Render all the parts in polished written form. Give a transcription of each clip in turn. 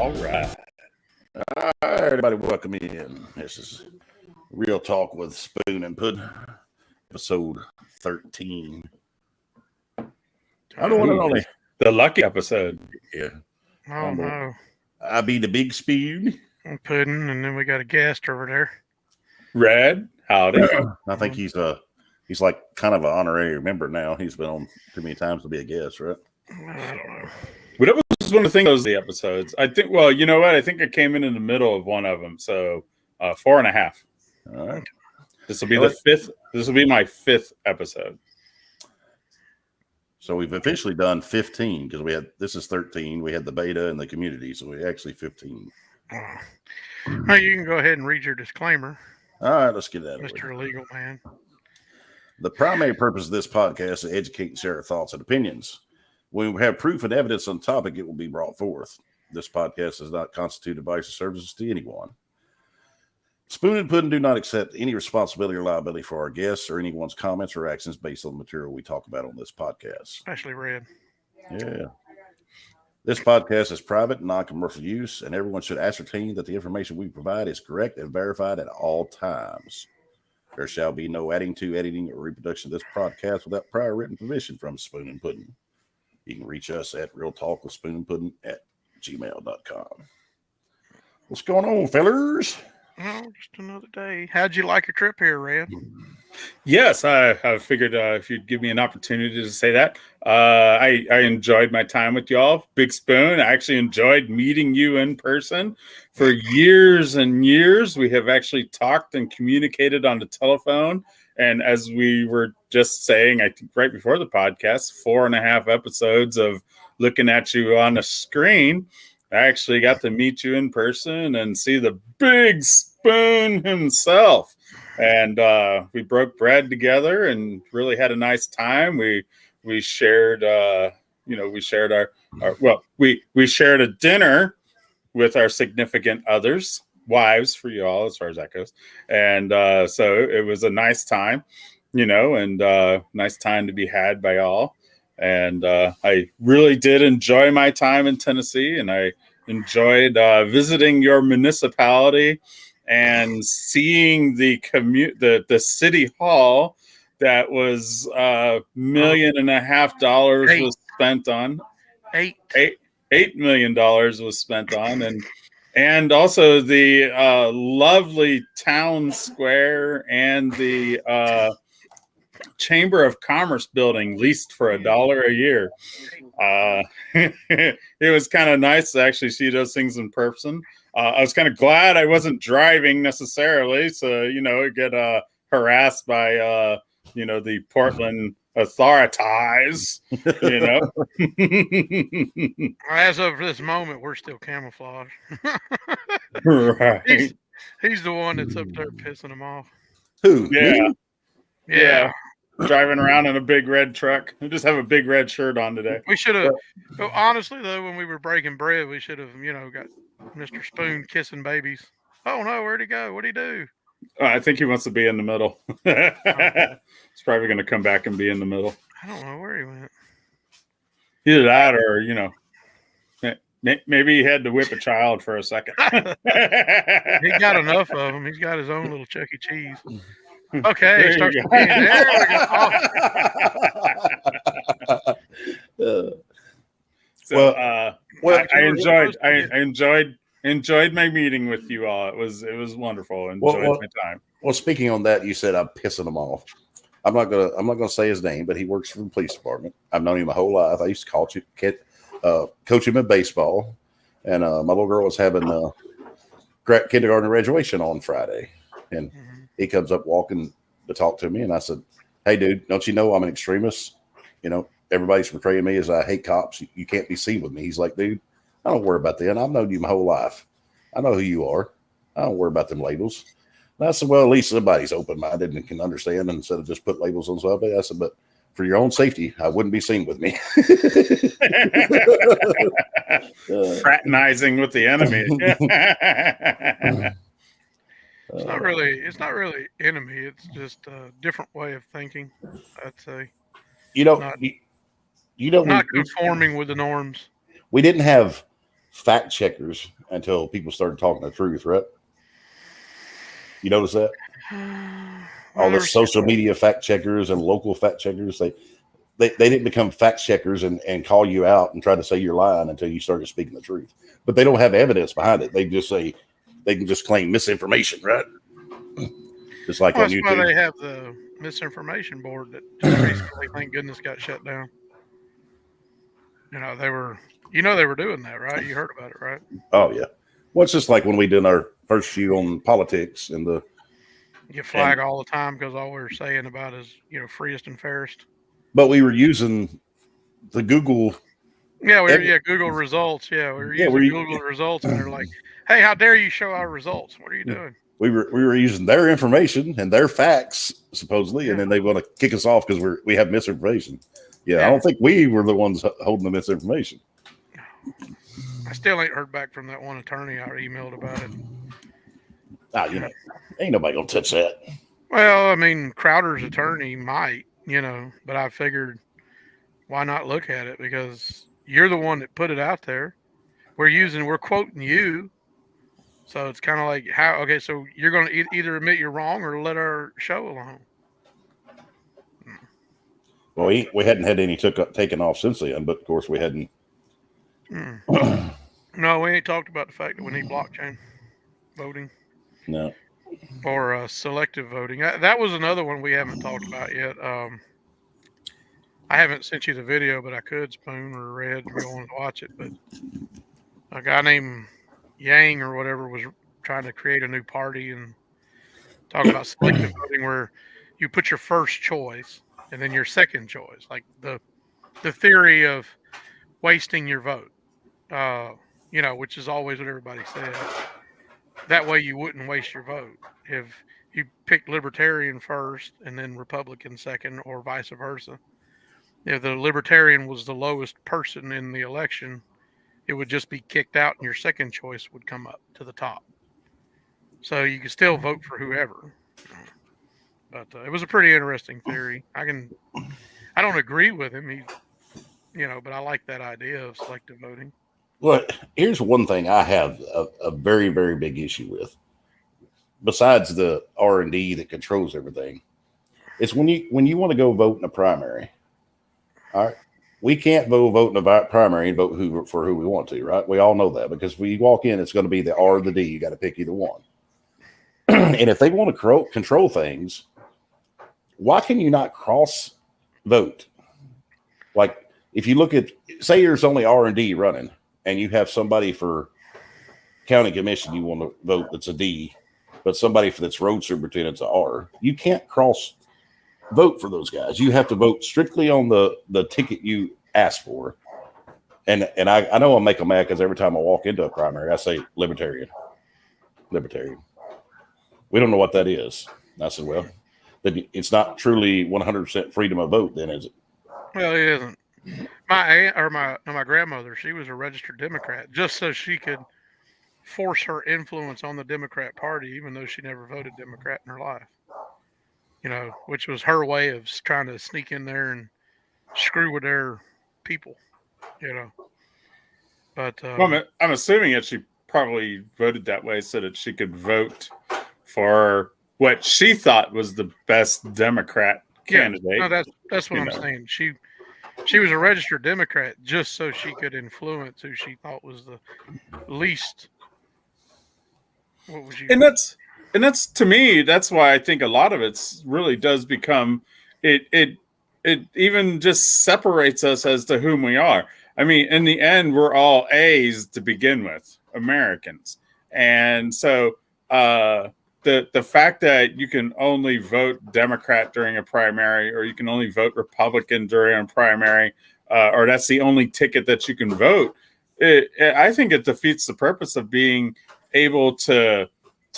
All right. All right, everybody, welcome in. This is Real Talk with Spoon and Puddin, episode 13. I'm the one and only. The lucky episode. Yeah. Oh, no. I be the big spoon. I'm Puddin, and then we got a guest over there. Red, howdy. I think he's like kind of an honorary member now. He's been on too many times to be a guest, right? I don't know. But it was one of the things, those the episodes. I think, well, you know what? I think I came in the middle of one of them. So 4.5. All right. This will be the fifth. This will be my fifth episode. So we've officially done 15 because this is 13. We had the beta and the community, so we actually 15. Well, you can go ahead and read your disclaimer, All right, let's get that. Mr. Legal Man. The primary purpose of this podcast is to educate and share our thoughts and opinions. When we have proof and evidence on the topic, it will be brought forth. This podcast does not constitute advice or services to anyone. Spoon and Puddin do not accept any responsibility or liability for our guests or anyone's comments or actions based on the material we talk about on this podcast. Especially Red. Yeah. This podcast is private and non-commercial use, and everyone should ascertain that the information we provide is correct and verified at all times. There shall be no adding to, editing, or reproduction of this podcast without prior written permission from Spoon and Puddin. You can reach us at realtalkwithspoonandpuddin@gmail.com. What's going on, fellers? Oh, just another day. How'd you like your trip here, Red? Yes, I figured if you'd give me an opportunity to say that. I enjoyed my time with y'all. Big Spoon, I actually enjoyed meeting you in person. For years and years, we have actually talked and communicated on the telephone. And as we were just saying, I think right before the podcast, 4.5 episodes of looking at you on the screen. I actually got to meet you in person and see the Big Spoon himself. And we broke bread together and really had a nice time. We shared, we shared we shared a dinner with our significant others, wives for you all, as far as that goes. And so it was a nice time, and nice time to be had by all. And I really did enjoy my time in Tennessee, and I enjoyed visiting your municipality and seeing the city hall that was $1.5 million was spent on. $8 million was spent on, and also the lovely town square and the Chamber of Commerce building leased for $1 a year. It was kind of nice to actually see those things in person. I was kind of glad I wasn't driving necessarily, so get harassed by the Portland authorities. As of this moment, we're still camouflaged. Right. He's the one that's up there pissing him off. Who? Yeah. Driving around in a big red truck. I just have a big red shirt on today. We should have, honestly, though, when we were breaking bread, we should have, got Mr. Spoon kissing babies. Oh, no, where'd he go? What'd he do? I think he wants to be in the middle. He's probably going to come back and be in the middle. I don't know where he went. Either that or, maybe he had to whip a child for a second. He got enough of them. He's got his own little Chuck E. Cheese. Okay, there we go. So, I enjoyed my meeting with you all. It was wonderful. Enjoyed my time. Well, speaking on that, you said I'm pissing him off. I'm not gonna say his name, but he works for the police department. I've known him my whole life. I used to coach him in baseball, and my little girl was having kindergarten graduation on Friday, and he comes up walking to talk to me, and I said, "Hey, dude, don't you know I'm an extremist? Everybody's portraying me as I hate cops. You can't be seen with me." He's like, "Dude, I don't worry about that. I've known you my whole life. I know who you are. I don't worry about them labels." And I said, "Well, at least somebody's open-minded and can understand instead of just put labels on somebody." I said, "But for your own safety, I wouldn't be seen with me." Fraternizing with the enemy. It's not really enemy. It's just a different way of thinking, I'd say. Not conforming with the norms. We didn't have fact checkers until people started talking the truth, right? You notice that? All the social media fact checkers and local fact checkers, they didn't become fact checkers and call you out and try to say you're lying until you started speaking the truth. But they don't have evidence behind it. They just say they can just claim misinformation, right? Just like on YouTube. That's why they have the misinformation board that just recently, thank goodness, got shut down. They were doing that, right? You heard about it, right? Oh yeah. Well, it's just like when we did our first few on politics and you get flagged all the time because all we were saying about is freest and fairest. But we were using the Google. Yeah, Google results. Yeah, we were using Google results, and they're like, "Hey, how dare you show our results? What are you doing?" We were using their information and their facts supposedly, and then they want to kick us off because we have misinformation. Yeah, I don't think we were the ones holding the misinformation. I still ain't heard back from that one attorney I emailed about it. Ain't nobody gonna touch that. Well, I mean, Crowder's attorney might, but I figured why not look at it, because you're the one that put it out there. We're quoting you. So it's kind of like, so you're going to either admit you're wrong or let our show alone. Well, we hadn't had any taken off since then, but of course we hadn't. No, we ain't talked about the fact that we need blockchain voting. No. Or selective voting. That was another one we haven't talked about yet. I haven't sent you the video, but I could, Spoon or Red, if you want to watch it. But a guy named Yang or whatever was trying to create a new party and talk about selective voting, where you put your first choice and then your second choice, like the theory of wasting your vote, which is always what everybody says. That way you wouldn't waste your vote. If you picked Libertarian first and then Republican second, or vice versa, if the Libertarian was the lowest person in the election, it would just be kicked out and your second choice would come up to the top. So you could still vote for whoever. But it was a pretty interesting theory. I don't agree with him, but I like that idea of selective voting. Well, here's one thing I have a very, very big issue with. Besides the R&D that controls everything, it's when you want to go vote in a primary. All right. We can't vote in a primary and vote for who we want to, right? We all know that, because when you walk in, it's going to be the R or the D. You got to pick either one. And if they want to control things, why can you not cross vote? Like, if you look at, say there's only R and D running, and you have somebody for county commission you want to vote that's a D, but somebody that's road superintendent's a R, you can't cross vote for those guys. You have to vote strictly on the ticket you asked for. And I know I'll make them mad, because every time I walk into a primary, I say Libertarian. We don't know what that is. And I said, well, then it's not truly 100% freedom of vote, then, is it? Well, it isn't. My aunt, or my grandmother, she was a registered Democrat just so she could force her influence on the Democrat Party, even though she never voted Democrat in her life. Which was her way of trying to sneak in there and screw with their people. But well, I'm assuming that she probably voted that way so that she could vote for what she thought was the best Democrat candidate. No, that's what I'm saying. She was a registered Democrat just so she could influence who she thought was the least. What would you? And that's to me, that's why I think a lot of it really does become it even just separates us as to whom we are. I mean, in the end, we're all A's to begin with, Americans. And so the fact that you can only vote Democrat during a primary, or you can only vote Republican during a primary, or that's the only ticket that you can vote, I think it defeats the purpose of being able to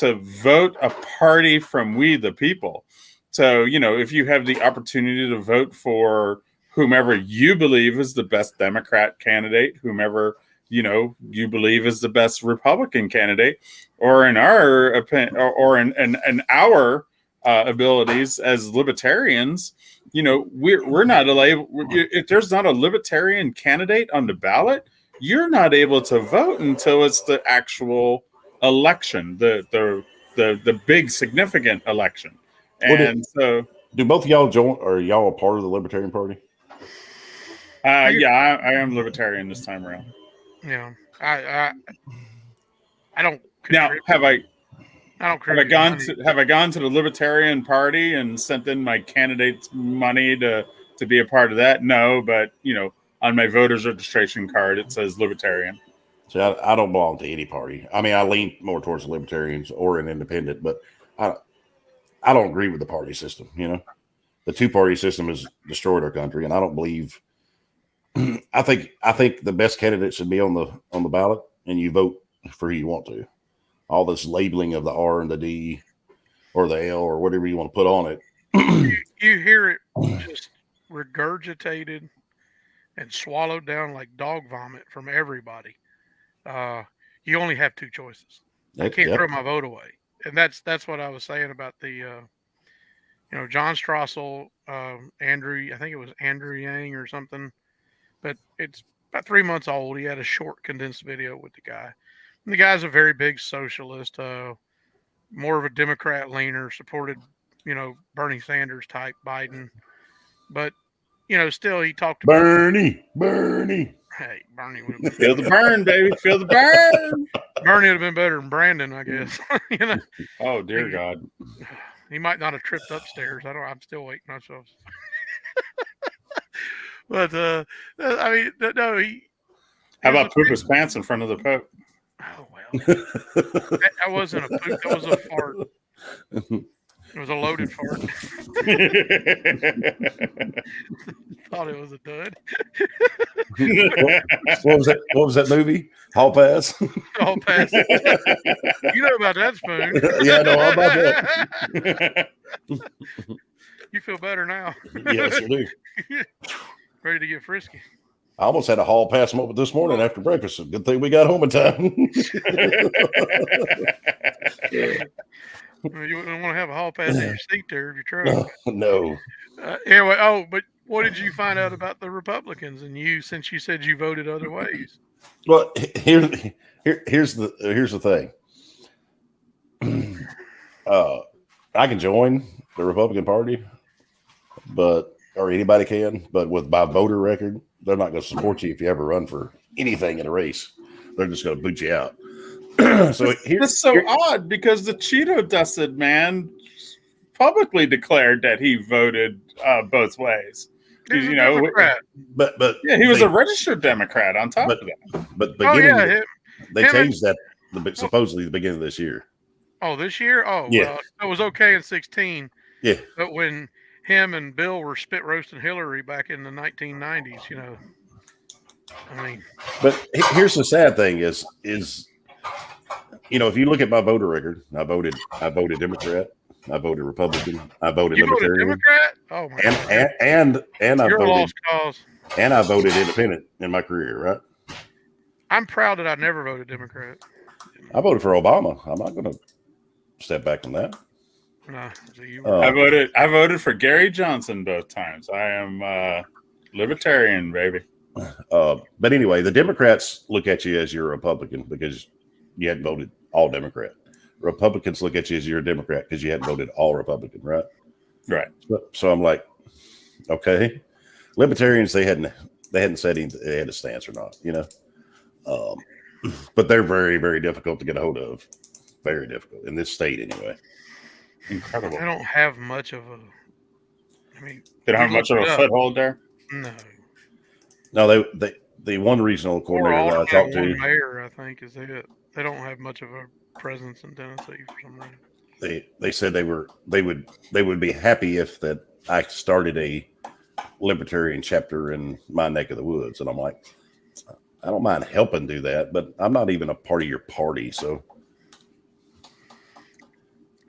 vote a party from we the people. So, if you have the opportunity to vote for whomever you believe is the best Democrat candidate, whomever you believe is the best Republican candidate, or in our opinion, or in our abilities as libertarians, we're not allowed. If there's not a libertarian candidate on the ballot, you're not able to vote until it's the actual election, the big significant election. And so, do both of y'all join? Or are y'all a part of the Libertarian Party? yeah, I am libertarian this time around. Yeah, I don't. Now, I don't have I gone to the Libertarian Party and sent in my candidate's money to be a part of that? No, but on my voter's registration card it says Libertarian. So I don't belong to any party. I mean, I lean more towards the Libertarians or an independent, but I don't agree with the party system. The two-party system has destroyed our country, and I don't believe. I think the best candidate should be on the ballot, and you vote for who you want to. All this labeling of the R and the D or the L or whatever you want to put on it. You hear it just regurgitated and swallowed down like dog vomit from everybody. You only have two choices. I can't throw my vote away, and that's what I was saying about the John Strassel, Andrew. I think it was Andrew Yang or something, but it's about 3 months old. He had a short condensed video with the guy. And the guy's a very big socialist, more of a Democrat leaner, supported Bernie Sanders type Biden, but still he talked about Bernie. Hey, Bernie would have feel the burn, baby. Feel the burn. Bernie would have been better than Brandon, I guess. Oh dear God. He might not have tripped upstairs. I'm still waiting myself. But I mean, no. How about poop his pants in front of the Pope? Oh well. That wasn't a poop. That was a fart. It was a loaded fart. Thought it was a dud. What was that movie? Hall Pass. Hall Pass. You know about that, Spoon. Yeah, I know all about that. You feel better now. Yes, I do. Ready to get frisky. I almost had a hall pass moment this morning after breakfast. Good thing we got home in time. You wouldn't want to have a hall pass in your seat there if you're truck. No. Anyway, but what did you find out about the Republicans and since you said you voted other ways? Well, here's the thing. I can join the Republican Party, or anybody can, but with my voter record, they're not going to support you if you ever run for anything in a race. They're just going to boot you out. So it's so odd because the Cheeto Dusted man publicly declared that he voted both ways. But yeah, he was a registered Democrat on top of that. But they changed that supposedly the beginning of this year. Oh, this year? Oh, yeah. Well, it was okay in 2016. Yeah, but when him and Bill were spit roasting Hillary back in the 1990s, I mean. But here's the sad thing is if you look at my voter record, I voted Democrat, I voted Republican, I voted Libertarian. Voted Democrat? Oh my God. And I You're voted a lost cause. And I voted independent in my career, right? I'm proud that I never voted Democrat. I voted for Obama. I'm not going to step back from that. No, I voted for Gary Johnson both times. I am libertarian, baby. But anyway, the Democrats look at you as you're a Republican because you hadn't voted all Democrat. Republicans look at you as you're a Democrat because you hadn't voted all Republican, right? Right. So I'm like, okay. Libertarians, they hadn't said anything, they had a stance or not, but they're very, very difficult to get a hold of. Very difficult in this state, anyway. Incredible. They don't have much of a. They don't have much of a foothold there. No, the one regional coordinator that I talked to, mayor, I think, is it. They don't have much of a presence in Tennessee for some reason. They said they would be happy if that I started a libertarian chapter in my neck of the woods, and I'm like, I don't mind helping do that, but I'm not even a part of your party, so.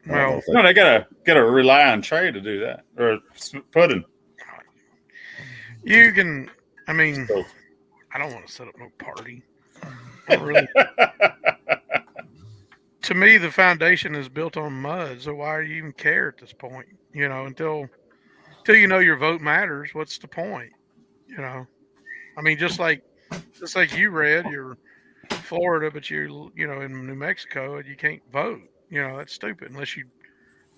Well, no, they gotta rely on Trey to do that, or Puddin. You can. I mean, I don't want to set up no party. Not really. To me, the foundation is built on mud. So why do you even care at this point? Until you know your vote matters. What's the point? I mean, just like just like you read, you're Florida, but you're in New Mexico, and you can't vote. That's stupid unless you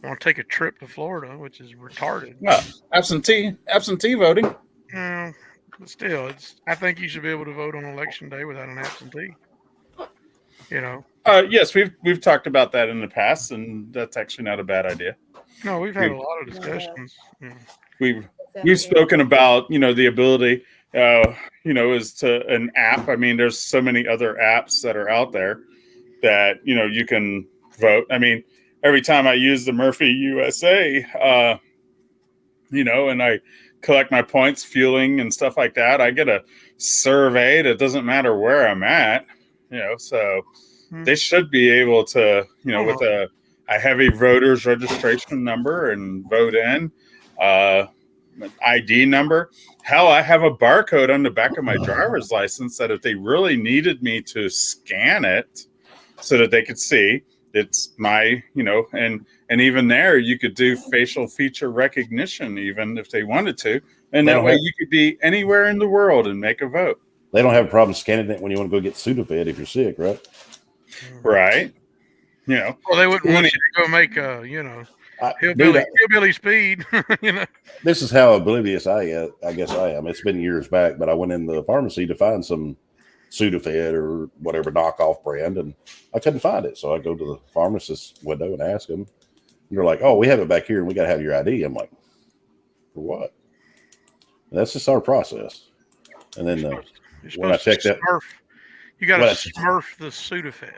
want to take a trip to Florida, which is retarded. Well, absentee voting. But still, I think you should be able to vote on election day without an absentee. Yes, we've talked about that in the past, and that's actually not a bad idea. No, we've had a lot of discussions. We've spoken about the ability is to an app. I mean, there's so many other apps that are out there that you can vote. I mean, every time I use the Murphy USA, and I collect my points, fueling and stuff like that, I get a survey that doesn't matter where I'm at. So they should be able to, with a heavy voter's registration number and vote in, ID number. Hell, I have a barcode on the back of my driver's license that if they really needed me to scan it so that they could see it's my, and even there you could do facial feature recognition even if they wanted to. And that way you could be anywhere in the world and make a vote. They don't have a problem scanning it when you want to go get Sudafed if you're sick, right? Right. Well, they wouldn't want you to go make hillbilly speed. This is how oblivious I guess I am. It's been years back, but I went in the pharmacy to find some Sudafed or whatever knockoff brand, and I couldn't find it. So I go to the pharmacist's window and ask them. And they're like, "Oh, we have it back here, and we got to have your ID." I'm like, "For what?" And that's just our process. And then when I checked that, you got to smurf the Sudafed.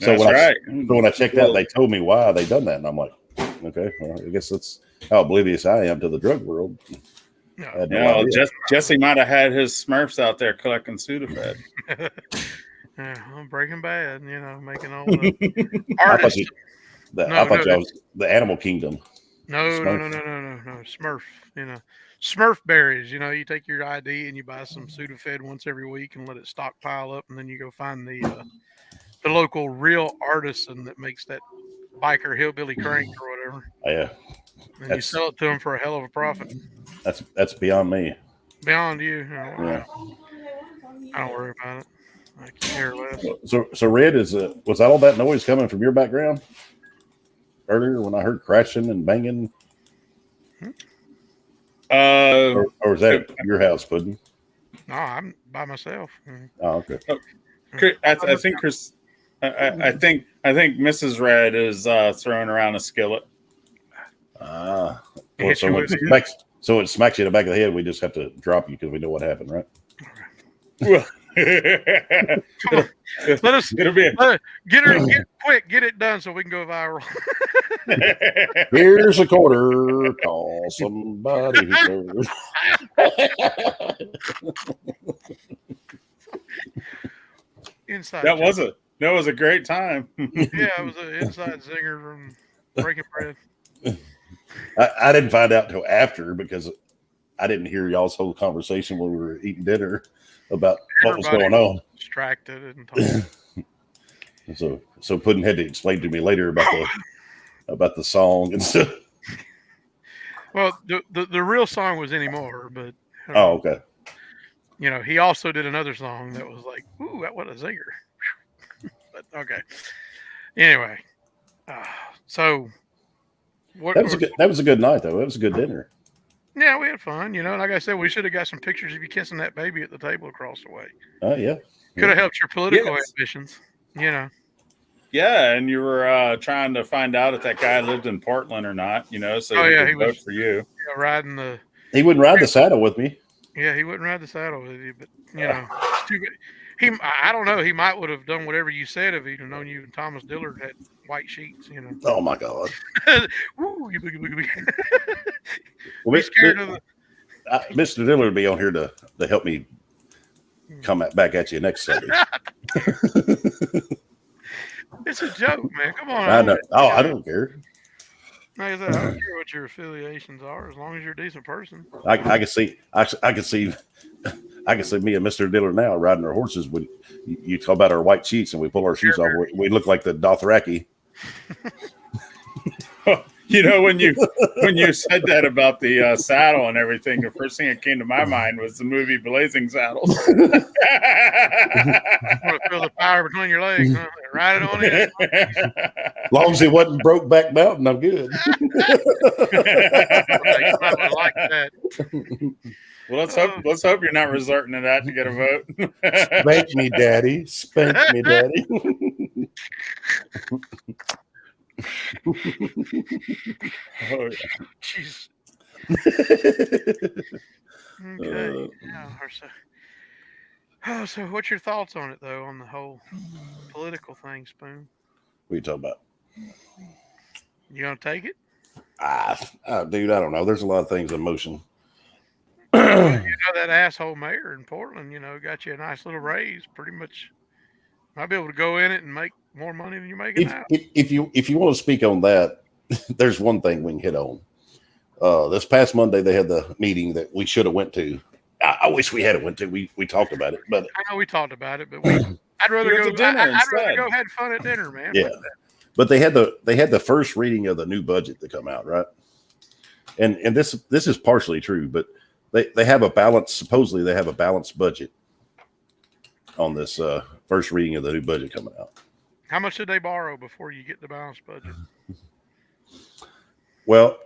So when I checked out, they told me why they done that, and I'm like, okay, well, I guess that's how oblivious I am to the drug world. Jesse might have had his Smurfs out there collecting Sudafed. Breaking Bad, making all the artists. I thought y'all was the Animal Kingdom. No, Smurf. Smurf berries. You take your ID and you buy some Sudafed once every week and let it stockpile up, and then you go find the local real artisan that makes that biker hillbilly crank or whatever. Yeah. And you sell it to them for a hell of a profit. That's beyond me. Beyond you. Yeah. I don't worry about it. I care less. So Red, was that all that noise coming from your background earlier when I heard crashing and banging? Or was that your house, Puddin? No, I'm by myself. Oh, okay. I think Chris. I think Mrs. Red is throwing around a skillet. So it smacks you in the back of the head. We just have to drop you because we know what happened, right? Well, let us get it done so we can go viral. Here's a quarter. Call somebody who cares. Inside. That was a great time. Yeah, it was an inside zinger from Breaking Bread. I didn't find out until after because I didn't hear y'all's whole conversation when we were eating dinner about what was going on. Distracted and so Puddin had to explain to me later about the song and stuff. Well, the real song was Anymore, but okay. He also did another song that was like, ooh, what a zinger. But okay. Anyway, so that was a good night though. It was a good dinner. Yeah, we had fun. Like I said, we should have got some pictures of you kissing that baby at the table across the way. Oh yeah. Could have helped your political ambitions. Yeah, and you were trying to find out if that guy lived in Portland or not. So he would vote for you. Riding the. He wouldn't ride the saddle with me. Yeah, he wouldn't ride the saddle with you, but I don't know. He might would have done whatever you said if he'd have known you and Thomas Dillard had white sheets. Oh my God. Woo, you boogie boogie boogie. Well, Mr. Dillard would be on here to help me come back at you next Sunday. It's a joke, man. Come on. I know. Oh, I don't care. Like I said, I don't care what your affiliations are, as long as you're a decent person. I can see me and Mr. Dillard now riding our horses. When you talk about our white sheets and we pull our shoes off, we look like the Dothraki. when you said that about the saddle and everything, the first thing that came to my mind was the movie Blazing Saddles. You want to feel the power between your legs, huh? Ride it on in. As long as it wasn't Brokeback Mountain, I'm good. You might not like that. Well, let's hope you're not resorting to that to get a vote. Spank me, Daddy. Spank me, Daddy. Oh, Jeez. Okay. So what's your thoughts on it, though, on the whole political thing, Spoon? What are you talking about? You gonna take it? Dude, I don't know. There's a lot of things in motion. That asshole mayor in Portland, got you a nice little raise. Pretty much, might be able to go in it and make more money than you're making now. If you want to speak on that, there's one thing we can hit on. This past Monday, they had the meeting that we should have went to. I wish we had went to. We talked about it, but I know we talked about it, but I'd rather go to dinner. I'd rather go have fun at dinner, man. Yeah, but they had the first reading of the new budget to come out, right? And this is partially true, but they have a balance. Supposedly, they have a balanced budget on this first reading of the new budget coming out. How much did they borrow before you get the balanced budget? Well,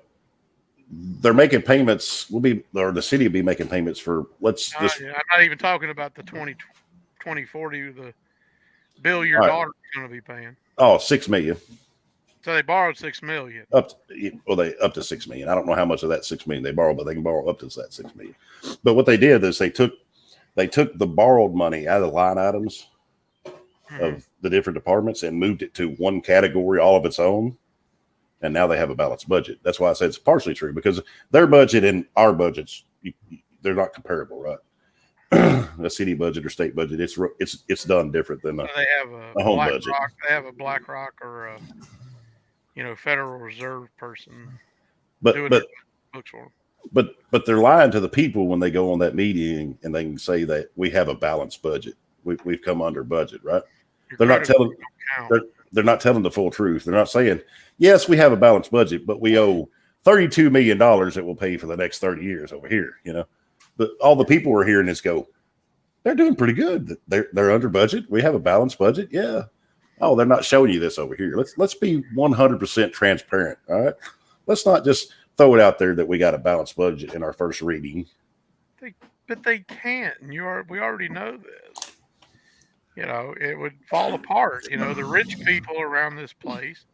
they're making payments. The city will be making payments for. I'm not even talking about the 2040, the bill your daughter's going to be paying. Oh, $6 million. So they borrowed $6 million. Up to $6 million. I don't know how much of that $6 million they borrowed, but they can borrow up to that $6 million. But what they did is they took the borrowed money out of the line items of the different departments and moved it to one category all of its own. And now they have a balanced budget. That's why I said it's partially true, because their budget and our budgets, they're not comparable, right? A city budget or state budget, it's done different than they have a home budget. They have a BlackRock or a Federal Reserve person. But books for them. But they're lying to the people when they go on that meeting and they can say that we have a balanced budget. We've come under budget, right? They're not telling the full truth. They're not saying, yes, we have a balanced budget, but we owe $32 million that we'll pay for the next 30 years over here. But all the people we're hearing is go, they're doing pretty good. They're under budget. We have a balanced budget. Yeah. Oh, they're not showing you this over here. Let's be 100% transparent. All right. Let's not just throw it out there that we got a balanced budget in our first reading. But they can't. We already know this. It would fall apart. The rich people around this place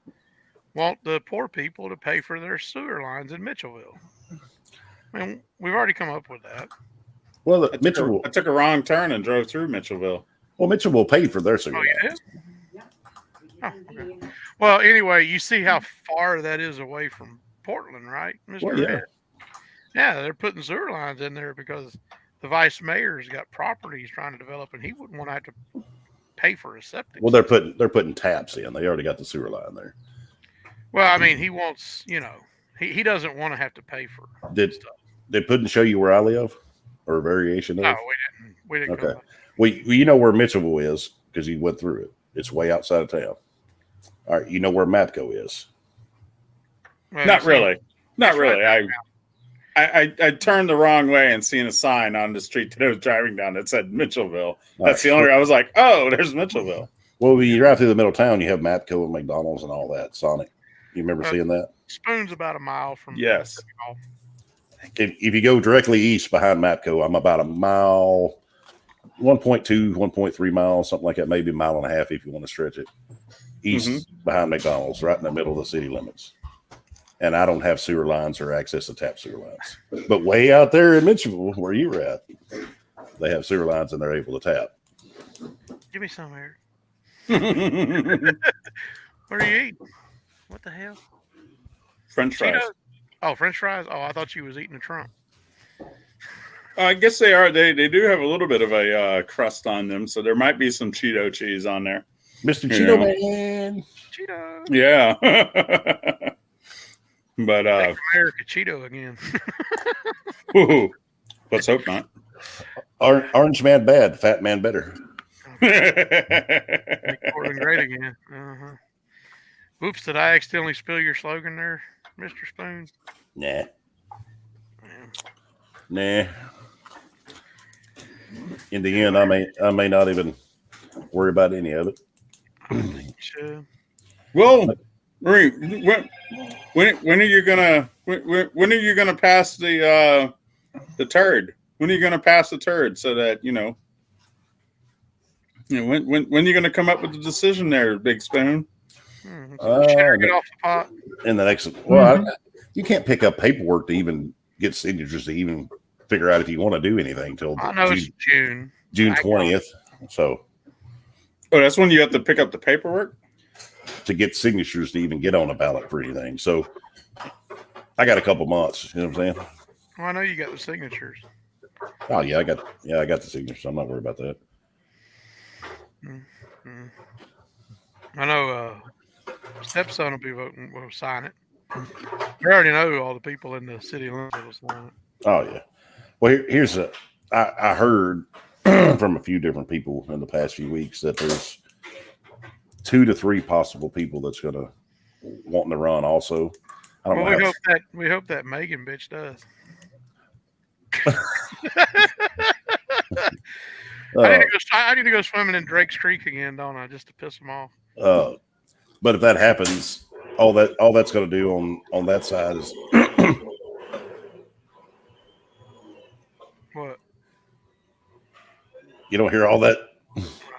want the poor people to pay for their sewer lines in Mitchellville. I mean, we've already come up with that. Well, I took a wrong turn and drove through Mitchellville. Well, Mitchellville paid for their sewer lines. Oh, okay. Well, anyway, you see how far that is away from Portland, right, Mr. Well, yeah. Red? Yeah, they're putting sewer lines in there because the vice mayor's got properties trying to develop, and he wouldn't want to have to pay for a septic. Well, they're putting taps in. They already got the sewer line there. Well, I mean, he wants, he doesn't want to have to pay for Did stuff. Did Puddin show you where I live, or a variation of? No, we didn't. Okay. Well, you know where Mitchellville is because you went through it. It's way outside of town. All right, you know where Mapco is? Well, Not really. Right. I turned the wrong way and seen a sign on the street that I was driving down that said Mitchellville. That's the only. I was like, oh, there's Mitchellville. Well, when you drive through the middle of town, you have Mapco and McDonald's and all that. Sonic. You remember seeing that? Spoon's about a mile from. Yes. If you go directly east behind Mapco, I'm about a mile, 1.2, 1.3 miles, something like that, maybe a mile and a half if you want to stretch it. East behind McDonald's, right in the middle of the city limits. And I don't have sewer lines or access to tap sewer lines. But way out there in Mitchellville, where you were at, they have sewer lines and they're able to tap. Give me some, Eric. What are you eating? What the hell? French fries. Cheetos? Oh, French fries? Oh, I thought you was eating a Trump. I guess they are. They do have a little bit of a crust on them, so there might be some Cheeto cheese on there. Mr. Cheeto Man. Cheeto. Yeah. But Make America Cheeto again. Let's hope not. Orange man bad, fat man better. Make Portland great again. Oops, did I accidentally spill your slogan there? Mr. Spoon? Nah. Yeah. Nah. In the end, I may not even worry about any of it. I think you should. Well, Marie, when are you gonna when are you gonna pass the turd? When are you gonna pass the turd so that you know when are you gonna come up with a decision there, Big Spoon? Sugar, get off the pot. In the next, well, you can't pick up paperwork to even get signatures to even figure out if you want to do anything till I know it's June 20th. So, oh, that's when you have to pick up the paperwork to get signatures to even get on a ballot for anything. So, I got a couple months. You know what I'm saying? Well, I know you got the signatures. Oh yeah, I got the signatures. I'm not worried about that. Mm-hmm. I know stepson will be voting. Will sign it. You already know all the people in the city limits will sign it. Oh yeah. Well, here's I heard from a few different people in the past few weeks that there's 2 to 3 possible people that's gonna wanting to run. Also, I don't know. We hope that Megan bitch does. I need to go swimming in Drake's Creek again, don't I? Just to piss them off. But if that happens, all that's going to do on that side is what? You don't hear all that?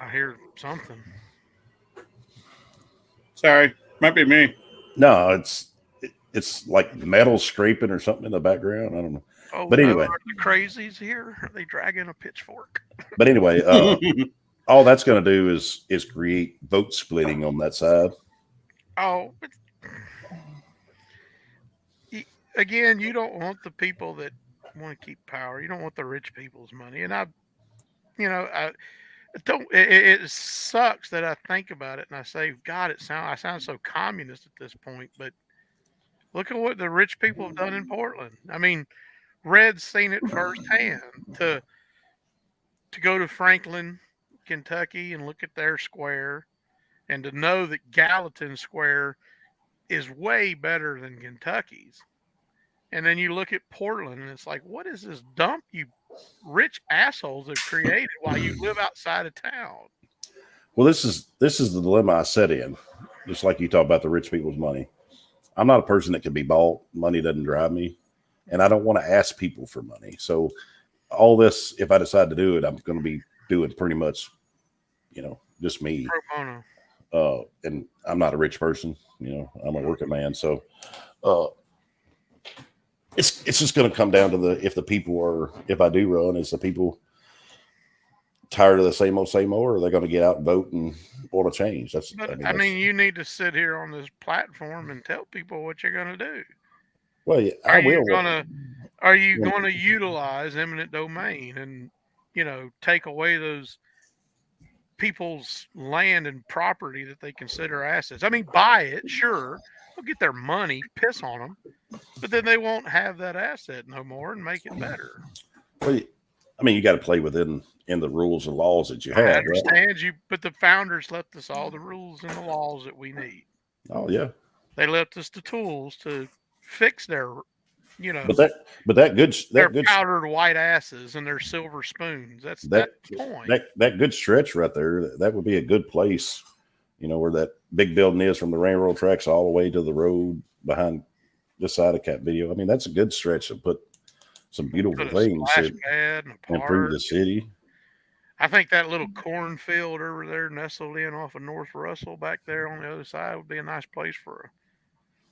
I hear something. Sorry, might be me. No, it's like metal scraping or something in the background. I don't know. Oh, but anyway, are the crazies here? Are they dragging a pitchfork? But anyway, all that's going to do is create vote splitting on that side. Oh, again, you don't want the people that want to keep power. You don't want the rich people's money. And I don't. It sucks that I think about it and I say, God, I sound so communist at this point. But look at what the rich people have done in Portland. I mean, Red's seen it firsthand. To go to Franklin, Kentucky, and look at their square, and to know that Gallatin Square is way better than Kentucky's. And then you look at Portland, and it's like, what is this dump you rich assholes have created while you live outside of town? Well, this is the dilemma I set in. Just like you talk about the rich people's money. I'm not a person that can be bought. Money doesn't drive me. And I don't want to ask people for money. So all this, if I decide to do it, I'm going to be doing pretty much, just me. Pro bono. And I'm not a rich person. I'm a working man. So it's just going to come down to if I do run, is the people tired of the same old, or are they going to get out and vote and want to change? You need to sit here on this platform and tell people what you're going to do. Well, yeah, Are you going to utilize eminent domain and, take away those people's land and property that they consider assets? I mean, buy it, sure. They'll get their money, piss on them, but then they won't have that asset no more and make it better. Well, you got to play within the rules and laws that you have. I understand you, but the founders left us all the rules and the laws that we need. Oh yeah, they left us the tools to fix their, powdered white asses and their silver spoons. That's the point. That good stretch right there. That would be a good place. Where that big building is from the railroad tracks all the way to the road behind this side of Cat Video. I mean, that's a good stretch to put some beautiful things to improve the city. I think that little cornfield over there nestled in off of North Russell back there on the other side would be a nice place for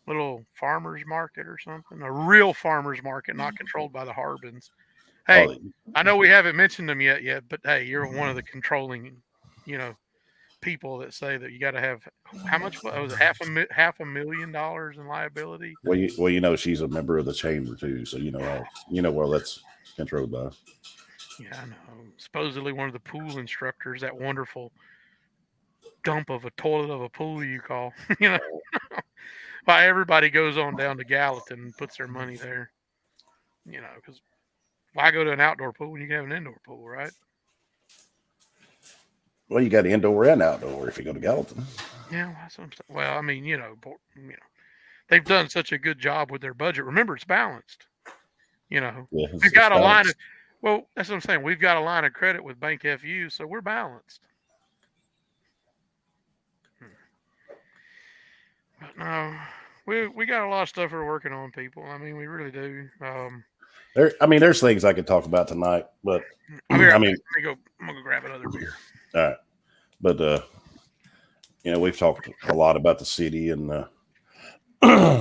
a little farmer's market or something. A real farmer's market, not controlled by the Harbins. Hey, I know we haven't mentioned them yet, but hey, you're one of the controlling, people that say that you got to have how much was it, $500,000 in liability? Well, she's a member of the chamber too, so well that's controlled by. Yeah, I know. Supposedly one of the pool instructors, that wonderful dump of a toilet of a pool you call, why everybody goes on down to Gallatin and puts their money there, because why go to an outdoor pool when you can have an indoor pool, right? Well, you got indoor and outdoor if you go to Gallatin. Yeah, well, I mean, they've done such a good job with their budget. Remember, it's balanced. Yeah, We've got a line of, well, that's what I'm saying. We've got a line of credit with Bank FU, so we're balanced. But no, we got a lot of stuff we're working on, people. I mean, we really do. There's things I could talk about tonight, but let me go. I'm gonna grab another beer. All right, but we've talked a lot about the city and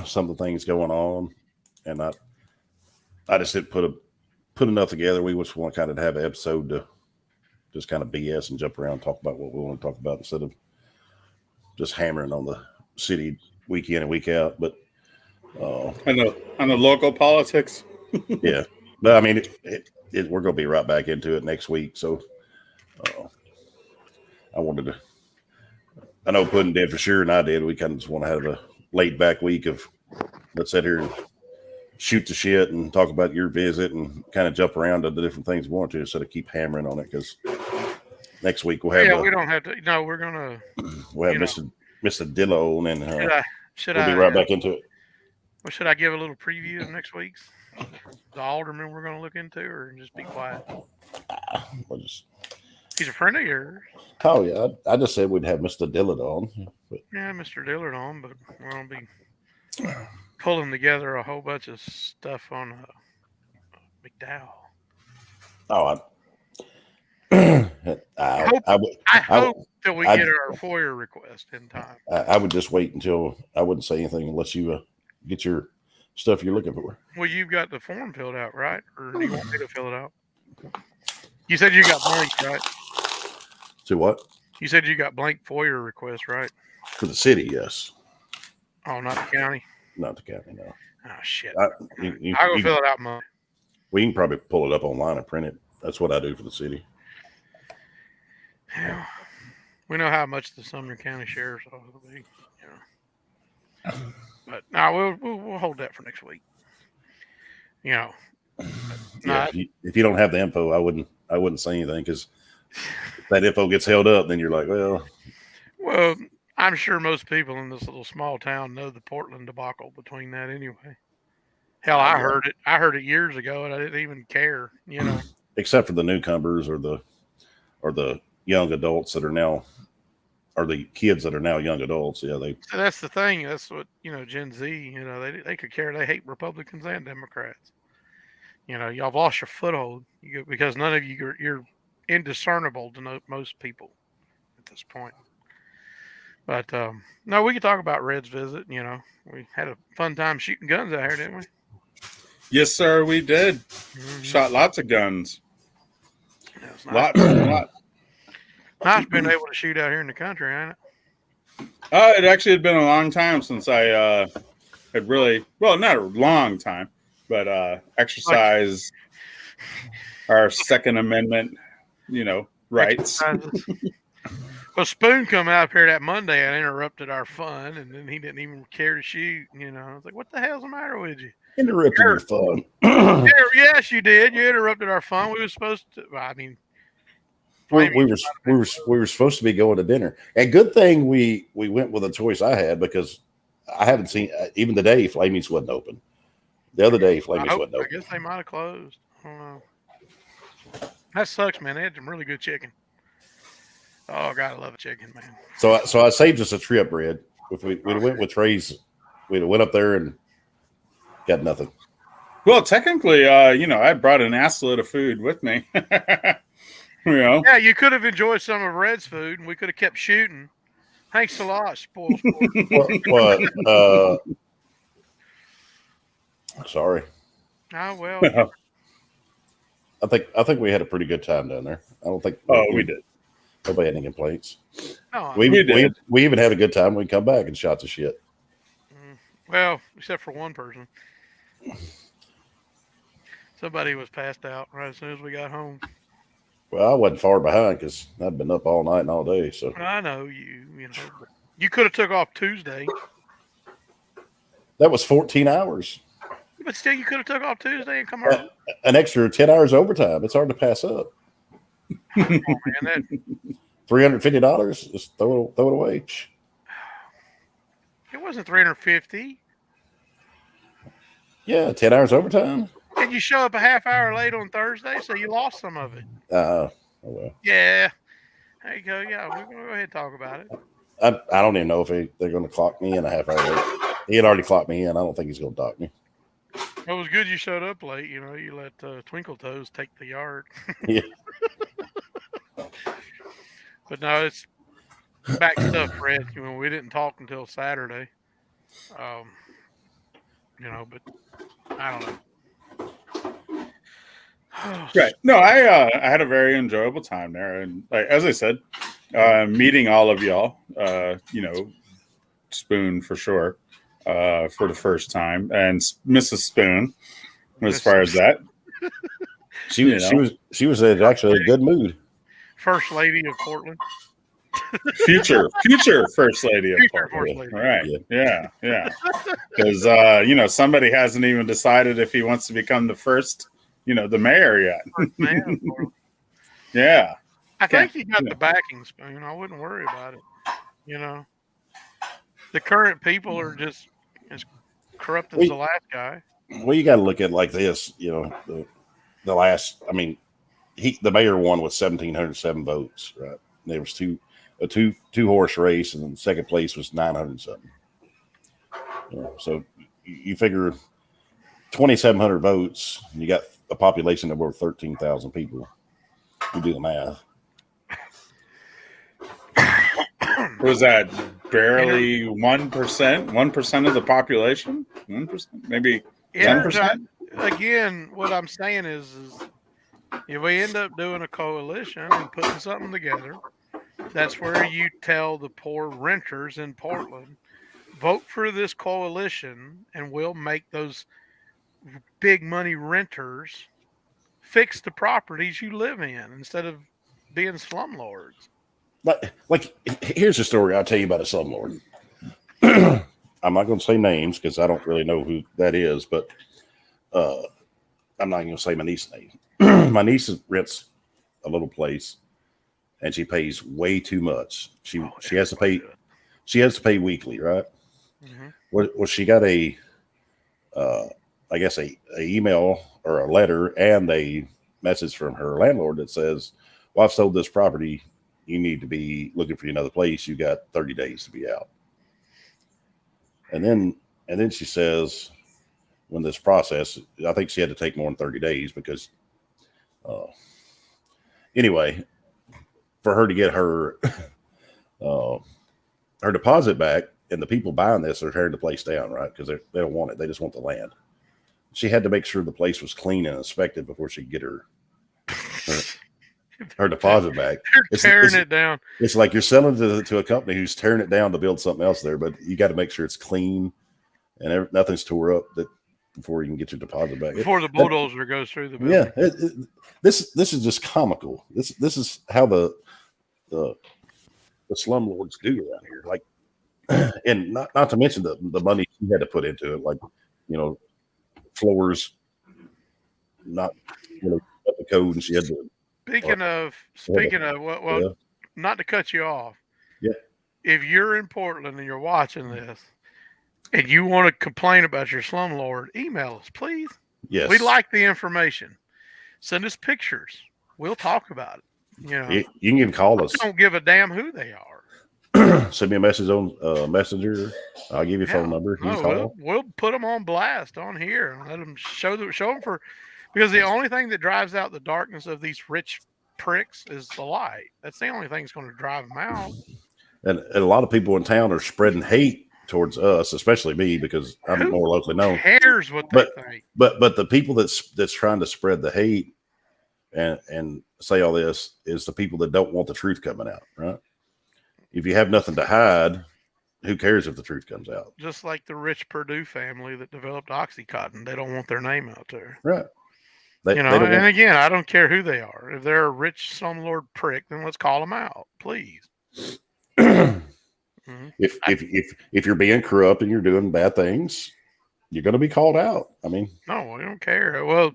some of the things going on, and I just didn't put enough together. We just want kind of to have an episode to just kind of BS and jump around and talk about what we want to talk about instead of just hammering on the city week in and week out. But on the local politics. Yeah, but I mean, we're going to be right back into it next week. So I know Puddin did for sure, and I did. We kind of just want to have a laid back week of let's sit here and shoot the shit and talk about your visit and kind of jump around to the different things we want to instead of keep hammering on it, because next week we'll have we don't have to. No, we're gonna. We'll have Mr. Dillo, and then we'll be right back into it. Well, should I give a little preview of next week's? The alderman we're going to look into, or just be quiet? He's a friend of yours. Oh, yeah. I just said we'd have Mr. Dillard on. But. Yeah, Mr. Dillard on, but we're going to be pulling together a whole bunch of stuff on McDowell. Oh, I hope that we get our FOIA request in time. I would just wait until I wouldn't say anything unless you get your stuff you're looking for. Well, you've got the form filled out, right? Or do you want me to fill it out? You said you got blank, right? To what? You said you got blank FOIA request, right? For the city, yes. Oh, not the county? Not the county, no. Oh, shit. I'll go fill it out, Monday. We can probably pull it up online and print it. That's what I do for the city. Yeah. We know how much the Sumner County Sheriff's Office will be. But no, we'll hold that for next week. Yeah, if you don't have the info, I wouldn't say anything, because if that info gets held up, then you're like, well, I'm sure most people in this little small town know the Portland debacle between that anyway. Hell, I heard it. I heard it years ago, and I didn't even care. Except for the newcomers or the young adults that are now. Or the kids that are now young adults, yeah. So that's the thing. That's what Gen Z. They could care. They hate Republicans and Democrats. Y'all have lost your foothold because none of you're indiscernible to most people at this point. But no, we could talk about Red's visit. We had a fun time shooting guns out here, didn't we? Yes, sir, we did. Mm-hmm. Shot lots of guns. Yeah, lots. Nice being able to shoot out here in the country, ain't it? It actually had been a long time since I had really, not a long time, but exercised our Second Amendment, rights. Well, Spoon come out here that Monday and interrupted our fun, and then he didn't even care to shoot. I was like, "What the hell's the matter with you?" Interrupted your fun. Yes, you did. You interrupted our fun. We were supposed to. We were supposed to be going to dinner, and good thing we went with a choice I had, because I haven't seen even today Flamey's wasn't open. The other day Flamey's wasn't open. I guess they might have closed. I don't know. That sucks, man. They had some really good chicken. Oh God, I love chicken, man. So I saved us a trip, Red. If we'd have went with Trey's, we'd have went up there and got nothing. Well, technically, I brought an assload of food with me. Yeah, you could have enjoyed some of Red's food, and we could have kept shooting. Thanks a lot, spoil sport. Sorry. Oh well. I think we had a pretty good time down there. I don't think. We did. Nobody had any complaints. No, we did. We even had a good time when we come back and shot the shit. Well, except for one person. Somebody was passed out right as soon as we got home. Well, I wasn't far behind because I'd been up all night and all day. So I know you could have took off Tuesday. That was 14 hours. But still, you could have took off Tuesday and come home. An extra 10 hours overtime. It's hard to pass up. Oh, man, $350. Just throw it away. It wasn't $350. Yeah, 10 hours overtime. And you show up a half hour late on Thursday, so you lost some of it. Oh well. Yeah. There you go. Yeah, we're gonna go ahead and talk about it. I don't even know if they're going to clock me in a half hour late. He had already clocked me in. I don't think he's going to dock me. It was good you showed up late. You know, you let Twinkle Toes take the yard. Yeah. But no, it's back stuff, Fred. You know, we didn't talk until Saturday. You know, but I don't know. Right. No, I had a very enjoyable time there, and like as I said, meeting all of y'all. You know, Spoon for sure, for the first time, and Mrs. Spoon, as far as that. She was in actually a good mood. First lady of Portland. Future first lady of Portland. Lady. Right. Yeah. Because you know, somebody hasn't even decided if he wants to become the first, you know, the mayor yet. Yeah. I think he got the backing, Spoon. I wouldn't worry about it. You know, the current people are just as corrupt as the last guy. Well, you got to look at it like this. You know, the last. I mean, the mayor won with 1,707 votes. Right. There was a two horse race, and then second place was 907. So you figure 2,700 votes. You got a population of over 13,000 people. You do the math. Was that barely 1%? 1% of the population? 1%? Maybe 10%? Again, what I'm saying is if we end up doing a coalition and putting something together, that's where you tell the poor renters in Portland, vote for this coalition and we'll make those big money renters fix the properties you live in instead of being slumlords. Like here's a story I'll tell you about a slumlord. I'm not going to say names because I don't really know who that is, but I'm not going to say my niece's name. My niece rents a little place, and she pays way too much. She has to pay. She has to pay weekly, right? Mm-hmm. Well, she got I guess a email or a letter and a message from her landlord that says, "Well, I've sold this property. You need to be looking for another place. You got 30 days to be out." And then she says, when this process, I think she had to take more than 30 days because, anyway, for her to get her her deposit back, and the people buying this are tearing the place down, right? Because they don't want it. They just want the land. She had to make sure the place was clean and inspected before she could get her deposit back. They're tearing it down. It's like you're selling to a company who's tearing it down to build something else there, but you got to make sure it's clean and nothing's tore up before you can get your deposit back. Before the bulldozer goes through the building. Yeah, this is just comical. This is how the slumlords do around here. Like, and not to mention the money she had to put into it, like, you know, floors, not, you know, up the code, and she had to. Speaking of, well, yeah. Not to cut you off. Yeah. If you're in Portland and you're watching this, and you want to complain about your slumlord, email us, please. Yes. We like the information. Send us pictures. We'll talk about it. You know, you can even call us. Don't give a damn who they are. Send me a message on Messenger. I'll give you a phone number. You can call. We'll put them on blast on here and let them show them for, because the only thing that drives out the darkness of these rich pricks is the light. That's the only thing that's going to drive them out. And a lot of people in town are spreading hate towards us, especially me, because I'm more locally known. Who cares what they think? But the people that's trying to spread the hate and say all this is the people that don't want the truth coming out, right? If you have nothing to hide, who cares if the truth comes out? Just like the rich Purdue family that developed Oxycontin, they don't want their name out there, right? And again, I don't care who they are. If they're a rich slumlord prick, then let's call them out, please. Mm-hmm. If you're being corrupt and you're doing bad things, you're going to be called out. I mean, no, we don't care. Well,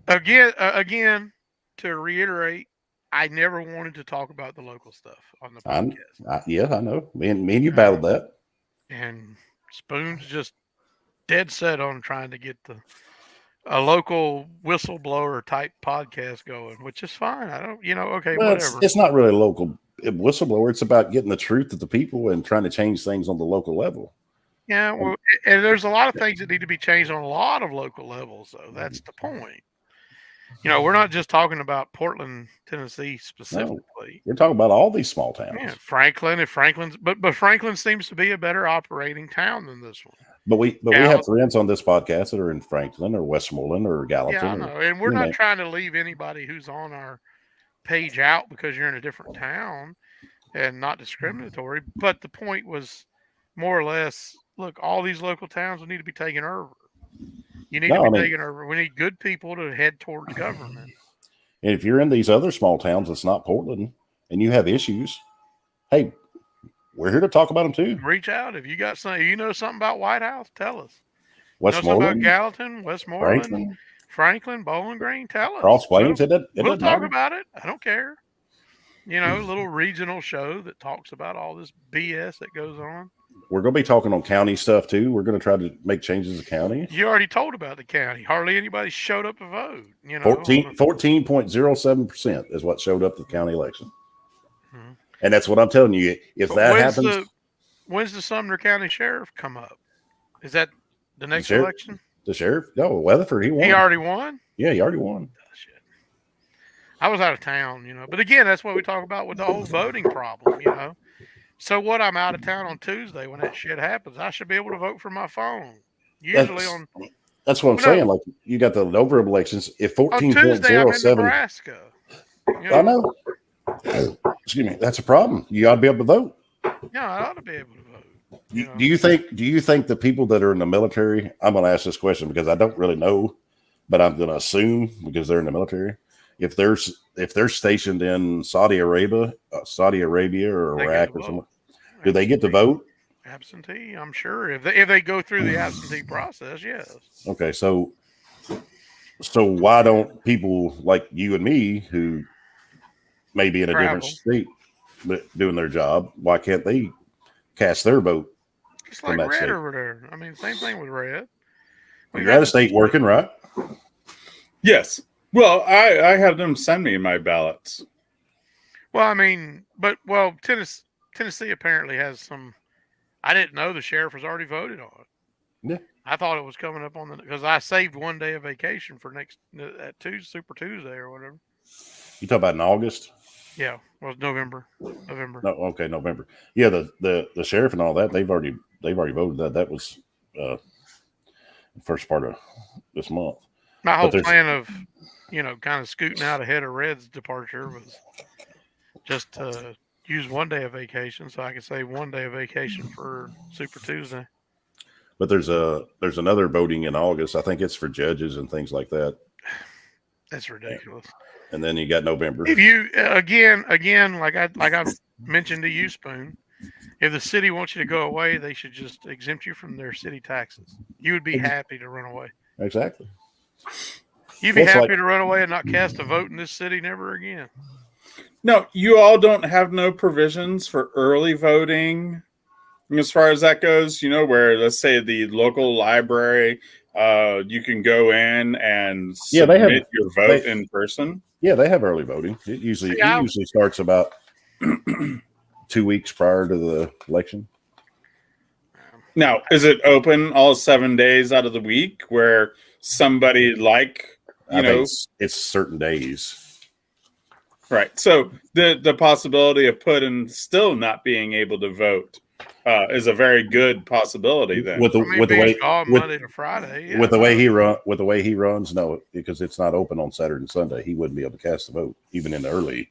again, to reiterate, I never wanted to talk about the local stuff on the podcast. I know. Me and you battled that. And Spoon's just dead set on trying to get a local whistleblower type podcast going, which is fine. I don't, okay, Well, whatever. it's not really a local whistleblower. It's about getting the truth to the people and trying to change things on the local level. Yeah, well, and there's a lot of things that need to be changed on a lot of local levels, though. That's the point. We're not just talking about Portland, Tennessee specifically. We're talking about all these small towns. Yeah, Franklin's, but Franklin seems to be a better operating town than this one. But we have friends on this podcast that are in Franklin or Westmoreland or Gallatin. Yeah, I know. And we're not trying to leave anybody who's on our page out because you're in a different town and not discriminatory. But the point was more or less, look, all these local towns need to be taken over. You need to be taken over. We need good people to head towards government. And if you're in these other small towns that's not Portland and you have issues, hey, we're here to talk about them too. Reach out. If you got something, you know something about White House, tell us. Westmoreland, about Gallatin, Westmoreland, Franklin, Bowling Green, tell us. Cross Plains, we'll talk about it. I don't care. A little regional show that talks about all this BS that goes on. We're going to be talking on county stuff too. We're going to try to make changes to county. You already told about the county. Hardly anybody showed up to vote. 14.07% is what showed up to the county election. Mm-hmm. And that's what I'm telling you. If that happens, when's the Sumner County Sheriff come up? Is that the next election? The sheriff? No, Weatherford. He won. He already won? Yeah, he already won. Oh, shit. I was out of town, But again, that's what we talk about with the whole voting problem, So what? I'm out of town on Tuesday when that shit happens. I should be able to vote from my phone. Usually that's what I'm saying. Like you got the November elections. If 14.07, Nebraska. I know. Excuse me. That's a problem. You ought to be able to vote. Yeah, I ought to be able to vote. Do you think the people that are in the military? I'm going to ask this question because I don't really know, but I'm going to assume because they're in the military. If they're stationed in Saudi Arabia or Iraq or somewhere, do they get to vote? Absentee, I'm sure. If they go through the absentee process, yes. Okay, so why don't people like you and me who may be in a different state but doing their job, why can't they cast their vote? It's like Red over there. I mean, same thing with Red. You're out of state working, right? Yes. Well, I had them send me my ballots. Well, I mean, Tennessee apparently has some. I didn't know the sheriff was already voted on it. Yeah. I thought it was coming up because I saved one day of vacation for Super Tuesday or whatever. You talk about in August? Yeah, well, November. No, okay, November. Yeah, the sheriff and all that they've already voted that. That was the first part of this month. My whole plan of kind of scooting out ahead of Red's departure was just to use one day of vacation so I could save one day of vacation for Super Tuesday. But there's another voting in August. I think it's for judges and things like that. That's ridiculous. And then you got November. If you again, like I mentioned to you, Spoon, if the city wants you to go away, they should just exempt you from their city taxes. You would be happy to run away. Exactly. You'd be happy to run away and not cast a vote in this city never again. No, you all don't have no provisions for early voting. As far as that goes, where let's say the local library, you can go in and submit your vote in person. Yeah, they have early voting. It usually starts about 2 weeks prior to the election. Now, is it open all 7 days out of the week where somebody it's certain days. Right. So the possibility of Puddin still not being able to vote is a very good possibility then. With the way Monday to Friday, yeah. with the way he runs, no, because it's not open on Saturday and Sunday. He wouldn't be able to cast the vote even in the early.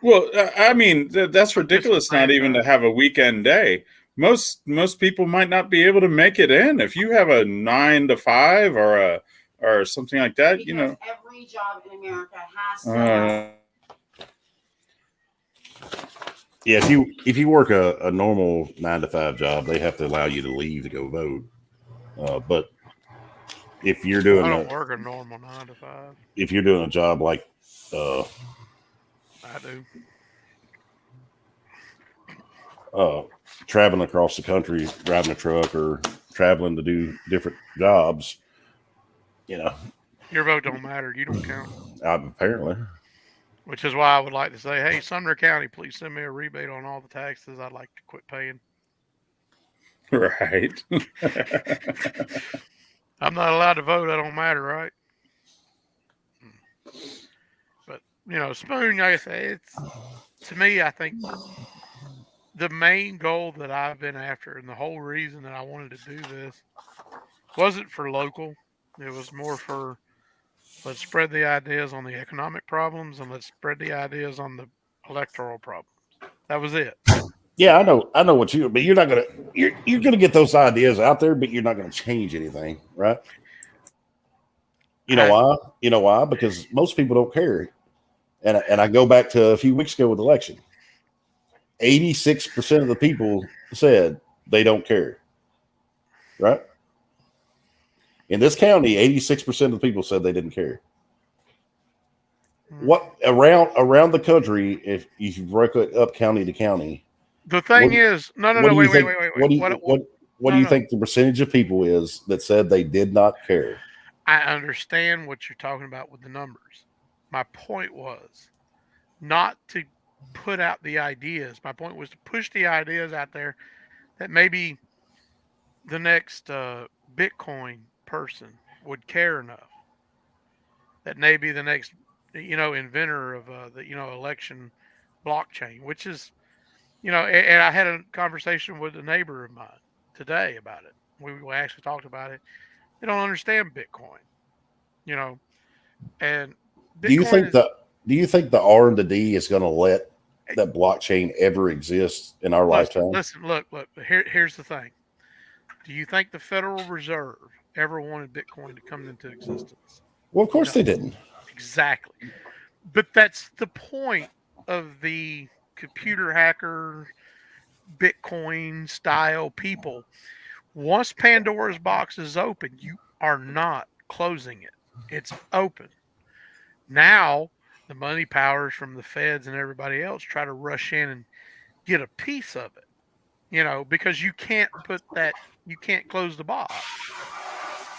Well, I mean that's ridiculous. Not even to have a weekend day. Most people might not be able to make it in if you have a 9 to 5 or something like that. Because every job in America has to. Yeah, if you work a normal 9 to 5 job, they have to allow you to leave to go vote. But if you're doing, I don't work a normal 9 to 5. If you're doing a job like, I do. traveling across the country, driving a truck or traveling to do different jobs, Your vote don't matter. You don't count. apparently. Which is why I would like to say, hey, Sumner County, please send me a rebate on all the taxes I'd like to quit paying. Right. I'm not allowed to vote. I don't matter, right? But, Spoon, like I say, it's, to me, I think the main goal that I've been after and the whole reason that I wanted to do this wasn't for local. It was more for let's spread the ideas on the economic problems and let's spread the ideas on the electoral problems. That was it. Yeah, I know what but you're not you're gonna get those ideas out there, but you're not gonna change anything, right? You know why? You know why? Because most people don't care. And I go back to a few weeks ago with the election. 86% of the people said they don't care. Right? In this county, 86% of the people said they didn't care. What around the country, if you break it up county to county, the thing is, wait. What do you think the percentage of people is that said they did not care? I understand what you're talking about with the numbers. My point was not to put out the ideas. My point was to push the ideas out there that maybe the next Bitcoin person would care enough. That maybe the next, inventor of the, election blockchain, which is, and I had a conversation with a neighbor of mine today about it. We actually talked about it. They don't understand Bitcoin, and Bitcoin do you think the R and the D is going to let that blockchain ever exist in our lifetime? Listen, look. Here's the thing. Do you think the Federal Reserve ever wanted Bitcoin to come into existence? Well, of course they didn't. Exactly. But that's the point of the computer hacker, Bitcoin style people. Once Pandora's box is open, you are not closing it. It's open. Now, the money powers from the feds and everybody else try to rush in and get a piece of it, because you can't close the box.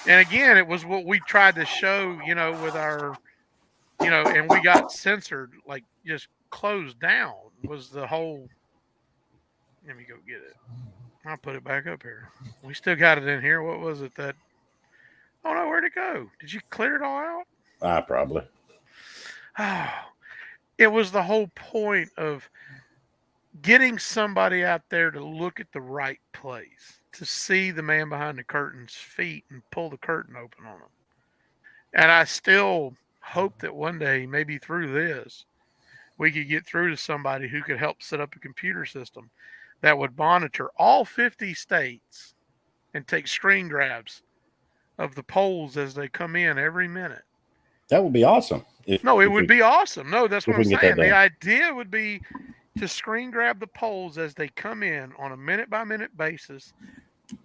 And again, it was what we tried to show, with our, and we got censored, like just closed down was the whole. Let me go get it. I'll put it back up here. We still got it in here. What was it that? Oh no, where'd it go? Did you clear it all out? Probably. Oh, it was the whole point of getting somebody out there to look at the right place, to see the man behind the curtain's feet and pull the curtain open on them. And I still hope that one day, maybe through this, we could get through to somebody who could help set up a computer system that would monitor all 50 states and take screen grabs of the polls as they come in every minute. That would be awesome. It would be awesome. No, that's what I'm saying. The idea would be to screen grab the polls as they come in on a minute-by-minute basis,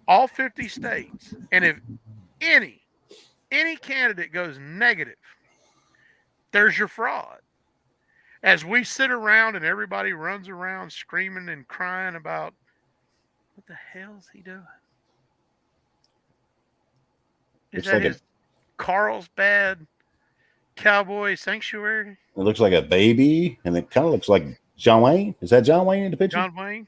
all 50 states. And if any candidate goes negative, there's your fraud. As we sit around and everybody runs around screaming and crying about what the hell is he doing? Is that his Carlsbad Cowboy Sanctuary? It looks like a baby, and it kind of looks like John Wayne. Is that John Wayne in the picture? John Wayne.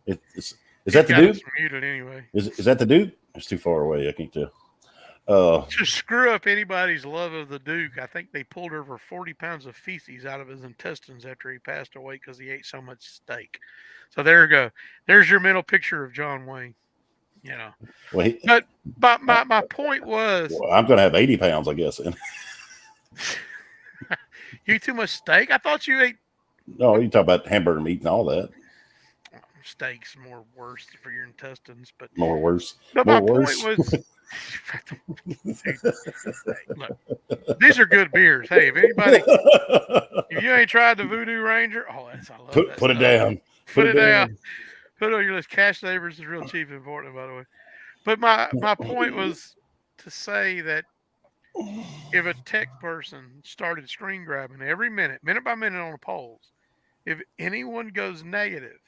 Is that the dude? Muted anyway. Is that the dude? It's too far away. I can't tell. To screw up anybody's love of the Duke, I think they pulled over 40 pounds of feces out of his intestines after he passed away because he ate so much steak. So there you go. There's your mental picture of John Wayne. Well, but my point was, I'm going to have 80 pounds, I guess. You eat too much steak? I thought you ate. No, you talk about hamburger meat and all that. Steak's more worse for your intestines, but more worse. But more my worse. point was, look, these are good beers. Hey, if you ain't tried the Voodoo Ranger, I love that. Put it down. Put it down. Put it on your list. Cash Savers is real cheap and important, by the way. But my point was to say that if a tech person started screen grabbing every minute by minute on the polls, if anyone goes negative,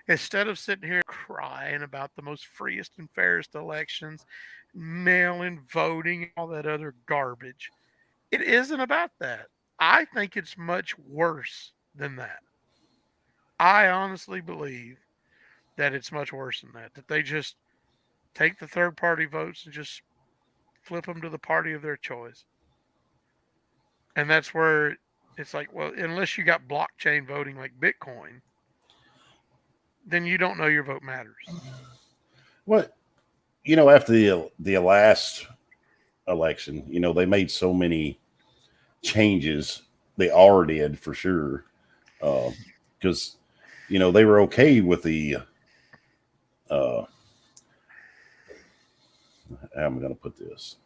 Instead of sitting here crying about the most freest and fairest elections, mail-in voting, all that other garbage, it isn't about that. I think it's much worse than that. I honestly believe that it's much worse than that. That they just take the third party votes and just flip them to the party of their choice. And that's where it's like, well, unless you got blockchain voting like Bitcoin, then you don't know your vote matters. What after the last election, they made so many changes. They already did for sure, because they were okay with the. How am I going to put this?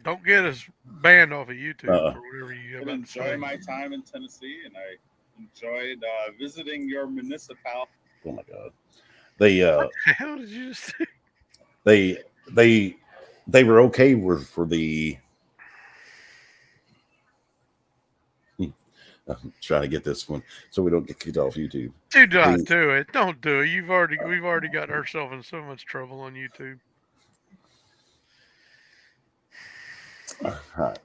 Don't get us banned off of YouTube for whatever you have I about to enjoy say. my time in Tennessee, and I enjoyed visiting your municipality. Oh my God! They What the hell did you just say? they were okay for the. I'm trying to get this one so we don't get kicked off YouTube. Do not do it. Don't do it. We've already got ourselves in so much trouble on YouTube. Right.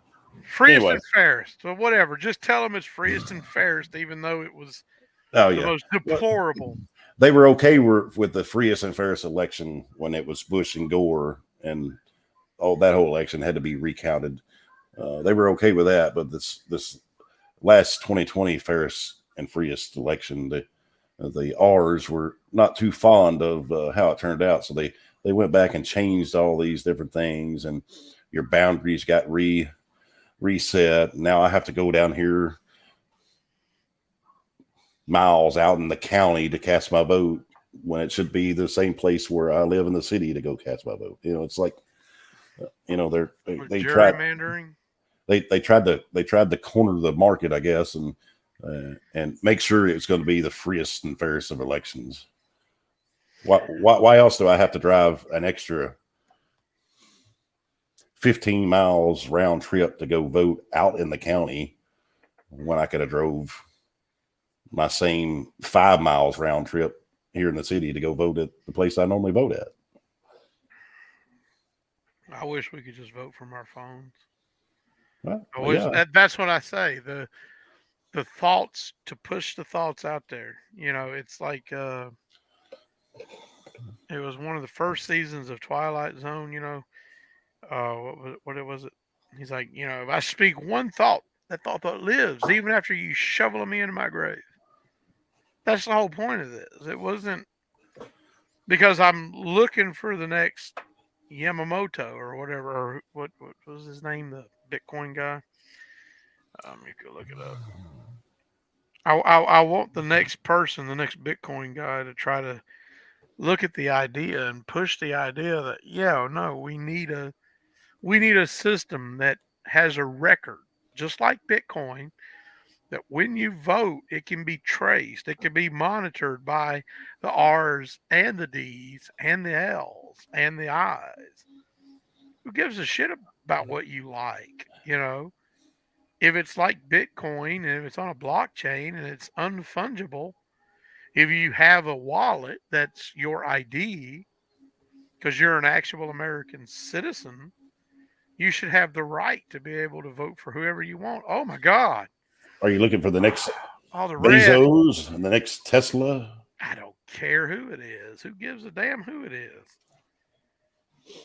Freest and fairest. So whatever. Just tell them it's freest and fairest, even though it was the most deplorable. They were okay with the freest and fairest election when it was Bush and Gore, and that whole election had to be recounted. They were okay with that, but this last 2020 fairest and freest election, the R's were not too fond of how it turned out, so they went back and changed all these different things, and your boundaries got reset. Now I have to go down here miles out in the county to cast my vote when it should be the same place where I live in the city to go cast my vote. It's like, they gerrymandering. They tried to corner the market, I guess, and make sure it's going to be the freest and fairest of elections. Why else do I have to drive an extra 15 miles round trip to go vote out in the county when I could have drove my same 5 miles round trip here in the city to go vote at the place I normally vote at? I wish we could just vote from our phones. Well, That's what I say. The thoughts, to push the thoughts out there. It's like it was one of the first seasons of Twilight Zone. What was it? He's like, if I speak one thought, that thought lives even after you shovel me into my grave. That's the whole point of this. It wasn't because I'm looking for the next Yamamoto or whatever. Or what was his name? The Bitcoin guy. You could look it up. I want the next person, the next Bitcoin guy, to try to look at the idea and push the idea that we need a system that has a record, just like Bitcoin, that when you vote, it can be traced. It can be monitored by the R's and the D's and the L's and the I's. Who gives a shit about what you like? If it's like Bitcoin and if it's on a blockchain and it's unfungible, if you have a wallet that's your ID, because you're an actual American citizen, you should have the right to be able to vote for whoever you want. Oh my God. Are you looking for the next All the Bezos and the next Tesla? I don't care who it is. Who gives a damn who it is?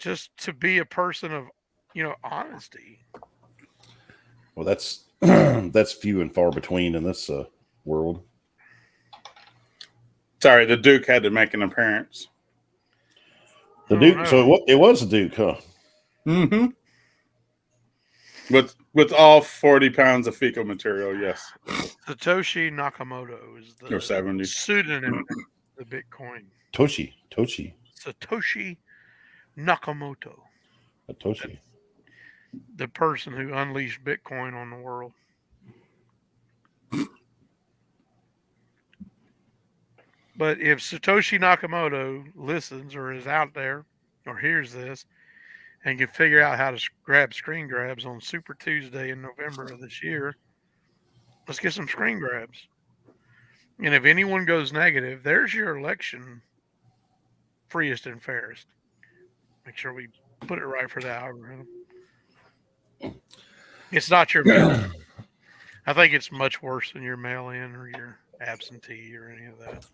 Just to be a person of, honesty. Well, that's that's few and far between in this world. Sorry, the Duke had to make an appearance. The Duke. No. So it was a Duke, huh? Mm-hmm. With all 40 pounds of fecal material, yes. Satoshi Nakamoto is the 70. pseudonym of the Bitcoin. Satoshi Nakamoto. Satoshi. The person who unleashed Bitcoin on the world. But if Satoshi Nakamoto listens or is out there or hears this and can figure out how to grab screen grabs on Super Tuesday in November of this year, let's get some screen grabs. And if anyone goes negative, there's your election freest and fairest. Make sure we put it right for the algorithm. It's not your mail. I think it's much worse than your mail-in or your absentee or any of that.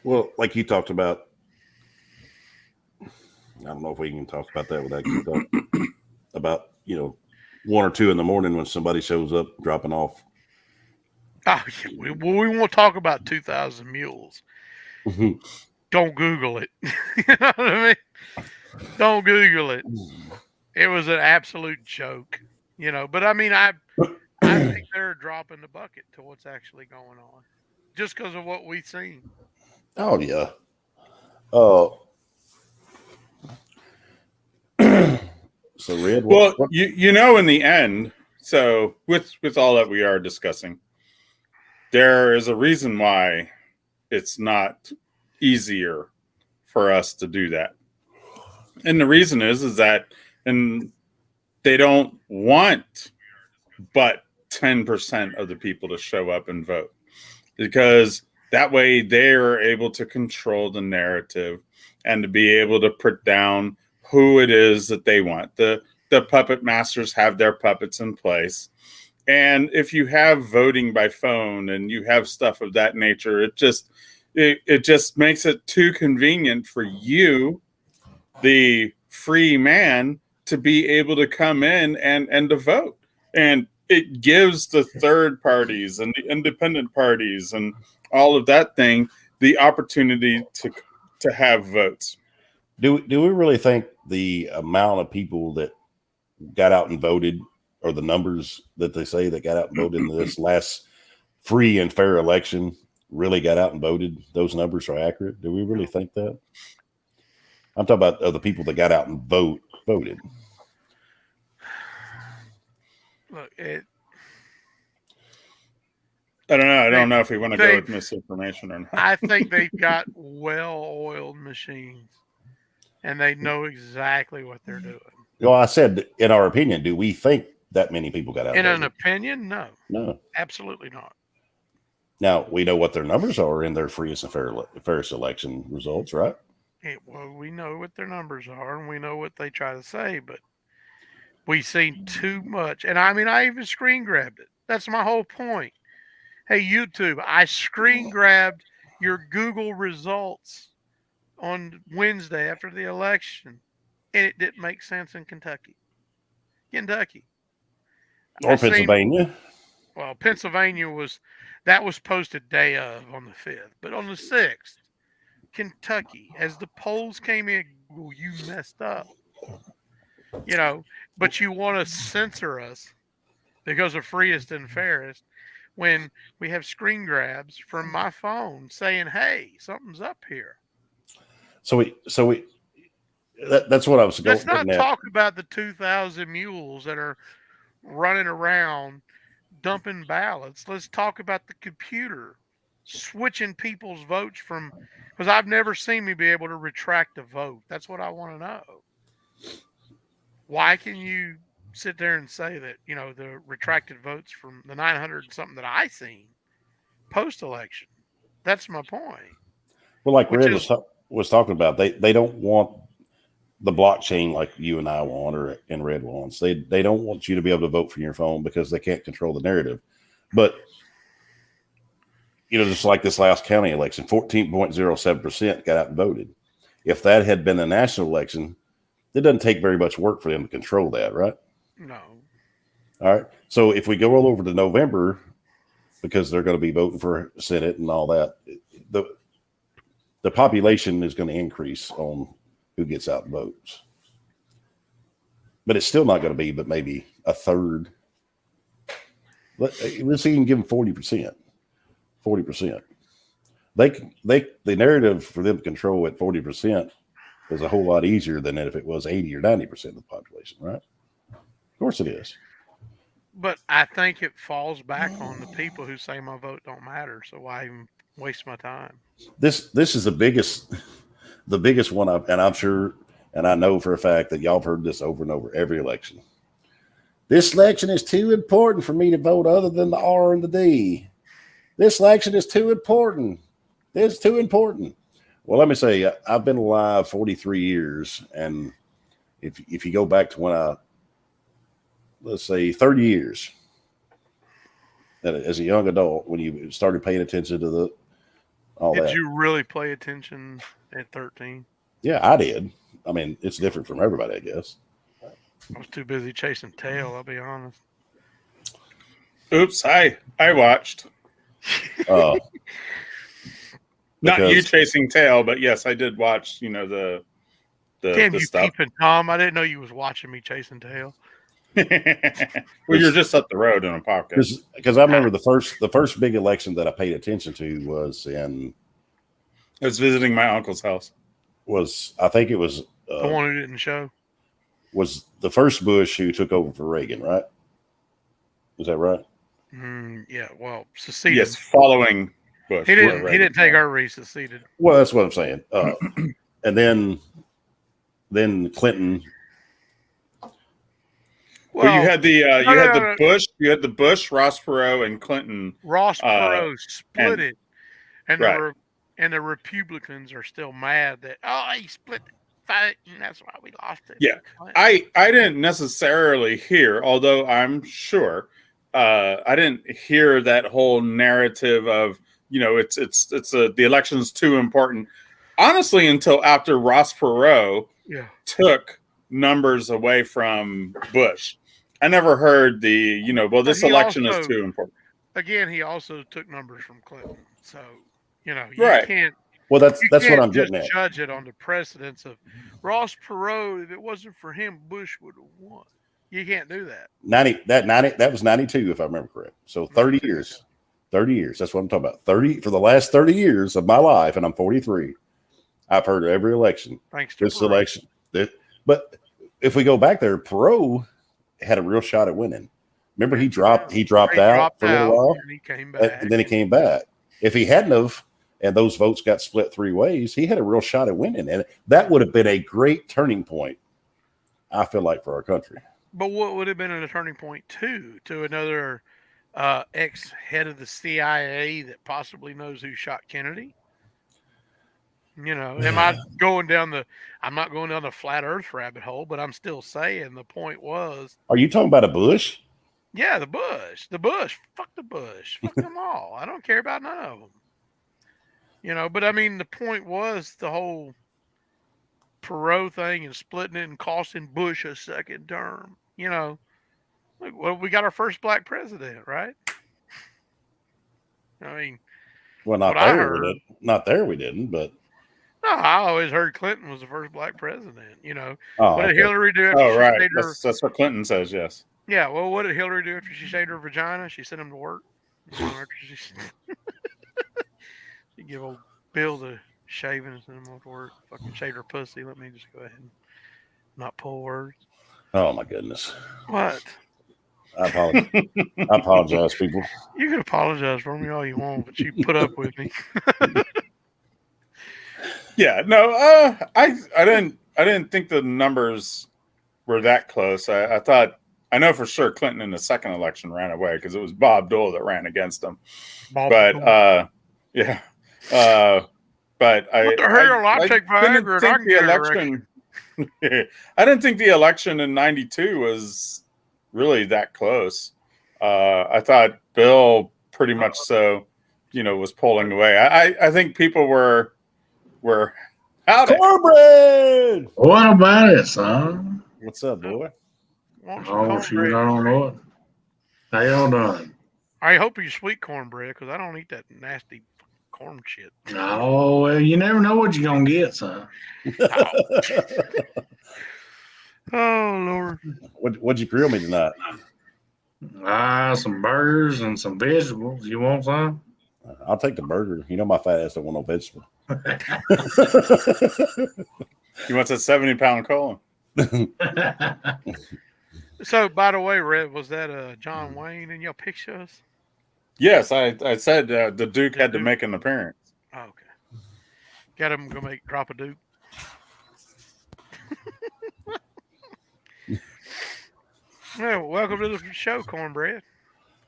Well, like you talked about, I don't know if we can talk about that without you talk about, 1 or 2 in the morning when somebody shows up dropping off. Oh, yeah, we won't talk about 2,000 mules. Don't Google it. You know what I mean? Don't Google it. It was an absolute joke, But I mean, I think they're dropping the bucket to what's actually going on, just because of what we've seen. Oh yeah. So Red. Well, in the end, so with all that we are discussing, there is a reason why it's not easier for us to do that. And the reason is that they don't want but 10% of the people to show up and vote, because that way they're able to control the narrative and to be able to put down who it is that they want. The puppet masters have their puppets in place. And if you have voting by phone and you have stuff of that nature, it just makes it too convenient for you, the free man, to be able to come in and to vote. And it gives the third parties and the independent parties and all of that thing the opportunity to have votes. Do we really think the amount of people that got out and voted, or the numbers that they say that got out and voted in this last free and fair election really got out and voted? Those numbers are accurate? Do we really think that? I'm talking about the people that got out and voted. Look, I don't know. I don't know if we want to go with misinformation or not. I think they've got well-oiled machines, and they know exactly what they're doing. Well, I said, in our opinion, do we think that many people got out? In an opinion, no, absolutely not. Now we know what their numbers are in their freest and fairest election results, right? Well, we know what their numbers are, and we know what they try to say, but we've seen too much. And I mean, I even screen grabbed it. That's my whole point. Hey, YouTube, I screen grabbed your Google results on Wednesday after the election, and it didn't make sense in Kentucky. Or Pennsylvania. Well, Pennsylvania was posted day of on the 5th, but on the 6th, Kentucky, as the polls came in, you messed up. But you want to censor us because of freest and fairest when we have screen grabs from my phone saying, "Hey, something's up here." So that's what I was going. Let's not talk about the 2,000 mules that are running around dumping ballots. Let's talk about the computer switching people's votes from, because I've never seen me be able to retract a vote. That's what I want to know. Why can you sit there and say that, the retracted votes from the 900 and something that I seen post-election? That's my point. Well, like Red was talking about, they don't want the blockchain like you and I want, and Red wants. They don't want you to be able to vote from your phone because they can't control the narrative. But just like this last county election, 14.07% got out and voted. If that had been a national election, it doesn't take very much work for them to control that, right? No. All right. So if we go all over to November, because they're going to be voting for Senate and all that, the population is going to increase on who gets out and votes. But it's still not going to be but maybe a third. Let's even give them 40%. 40%. The narrative for them to control at 40% is a whole lot easier than if it was 80 or 90% of the population, right? Of course it is. But I think it falls back on the people who say my vote don't matter, so why even waste my time? This is the biggest one, I'm sure, and I know for a fact that y'all have heard this over and over every election. This election is too important for me to vote other than the R and the D. This election is too important. It's too important. Well, let me say, I've been alive 43 years, and if you go back to when let's say 30 years, that as a young adult, when you started paying attention to all that. Did you really pay attention at 13? Yeah, I did. I mean, it's different from everybody, I guess. I was too busy chasing tail, I'll be honest. Oops, I watched. Not you chasing tail, but yes, I did watch, the Damn, you stuff. peeping Tom. I didn't know you was watching me chasing tail. Well, you're just up the road in a pocket. Because I remember the first big election that I paid attention to was I was visiting my uncle's house. I think it was the one who didn't show. Was the first Bush who took over for Reagan, right? Is that right? Yeah, well, seceded. Yes, following Bush. He didn't take over, he seceded. Well, that's what I'm saying. And then Clinton. Well, you had the Bush, Ross Perot, and Clinton. Ross Perot split it, and right. the Republicans are still mad that he split the fight, and that's why we lost it. Yeah, I didn't necessarily hear, although I'm sure I didn't hear that whole narrative of the election's too important. Honestly, until after Ross Perot took numbers away from Bush. I never heard this election is too important. Again, he also took numbers from Clinton. So, you can't. Well, that's what I'm getting at. Judge it on the precedence of Ross Perot. If it wasn't for him, Bush would have won. You can't do that. That was 92, if I remember correct. So 30 years. 30 years. That's what I'm talking about. 30 for the last 30 years of my life, and I'm 43. I've heard every election. Thanks to this Perot. Election. But if we go back there, Perot had a real shot at winning. Remember, he dropped out for a little while, and he came back. And then he came back. If he hadn't have, and those votes got split three ways, he had a real shot at winning, and that would have been a great turning point, I feel like, for our country. But what would have been a turning point to another ex-head of the CIA that possibly knows who shot Kennedy? Am I going down I'm not going down the flat earth rabbit hole, but I'm still saying the point was. Are you talking about a Bush? Yeah, the Bush. Fuck the Bush. Fuck them all. I don't care about none of them. But I mean, the point was the whole Perot thing and splitting it and costing Bush a second term. Well, we got our first black president, right? I mean, well, not there we didn't, but. No, I always heard Clinton was the first black president. What did Hillary do? After she shaved her? That's what Clinton says. Yes. Yeah. Well, what did Hillary do after she shaved her vagina? She sent him to work. She give old Bill the shaving and send him to work. Fucking shaved her pussy. Let me just go ahead and not pull words. Oh my goodness. What? I apologize, people. You can apologize for me all you want, but you put up with me. Yeah, no, I didn't think the numbers were that close. I know for sure Clinton in the second election ran away because it was Bob Dole that ran against him. But I take Viagra and I can get election. I didn't think the election in '92 was really that close. I thought Bill pretty much was pulling away. I think people were cornbread. What about it, son? What's up, boy? Oh, shoot, I don't know it. How y'all doing? I hope you sweet cornbread because I don't eat that nasty corn shit. Oh, well, you never know what you're going to get, son. Oh, Lord. What'd you grill me tonight? Some burgers and some vegetables. You want some? I'll take the burger. My fat ass don't want no vegetable. He wants a 70-pound colon. So, by the way, Red, was that John Wayne in your pictures? Yes, I said the Duke had to make an appearance. Oh, okay. Got him go drop a Duke. Well, welcome to the show, Cornbread.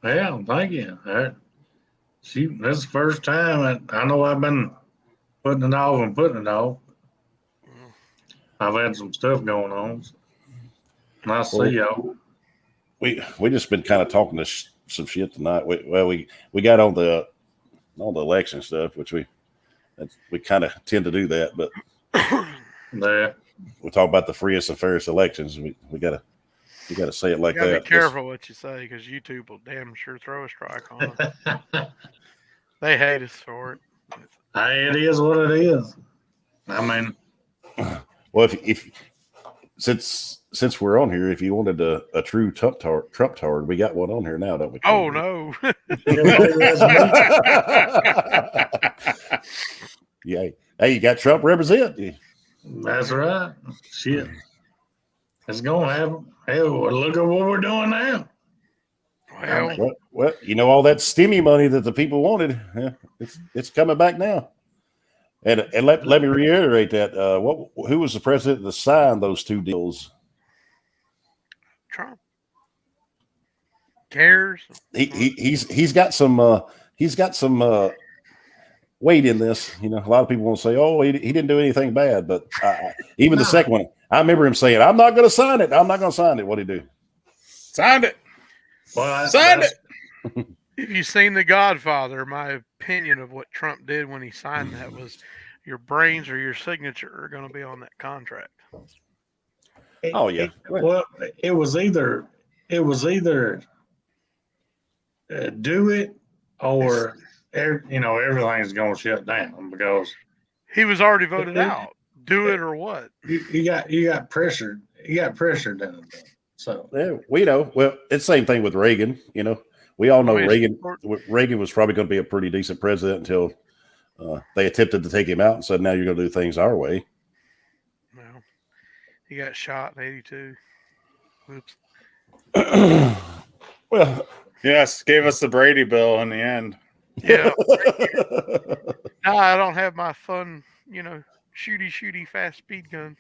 Yeah, thank you. This is the first time I know I've been putting it off and putting it off. I've had some stuff going on. Nice to see y'all. We just been kind of talking some shit tonight. We got on the election stuff, which we kind of tend to do that, but Yeah. we talk about the freest and fairest elections. We gotta say it like You gotta that. be careful what you say, because YouTube will damn sure throw a strike on us. They hate us for it. Hey, it is what it is. I mean, Well, if since we're on here, if you wanted a true Trump tard, we got one on here now, don't we? Oh no. Yeah. Hey, you got Trump represent. that's right. Shit. It's going to happen. Hell, look at what we're doing now. Well, Well, all that stimmy money that the people wanted, it's coming back now. And let me reiterate that. Who was the president that signed those two deals? Trump cares. He's got some weight in this. A lot of people won't say, "Oh, he didn't do anything bad," but even the second one, I remember him saying, "I'm not going to sign it. I'm not going to sign it." What did he do? Signed it. Well, Signed it. If you've seen The Godfather, my opinion of what Trump did when he signed that was your brains or your signature are going to be on that contract. Oh yeah. Well, it was either do it or everything's going to shut down because He was already voted out. Do it or what? you got pressured. You got pressured into it. So Yeah, we know. Well, it's the same thing with Reagan. We all know Oh, yes. Reagan was probably going to be a pretty decent president until they attempted to take him out and said, "Now you're going to do things our way." No. He got shot in 82. Oops. Well, Yes, gave us the Brady bill in the end. Yeah. No, I don't have my fun, shooty, fast speed guns.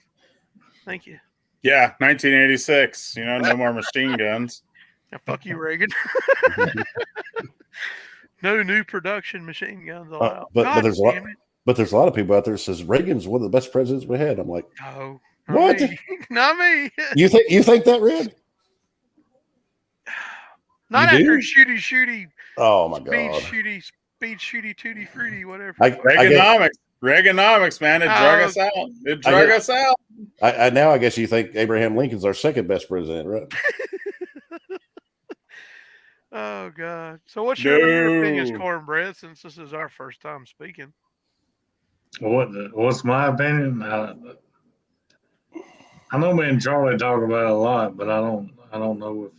Thank you. Yeah, 1986. No more machine guns. Now, fuck you, Reagan. No new production machine guns allowed. but there's a lot. damn it. But there's a lot of people out there that says Reagan's one of the best presidents we had. I'm like, No. What? Me. Not me. you think that, Red? Not You after do? shooty, Oh my speed god! shooty, tooty, fruity, whatever. I guess, Reaganomics, man. It drug us out. It drug us out. now I guess you think Abraham Lincoln's our second best president, right? Oh God! So what's your opinions, No. Cornbread? Since this is our first time speaking, what's my opinion? I know me and Charlie talk about it a lot, but I don't know if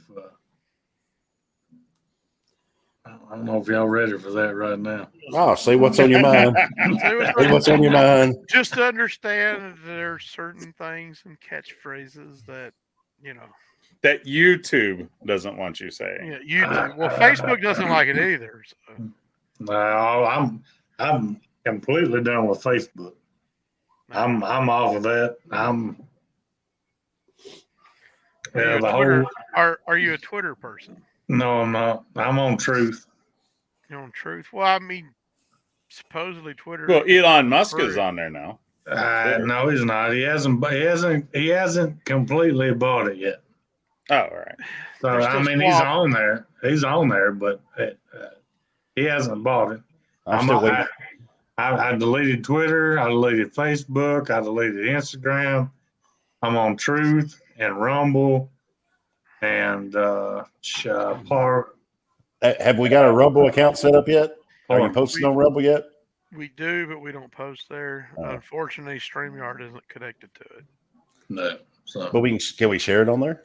I don't know if y'all ready for that right now. Oh, say what's on your mind. Say what's on your mind. just to understand that there are certain things and catchphrases that That YouTube doesn't want you saying. Yeah, YouTube. Well, Facebook doesn't like it either. So. No, I'm completely done with Facebook. I'm off of that. Are you a Twitter person? No, I'm not. I'm on Truth. You're on Truth. Well, I mean, supposedly Twitter. Well, Elon Musk is on there now. No, he's not. He hasn't completely bought it yet. Oh, all right. So I mean, he's on there. He's on there, but he hasn't bought it. I'm still waiting. I deleted Twitter. I deleted Facebook. I deleted Instagram. I'm on Truth and Rumble and Have we got a Rumble account set up yet? Are you posting on Rumble yet? We do, but we don't post there. Unfortunately, StreamYard isn't connected to it. No. So. But can we share it on there?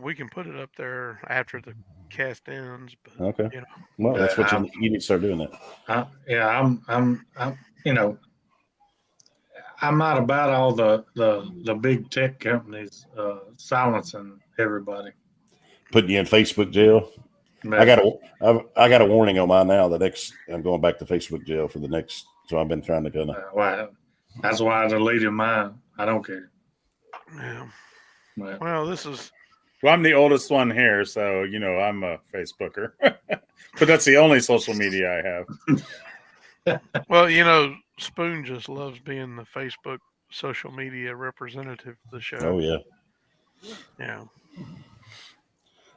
We can put it up there after the cast ends. But, Okay. Well, that's what you need to start doing that. I'm not about all the big tech companies silencing everybody. Putting you in Facebook jail. But, I got a warning on mine now. I'm going back to Facebook jail for the next. So I've been trying to go. That's why I deleted mine. I don't care. Yeah. But, Well, this is. Well, I'm the oldest one here, so I'm a Facebooker. But that's the only social media I have. Well, Spoon just loves being the Facebook social media representative of the show. Oh yeah, Yeah.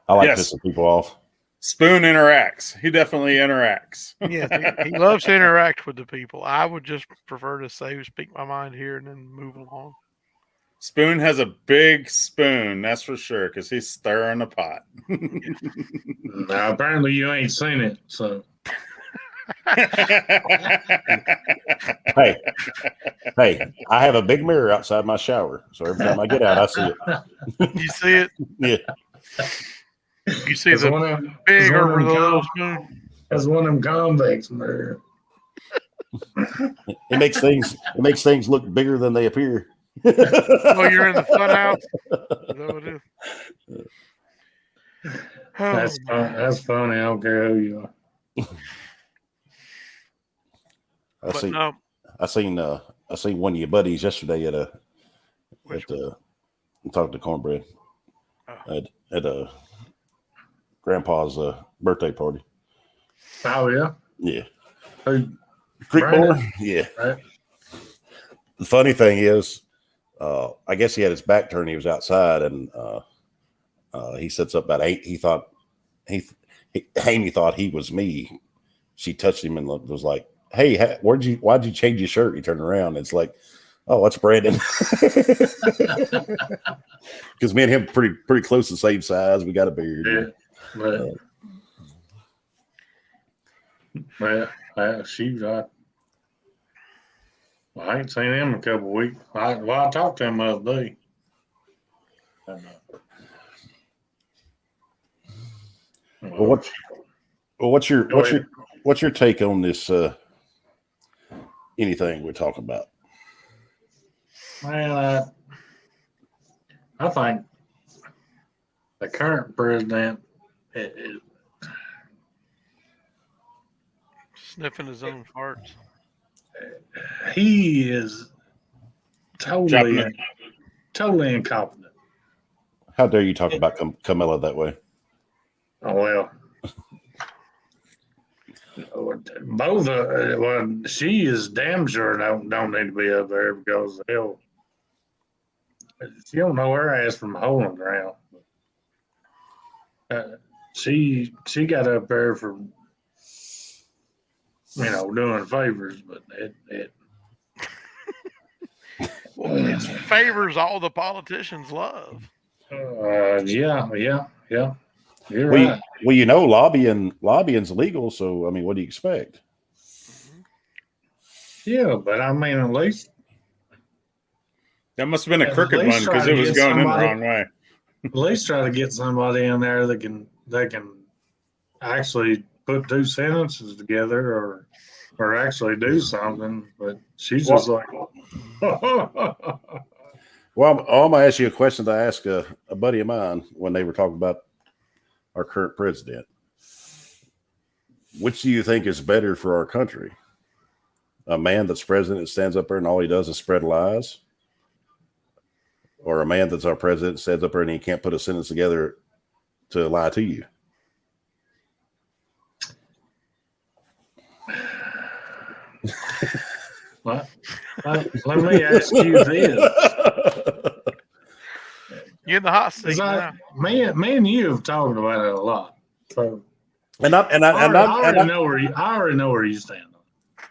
I like Yes. pissing people off. Spoon interacts. He definitely interacts. Yes, he loves to interact with the people. I would just prefer to speak my mind here and then move along. Spoon has a big spoon, that's for sure, because he's stirring the pot. Now, apparently you ain't seen it, so. Hey, I have a big mirror outside my shower, so every time I get out, I see it. You see it? Yeah. You see It's the one of them- big it's one of over them the little com- spoon? That's one of them convex mirrors. It makes things look bigger than they appear. Oh, you're in the fun house? Is that what it is? Oh, That's fun. That's funny. I don't care who you are. I seen one of your buddies yesterday at talking to Cornbread at Grandpa's birthday party. Oh yeah. Yeah. Who? Creekmore? Yeah. Right. The funny thing is, I guess he had his back turned. He was outside, and he sits up about 8. He thought Amy thought he was me. She touched him and was like, "Hey, why'd you change your shirt?" He turned around. It's like, "Oh, that's Brandon." Because me and him pretty close the same size. We got a beard. Yeah. Shoot, I ain't seen him in a couple of weeks. I talked to him the other day. What's your take on this? Anything we're talking about? Man, I think the current president is sniffing his own farts. he is totally incompetent. How dare you talk about Camilla that way? Oh well. Both she is damn sure don't need to be up there because hell, she don't know her ass from a hole in the ground. She got up there for doing favors, but it Well, it's favors all the politicians love. yeah. You're right. Well, lobbying's illegal, so I mean, what do you expect? Yeah, but I mean, at least That must have been a crooked one because it was going in the wrong way. at least try to get somebody in there that can actually put 2 sentences together or actually do something. But she's just like, Well, I'm gonna ask you a question that I asked a buddy of mine when they were talking about our current president. Which do you think is better for our country? A man that's president that stands up there and all he does is spread lies? Or a man that's our president stands up there and he can't put a sentence together to lie to you? Well, let me ask you this. You're in the hot seat now. Me and you have talked about it a lot. So I already know where you stand.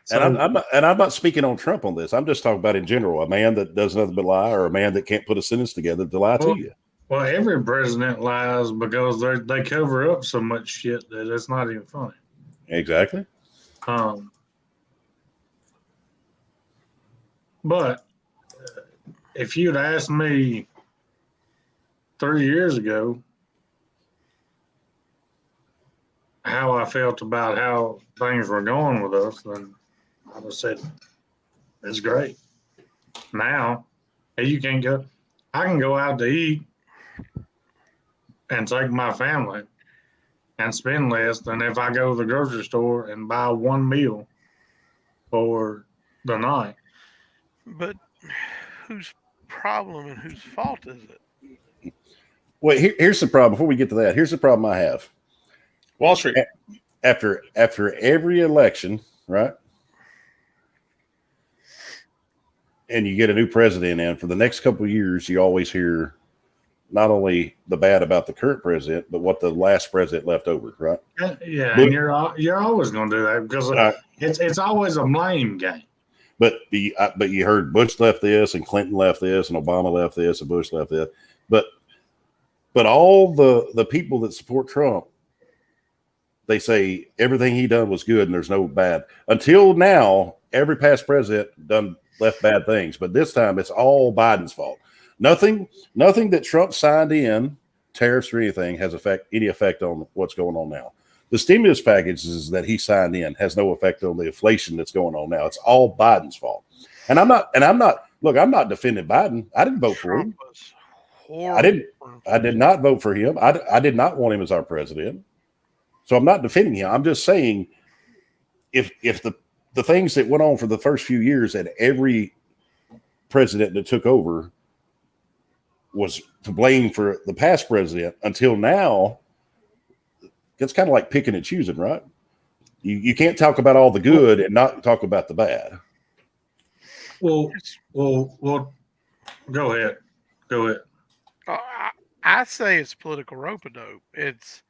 So, I'm not speaking on Trump on this. I'm just talking about in general. A man that does nothing but lie, or a man that can't put a sentence together to lie to you. Well, every president lies because they cover up so much shit that it's not even funny. Exactly. But if you'd asked me 3 years ago how I felt about how things were going with us, then I would have said it's great. Now, you can't go. I can go out to eat and take my family and spend less than if I go to the grocery store and buy one meal for the night. But whose problem and whose fault is it? Well, here's the problem. Before we get to that, here's the problem I have. Wall Street. After every election, right? And you get a new president in, for the next couple of years, you always hear not only the bad about the current president, but what the last president left over, right? Yeah, But- and you're always going to do that because it's always a blame game. But you heard Bush left this, and Clinton left this, and Obama left this, and Bush left this. But all the people that support Trump, they say everything he done was good and there's no bad. Until now, every past president left bad things, but this time it's all Biden's fault. Nothing that Trump signed in, tariffs or anything, has any effect on what's going on now. The stimulus packages that he signed in has no effect on the inflation that's going on now. It's all Biden's fault. And I'm not defending Biden. I didn't vote for him. I did not vote for him. I did not want him as our president. So I'm not defending him. I'm just saying if the things that went on for the first few years and every president that took over was to blame for the past president until now, it's kind of like picking and choosing, right? You can't talk about all the good and not talk about the bad. Well, go ahead. I say it's political rope-a-dope. It's,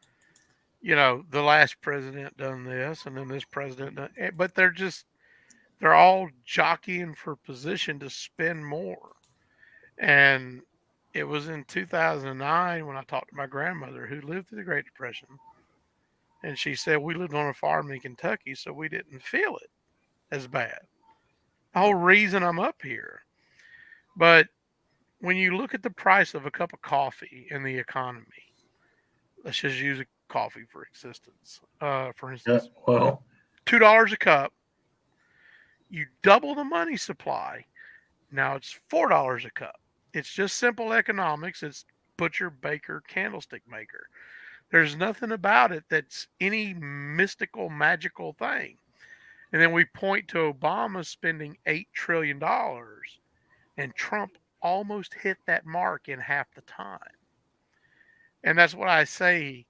the last president done this, and then this president done, but they're all jockeying for position to spend more. And it was in 2009 when I talked to my grandmother who lived through the Great Depression. And she said, we lived on a farm in Kentucky, so we didn't feel it as bad. The whole reason I'm up here. But when you look at the price of a cup of coffee in the economy, let's just use a coffee for instance. $2 a cup, you double the money supply. Now it's $4 a cup. It's just simple economics. It's butcher, baker, candlestick maker. There's nothing about it that's any mystical, magical thing. And then we point to Obama spending $8 trillion, and Trump almost hit that mark in half the time. And that's what I say.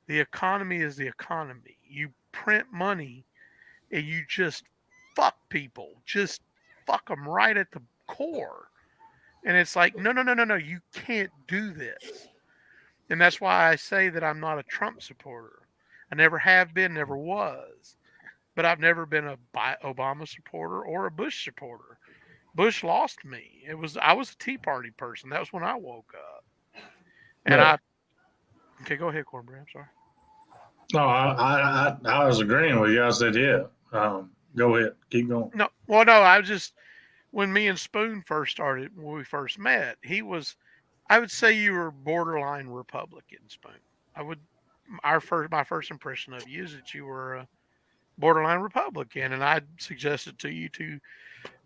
The economy is the economy. You print money and you just fuck people. Just fuck them right at the core. And it's like, no, you can't do this. And that's why I say that I'm not a Trump supporter. I never have been, never was. But I've never been a Obama supporter or a Bush supporter. Bush lost me. I was a Tea Party person. That was when I woke up. And okay, go ahead, Cornbread. I'm sorry. No, I was agreeing with you. I said, yeah. Go ahead. Keep going. No, I was just, when me and Spoon first started, when we first met, I would say you were borderline Republican, Spoon. My first impression of you is that you were a borderline Republican, and I suggested to you to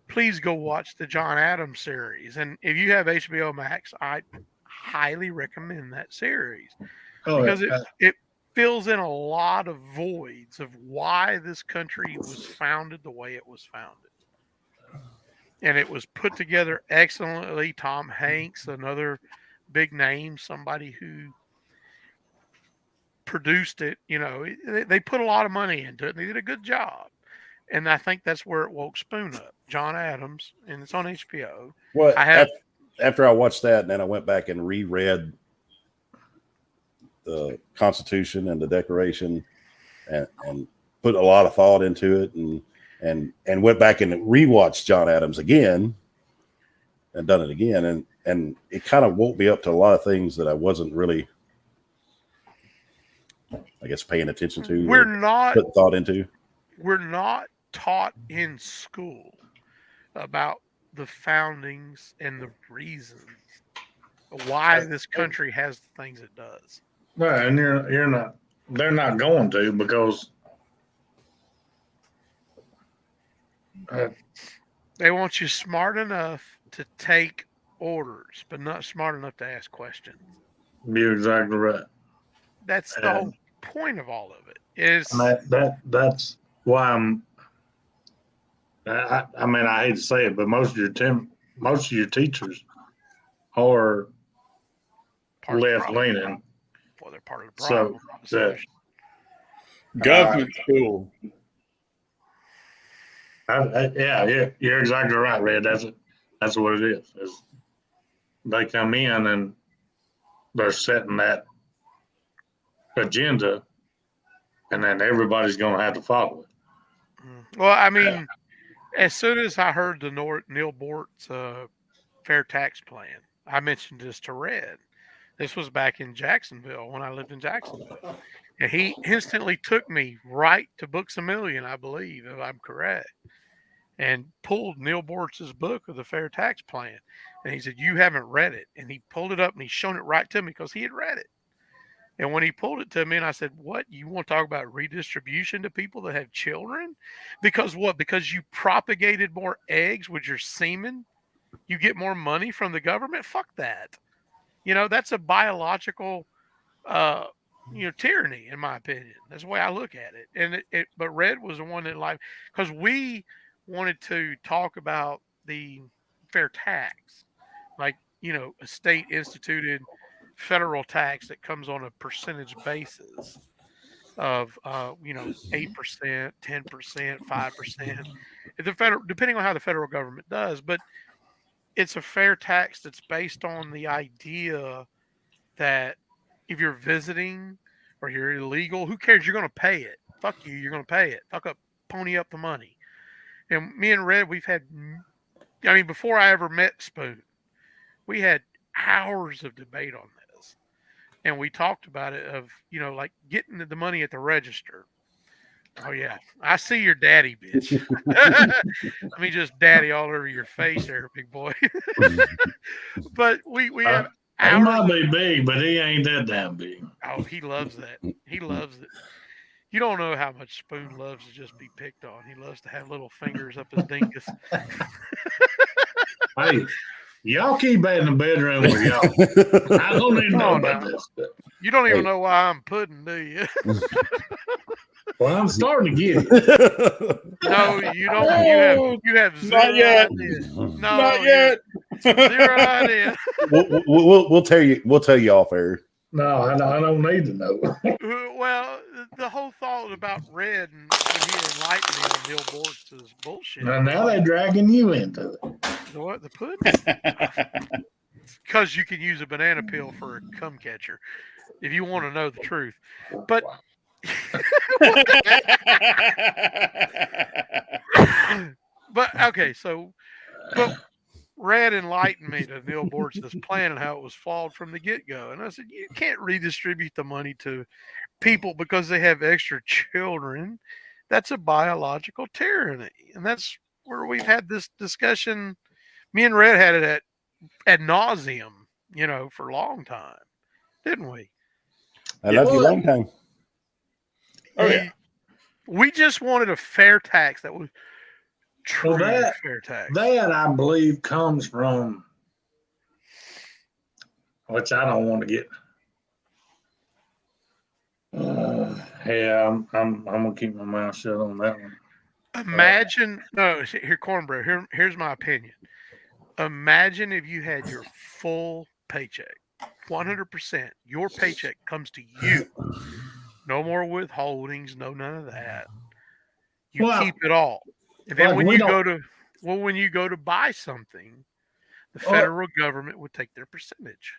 please go watch the John Adams series. And if you have HBO Max, I highly recommend that series because it fills in a lot of voids of why this country was founded the way it was founded. And it was put together excellently. Tom Hanks, another big name, somebody who produced it. They put a lot of money into it. They did a good job. And I think that's where it woke Spoon up. John Adams, and it's on HBO. Well, after I watched that, and then I went back and reread the Constitution and the Declaration and put a lot of thought into it and went back and rewatched John Adams again and done it again. And it kind of woke me up to a lot of things that I wasn't really, I guess, paying attention to. Putting thought into. We're not taught in school about the foundings and the reasons why this country has the things it does. Right, and you're not. They're not going to because they want you smart enough to take orders, but not smart enough to ask questions. You're exactly right. That's the whole point of all of it. That's why I mean, I hate to say it, but most of your teachers are part of the left problem. leaning. Well, they're part of the So, problem. not the solution. Government school. Yeah, you're exactly right, Red. That's what it is they come in and they're setting that agenda, and then everybody's going to have to follow it. Well, I mean, as soon as I heard the Neil Bort's fair tax plan, I mentioned this to Red. This was back in Jacksonville when I lived in Jacksonville. And he instantly took me right to Books A Million, I believe, if I'm correct, and pulled Neil Bort's book of the fair tax plan. And he said, "You haven't read it." And he pulled it up and he's shown it right to me because he had read it. And when he pulled it to me and I said, "What? You want to talk about redistribution to people that have children? Because what? Because you propagated more eggs with your semen? You get more money from the government? Fuck that. That's a biological tyranny, in my opinion. That's the way I look at it. And but Red was the one that because we wanted to talk about the fair tax, like, a state instituted federal tax that comes on a percentage basis of 8%, 10%, 5%. The federal, depending on how the federal government does, but it's a fair tax that's based on the idea that if you're visiting or you're illegal, who cares? You're going to pay it. Fuck you. You're going to pay it. Fuck up, pony up the money. And me and Red, before I ever met Spoon, we had hours of debate on this. And we talked about it of, like getting the money at the register. Oh, yeah. I see your daddy, bitch. Let me just daddy all over your face there, big boy. But we have he might be big, but he ain't that damn big. Oh, he loves that. He loves it. You don't know how much Spoon loves to just be picked on. He loves to have little fingers up his dingus. Hey, y'all keep that in the bedroom with y'all. I don't even know about this. You don't even know why I'm Puddin, do you? Well, I'm starting to get it. No, you don't. You have zero Not yet. idea. No, Not yet. Zero idea. We'll tell you off air. No, I don't need to know. Well, the whole thought about Red and when he enlightened me on Neil Bort's bullshit. Now they're dragging you into it. What, the Puddin? Because you can use a banana peel for a cum catcher, if you want to know the truth. But okay, but Red enlightened me to Neil Bort's plan and how it was flawed from the get-go. And I said, you can't redistribute the money to people because they have extra children. That's a biological tyranny. And that's where we've had this discussion. Me and Red had it ad nauseum, for a long time, didn't we? I love you a long time. Oh, yeah. We just wanted a fair tax that was true fair tax. That, I believe, comes from, which I don't want to get. I'm gonna keep my mouth shut on that one. Imagine, here, Cornbread. Here's my opinion. Imagine if you had your full paycheck, 100%. Your paycheck comes to you. No more withholdings. No, none of that. You keep it all. And then when you go to buy something, the federal government would take their percentage.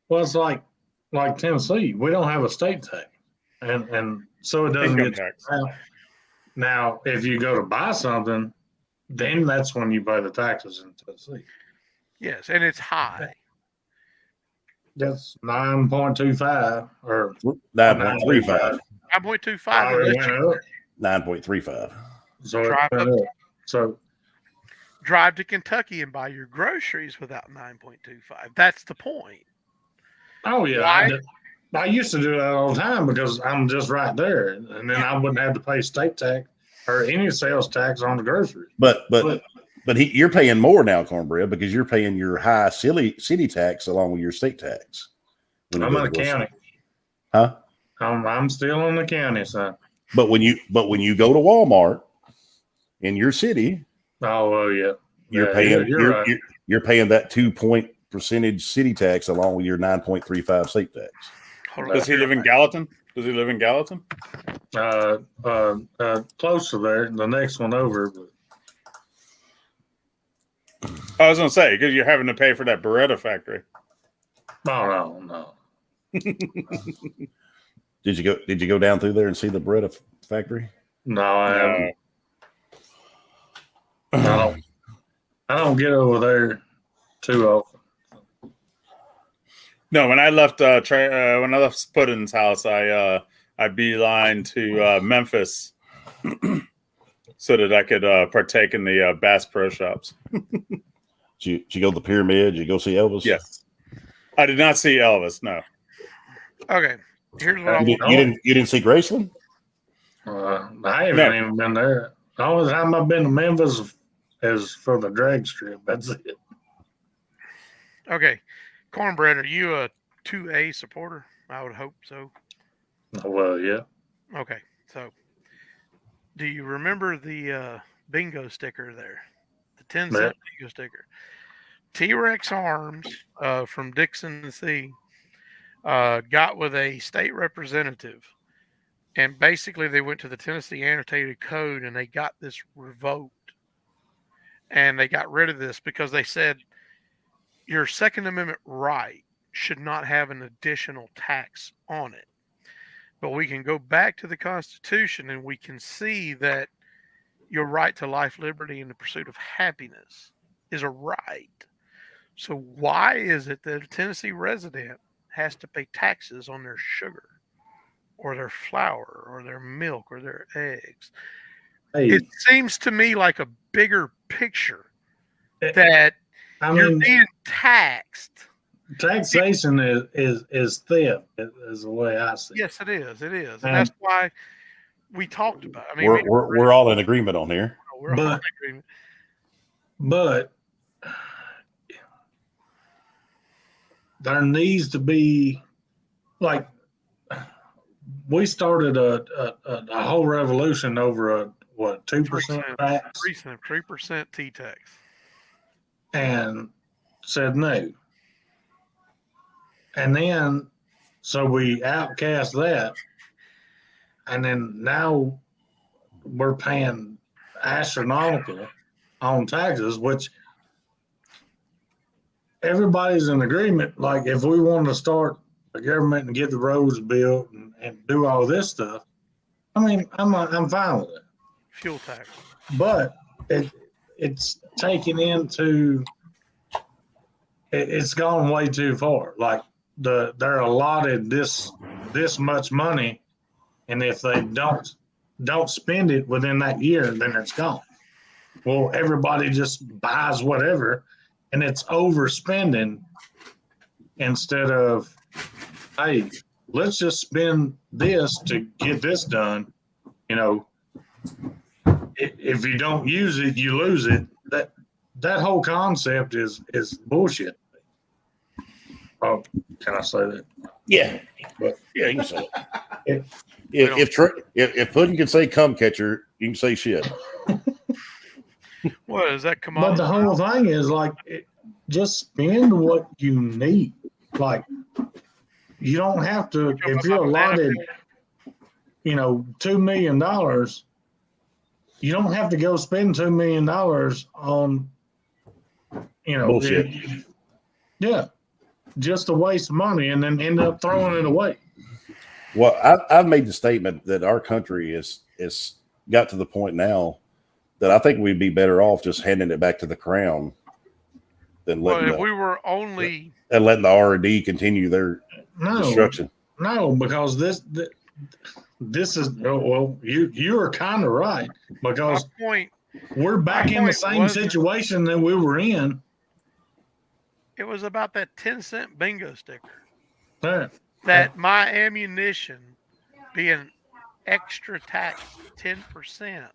Well, it's like Tennessee. We don't have a state tax, and so it doesn't get taxed. Now, if you go to buy something, then that's when you pay the taxes in Tennessee. Yes, and it's high. That's 9.25 or 9.35. 9.25. 9.35. So drive to Kentucky and buy your groceries without 9.25. That's the point. Oh yeah, I used to do that all the time because I'm just right there, and then I wouldn't have to pay state tax or any sales tax on the groceries. But you're paying more now, Cornbread, because you're paying your high city tax along with your state tax. I'm in the county. Huh? I'm still in the county, son. But when you go to Walmart in your city, oh well, yeah, you're paying right. you're paying that 2% percentage city tax along with your 9.35 state tax. Hold on. Does he live in Gallatin? Does he live in Gallatin? Close to there. The next one over. But I was gonna say because you're having to pay for that Beretta factory. no. Did you go down through there and see the Beretta factory? No, I haven't. I don't get over there too often. No, when I left Puddin's house, I beeline to Memphis so that I could partake in the Bass Pro Shops. Did you go to the Pyramid? Did you go see Elvis? Yes, I did not see Elvis. No. Okay, here's what I You didn't see Graceland? I haven't even been there. The only time I've been to Memphis is for the drag strip. That's it. Okay, Cornbread, are you a 2A supporter? I would hope so. Well, yeah. Okay, so do you remember the bingo sticker there? The 10-cent bingo sticker. T-Rex Arms from Dixon, Tennessee, got with a state representative, and basically they went to the Tennessee Annotated Code and they got this revoked. And they got rid of this because they said your Second Amendment right should not have an additional tax on it. But we can go back to the Constitution and we can see that your right to life, liberty, and the pursuit of happiness is a right. So why is it that a Tennessee resident has to pay taxes on their sugar or their flour or their milk or their eggs? Hey, It seems to me like a bigger picture that you're being taxed. Taxation is theft, is the way I see it. Yes, it is. It is, and that's why we talked about it. I mean, we're all in agreement on here. we're all in agreement. But there needs to be, like, we started a whole revolution over a 2% tax, 3% T-tax, and said no. And then, so we outcast that, and then now we're paying astronomical on taxes, which everybody's in agreement. Like, if we wanted to start the government and get the roads built and do all this stuff, I mean, I'm fine with it. fuel tax. But it's taken into, it's gone way too far. Like, they're allotted this much money, and if they don't spend it within that year, then it's gone. Well, everybody just buys whatever, and it's overspending instead of, hey, let's just spend this to get this done. You know, if you don't use it, you lose it. That whole concept is bullshit. Oh, can I say that? Yeah, But yeah, you can say it. It- If Puddin can say "cum catcher," you can say shit. What is that? Come But on. the whole thing is like, just spend what you need. Like, you don't have to, if you're allotted, $2 million, you don't have to go spend $2 million on, Bullshit. Yeah, just to waste money and then end up throwing it away. Well, I've made the statement that our country is got to the point now that I think we'd be better off just handing it back to the crown than letting If we were only letting the R&D continue their destruction. No, because this is, well, you are kind of right, because my point, we're back in the same wasn't- situation that we were in. it was about that 10-cent bingo sticker. Yeah. That my ammunition being extra taxed 10%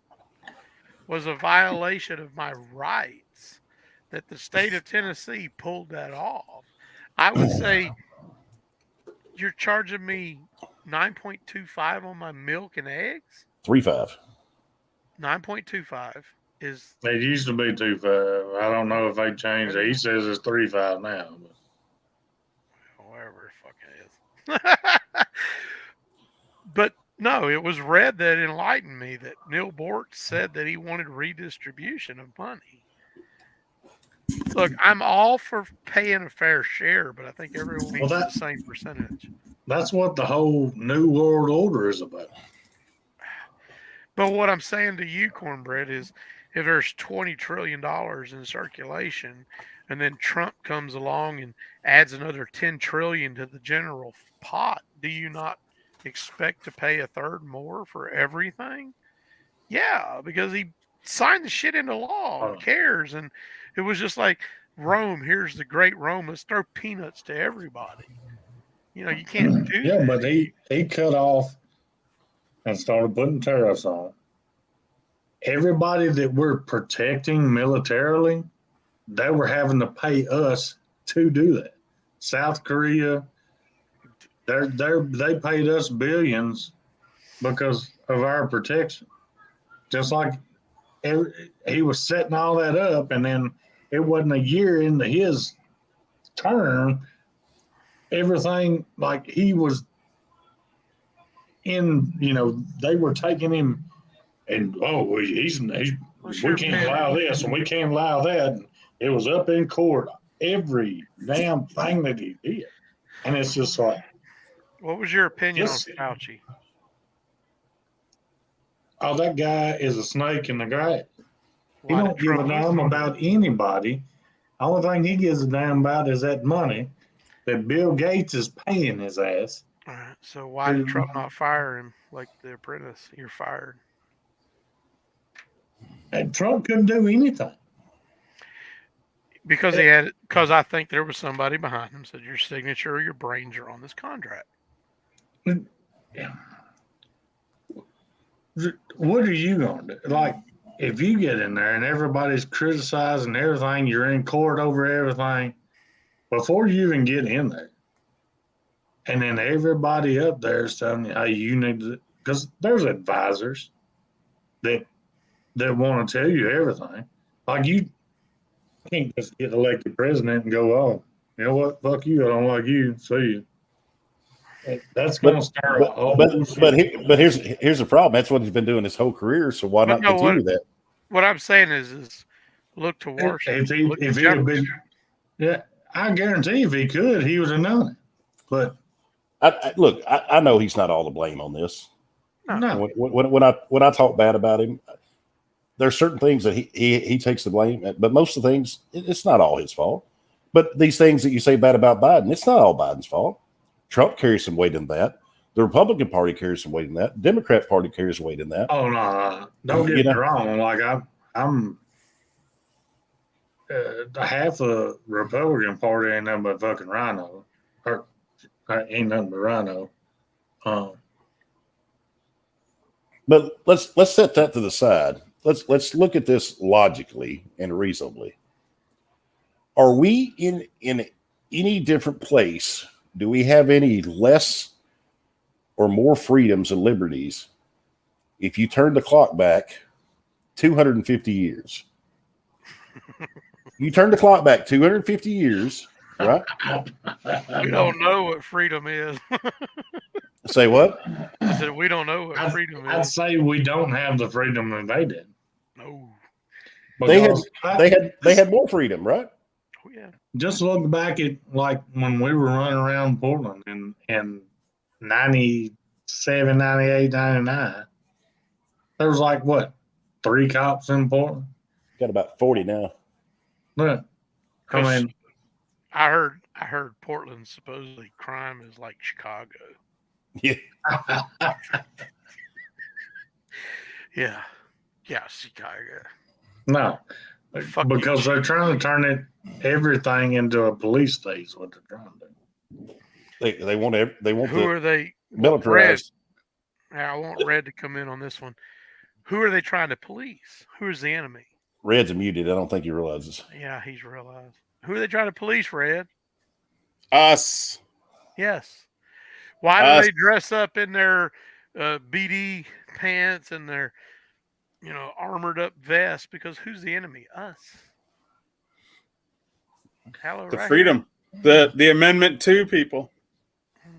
was a violation of my rights, that the state of Tennessee pulled that off. I would say you're charging me 9.25 on my milk and eggs. 3.5. 9.25. is It used to be 2.5. I don't know if they changed it. He says it's 3.5 now. But whatever the fuck it is. But no, it was Red that enlightened me that Neil Bort said that he wanted redistribution of money. Look, I'm all for paying a fair share, but I think everyone needs the same percentage. That's what the whole New World Order is about. But what I'm saying to you, Cornbread, is if there's $20 trillion in circulation and then Trump comes along and adds another 10 trillion to the general pot, do you not expect to pay a third more for everything? Yeah, because he signed the shit into law. Who cares? And it was just like Rome. Here's the great Rome. Let's throw peanuts to everybody. You know, you can't do Yeah, that. but he cut off and started putting tariffs on. Everybody that we're protecting militarily, they were having to pay us to do that. South Korea, they paid us billions because of our protection. Just like he was setting all that up, and then it wasn't a year into his term, everything, like he was in, you know, they were taking him and, we can't allow this and we can't allow that. And it was up in court, every damn thing that he did. And it's just like, what was your opinion on Fauci? Oh, that guy is a snake in the grass. He don't give a damn about anybody. The only thing he gives a damn about is that money that Bill Gates is paying his ass. All right, so why did Trump not fire him like The Apprentice? You're fired. And Trump couldn't do anything. Because I think there was somebody behind him said your signature or your brains are on this contract. Yeah. What are you going to do? Like, if you get in there and everybody's criticizing everything, you're in court over everything, before you even get in there, and then everybody up there is telling you, hey, you need to, because there's advisors that want to tell you everything. Like, you can't just get elected president and go, oh, you know what, fuck you, I don't like you, see you. That's going to start. But here's the problem. That's what he's been doing his whole career. So why not continue that? What I'm saying is look to Washington. If he had been, yeah, I guarantee if he could, he would have done it. But I know he's not all to blame on this. No. When I talk bad about him, there's certain things that he takes the blame, but most of the things it's not all his fault. But these things that you say bad about Biden, it's not all Biden's fault. Trump carries some weight in that. The Republican Party carries some weight in that. The Democrat Party carries weight in that. Oh no! Don't get me wrong. Like I'm half the Republican Party ain't nothing but fucking rhino, or ain't nothing but rhino. But let's set that to the side. Let's look at this logically and reasonably. Are we in any different place? Do we have any less or more freedoms and liberties if you turn the clock back 250 years? You turn the clock back 250 years, right? We don't know what freedom is. Say what? I said we don't know what freedom is. I'd say we don't have the freedom that they did. No. They had more freedom, right? Oh, yeah. Just look back at like when we were running around Portland in 97, 98, 99. There was like what, 3 cops in Portland? Got about 40 now. But I mean, I heard Portland supposedly crime is like Chicago. Yeah. Yeah, Chicago. No. Because they're trying to turn everything into a police state is what they're trying to do. They want who are they militarized? I want Red to come in on this one. Who are they trying to police? Who is the enemy? Red's muted. I don't think he realizes. Yeah, he's realized. Who are they trying to police, Red? Us. Yes. Why do they dress up in their BD pants and their armored up vest, because who's the enemy? Us. Hello, The right freedom, the Amendment 2 people. here.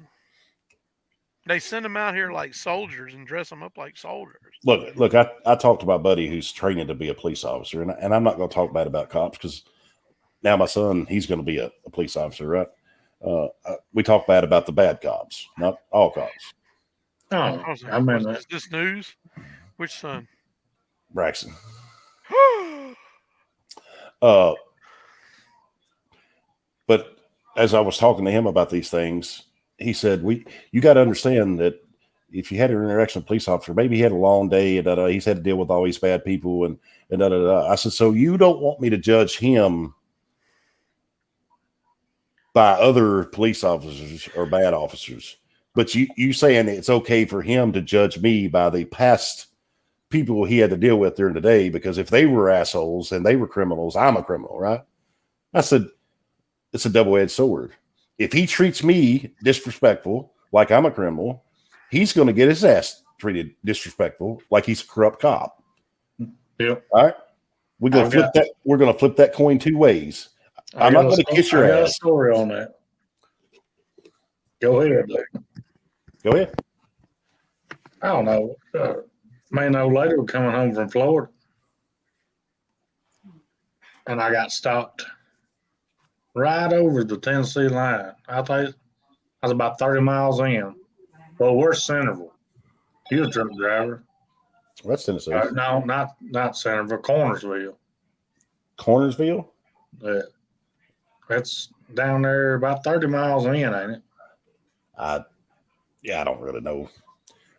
They send them out here like soldiers and dress them up like soldiers. Look. I talked to my buddy who's training to be a police officer, and I'm not going to talk bad about cops because now my son, he's going to be a police officer, right? We talk bad about the bad cops, not all cops. Oh, was like, I mean, is this news? Which son? Braxton. But as I was talking to him about these things, he said, you got to understand that if you had an interaction with a police officer, maybe he had a long day and he's had to deal with all these bad people and da, da, da. I said, so you don't want me to judge him by other police officers or bad officers, but you saying it's okay for him to judge me by the past people he had to deal with during the day, because if they were assholes and they were criminals, I'm a criminal, right? I said, it's a double-edged sword. If he treats me disrespectful like I'm a criminal, he's going to get his ass treated disrespectful like he's a corrupt cop. Yep. All right? We're going to flip that coin two ways. I'm not going to kiss your ass. I got a story on that. Go ahead. Go ahead. I don't know. Me and the old lady were coming home from Florida, and I got stopped right over the Tennessee line. I think I was about 30 miles in. Well, we're Centerville. You're a truck driver. Well, that's Tennessee. No, not Centerville, Cornersville. Cornersville? That's down there about 30 miles in, ain't it? I don't really know.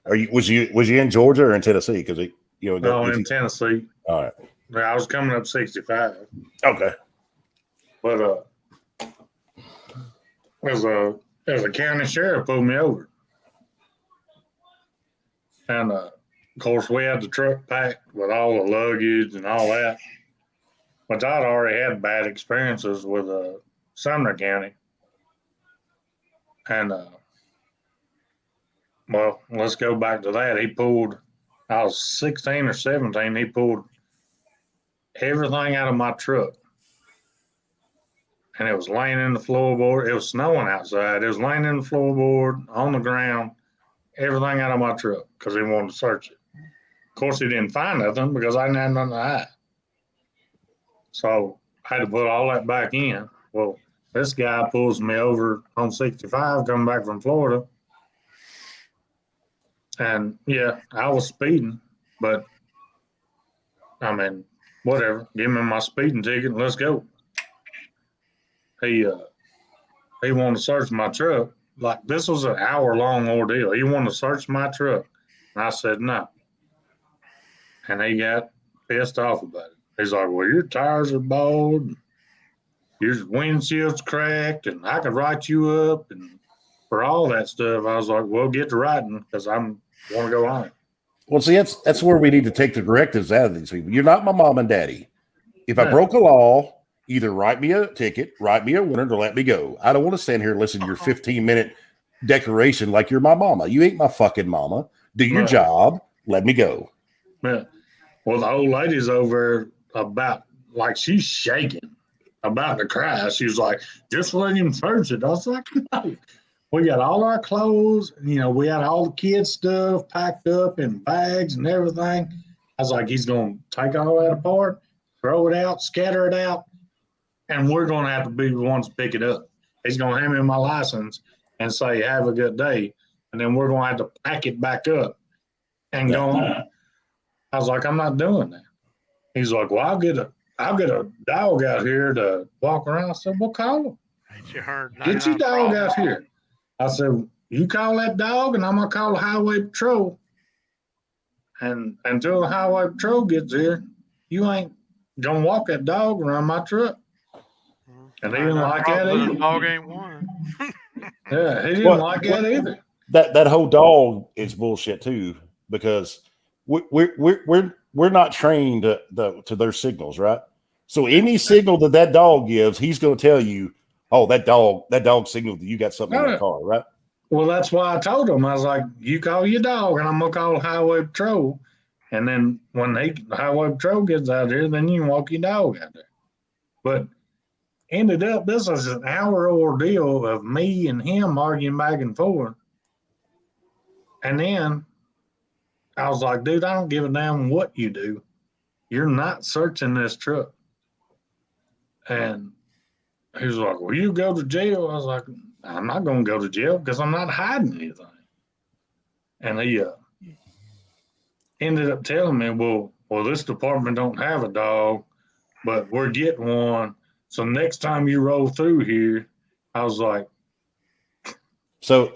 Was you in Georgia or in Tennessee? Because no, in Tennessee. All right. I was coming up 65. Okay. But there's a county sheriff pulled me over, and of course we had the truck packed with all the luggage and all that. But I'd already had bad experiences with Sumner County, and well, let's go back to that. I was 16 or 17. He pulled everything out of my truck. And it was laying in the floorboard. It was snowing outside. It was laying in the floorboard, on the ground, everything out of my truck because he wanted to search it. Of course, he didn't find nothing because I didn't have nothing to hide. So I had to put all that back in. Well, this guy pulls me over on 65 coming back from Florida. And yeah, I was speeding, but I mean, whatever. Give me my speeding ticket and let's go. He wanted to search my truck. Like, this was an hour-long ordeal. He wanted to search my truck. And I said no. And he got pissed off about it. He's like, well, your tires are bald, and your windshield's cracked, and I could write you up, and for all that stuff. I was like, well, get to writing because I want to go home. Well, see, that's where we need to take the directives out of these people. You're not my mom and daddy. If I broke a law, either write me a ticket, write me a warrant, or let me go. I don't want to stand here and listen to your 15-minute declaration like you're my mama. You ain't my fucking mama. Do your job. Let me go. Yeah. Well, the old lady's over about, like, she's shaking, about to cry. She was like, just let him search it. I was like, no. We got all our clothes. We had all the kids' stuff packed up in bags and everything. I was like, he's going to take all that apart, throw it out, scatter it out, and we're going to have to be the ones to pick it up. He's going to hand me my license and say, have a good day. And then we're going to have to pack it back up and go on. I was like, I'm not doing that. He's like, well, I'll get a dog out here to walk around. I said, well, call him. Get your dog out here. I said, you call that dog and I'm going to call the highway patrol. And until the highway patrol gets here, you ain't going to walk that dog around my truck. And he didn't like that either. The dog ain't one. Yeah, he didn't like that either. That whole dog is bullshit too, because we're not trained to their signals, right? So any signal that dog gives, he's going to tell you, oh, that dog signaled that you got something in the car, right? Well, that's why I told him. I was like, you call your dog and I'm going to call highway patrol. And then when the highway patrol gets out there, then you can walk your dog out there. But ended up, this was an hour ordeal of me and him arguing back and forth. And then I was like, dude, I don't give a damn what you do. You're not searching this truck. And he was like, well, you go to jail. I was like, I'm not going to go to jail because I'm not hiding anything. And he ended up telling me, well, this department don't have a dog, but we're getting one. So next time you roll through here, I was like, So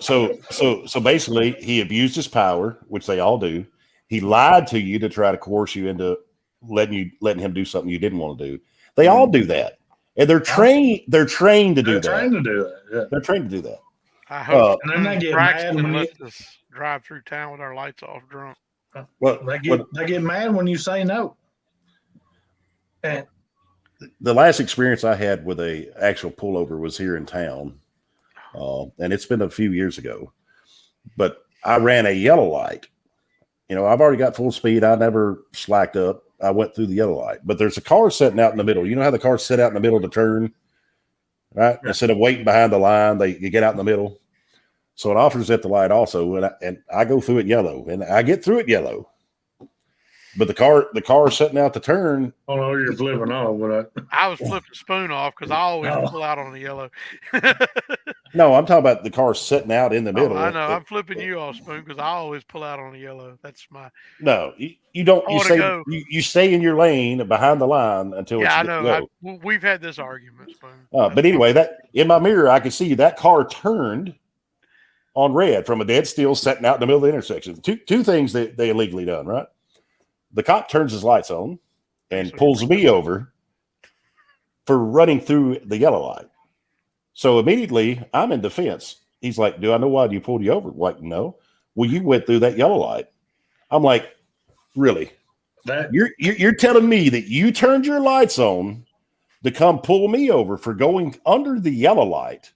basically, he abused his power, which they all do. He lied to you to try to coerce you into letting him do something you didn't want to do. They all do that, and they're trained. They're trained to do that. Trained to do that. Yeah. They're trained to do that. I hope and then they get Braxton mad when lets us drive through town with our lights off, drunk. Well, they get mad when you say no. And the last experience I had with a actual pullover was here in town, and it's been a few years ago. But I ran a yellow light. You know, I've already got full speed. I never slacked up. I went through the yellow light. But there's a car sitting out in the middle. You know how the car's set out in the middle to turn, right? Yeah. Instead of waiting behind the line, you get out in the middle. So it offers at the light also, and I go through it yellow, and I get through it yellow. But the car is setting out to turn. Oh no, you're flipping off. But I was flipping Spoon off because I always pull out on the yellow. No, I'm talking about the car sitting out in the middle. I know. I'm flipping you off, Spoon, because I always pull out on the yellow. That's my. No, you don't. You stay in your lane behind the line until. Yeah, it's I know. We've had this argument, Spoon. But anyway, that in my mirror, I could see that car turned on red from a dead still, setting out in the middle of the intersection. Two things that they illegally done, right? The cop turns his lights on and pulls me over for running through the yellow light. So immediately I'm in defense. He's like, do I know why you pulled you over? Like, no. Well, you went through that yellow light. I'm like, really? You're telling me that you turned your lights on to come pull me over for going under the yellow light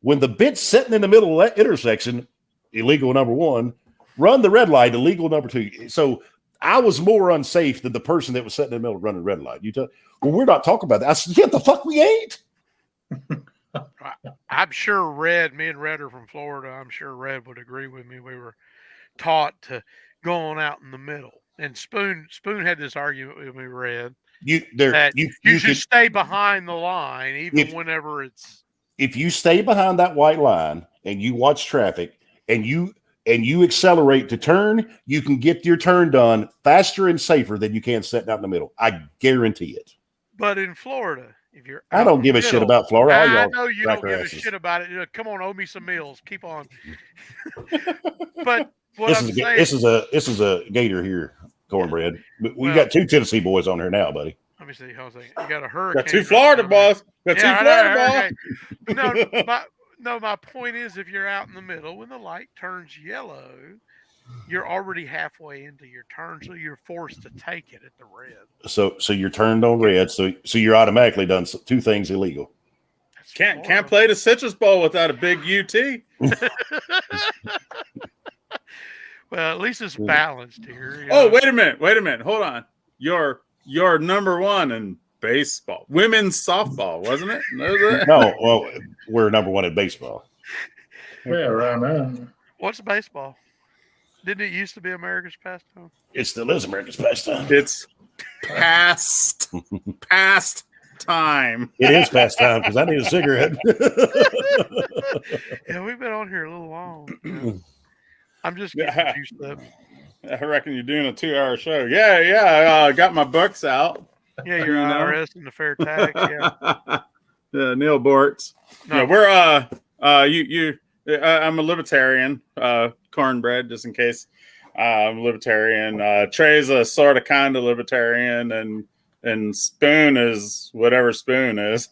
when the bitch sitting in the middle of that intersection, illegal number one, run the red light, illegal number two. So I was more unsafe than the person that was sitting in the middle running the red light. Well, we're not talking about that. I said, yeah, the fuck we ain't. I'm sure me and Red are from Florida. I'm sure Red would agree with me. We were taught to go on out in the middle. And Spoon had this argument with me, Red. You should stay behind the line, even whenever it's. If you stay behind that white line and you watch traffic and you accelerate to turn, you can get your turn done faster and safer than you can sitting out in the middle. I guarantee it. But in Florida, if you're I don't give a shit about Florida. I know you don't give a shit about it. Come on, owe me some meals. Keep on. But what this is a gator here, cornbread. We got two Tennessee boys on here now, buddy. Let me see. Hold on. You got a hurricane. Got two Florida boys. No, my point is, if you're out in the middle when the light turns yellow, you're already halfway into your turn, so you're forced to take it at the red. So you're turned on red, so you're automatically done two things illegal. Can't play the Citrus Bowl without a big UT. Well, at least it's balanced here. Oh, wait a minute. Hold on. You're number one in baseball, women's softball, wasn't it? No, well, we're number one in baseball. Yeah, right now. What's baseball? Didn't it used to be America's pastime? It still is America's pastime. It's past time. It is past time because I need a cigarette. Yeah, we've been on here a little long. I'm just getting juiced up. I reckon you're doing a 2-hour show. Yeah. I got my books out. Yeah, your IRS and the fair tax. Yeah. Neil Bortz. No, we're I'm a libertarian. Cornbread, just in case. I'm a libertarian. Trey's a sort of kind of libertarian, and Spoon is whatever Spoon is.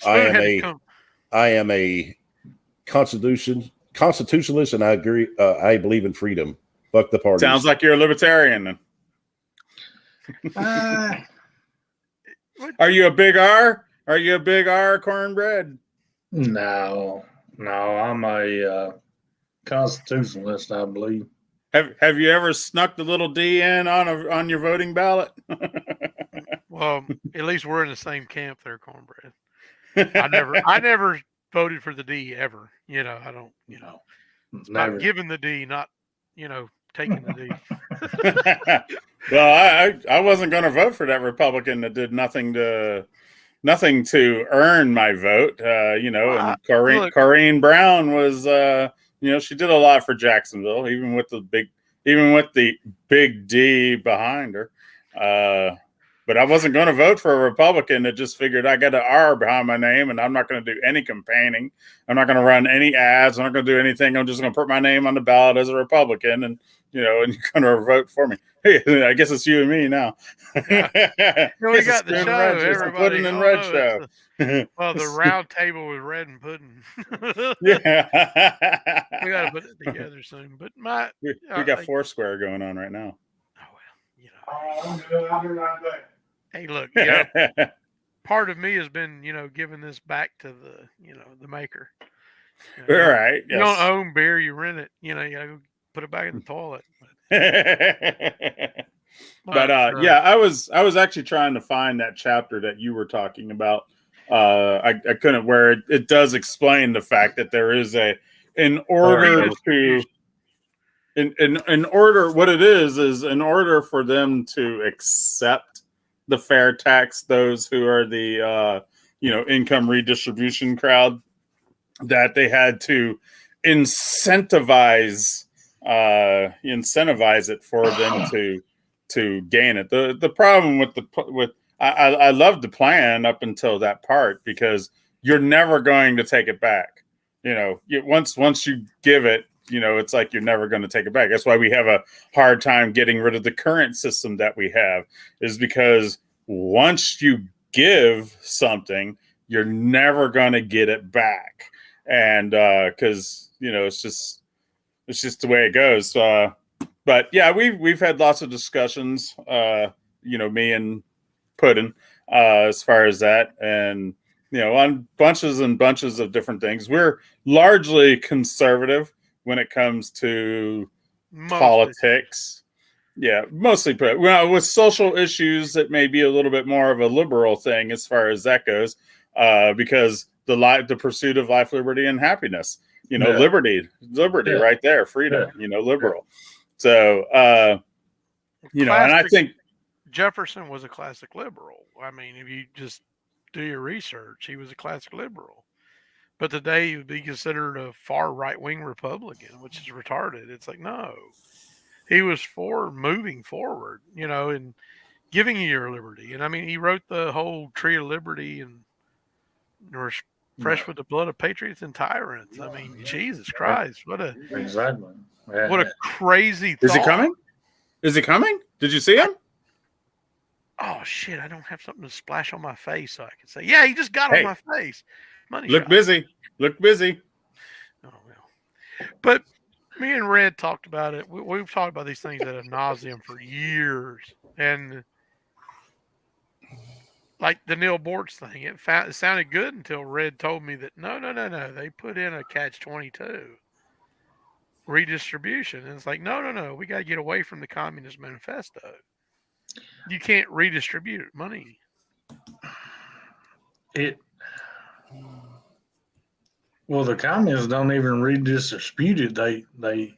I am a constitutionalist, and I agree. I believe in freedom. Fuck the party. Sounds like you're a libertarian. Then. Are you a big R? Are you a big R, Cornbread? No. I'm a constitutionalist, I believe. Have you ever snuck the little D in on your voting ballot? Well, at least we're in the same camp there, Cornbread. I never voted for the D ever. I don't. It's Never. about giving the D, not taking the D. Well, I wasn't going to vote for that Republican that did nothing to earn my vote. And Corrine Brown was, she did a lot for Jacksonville, even with the big D behind her. But I wasn't going to vote for a Republican that just figured I got an R behind my name and I'm not going to do any campaigning. I'm not going to run any ads. I'm not going to do anything. I'm just going to put my name on the ballot as a Republican and you're going to vote for me. Hey, I guess it's you and me now. Yeah. We got the show, everybody. Puddin and Red show. The round table with Red and Puddin. Yeah. We got to put it together soon. But we got Foursquare going on right now. Oh, well, Hey, look, part of me has been, giving this back to the maker. All right. You don't own beer, you rent it. You gotta go put it back in the toilet. But I was actually trying to find that chapter that you were talking about. I couldn't, where it does explain the fact that there is in order for them to accept the fair tax, those who are the income redistribution crowd, that they had to incentivize it for them to gain it. The problem with I love the plan up until that part, because you're never going to take it back. Once you give it, it's like you're never going to take it back. That's why we have a hard time getting rid of the current system that we have, is because once you give something, you're never going to get it back. And because it's just the way it goes. But yeah, we've had lots of discussions, me and Puddin, as far as that, and on bunches and bunches of different things. We're largely conservative when it comes to politics. Yeah, mostly. With social issues, it may be a little bit more of a liberal thing as far as that goes, because the pursuit of life, liberty, and happiness. Liberty right there, freedom. Liberal. So, and I think Jefferson was a classic liberal. I mean, if you just do your research, he was a classic liberal. But today he would be considered a far right-wing Republican, which is retarded. It's like, no. He was for moving forward, and giving you your liberty. And I mean, he wrote the whole Tree of Liberty, and we're fresh with the blood of patriots and tyrants. I mean, Jesus Christ, what a crazy thought. Is he coming? Is he coming? Did you see him? Oh shit! I don't have something to splash on my face so I can say, yeah, he just got on my face. Money Look shot. busy. Look busy. Oh well. But me and Red talked about it. We've talked about these things ad nauseum for years, and like the Neil Bortz thing, it sounded good until Red told me that no, they put in a catch-22 redistribution, and it's like no, we got to get away from the Communist Manifesto. You can't redistribute money. Well, the communists don't even redistribute it. They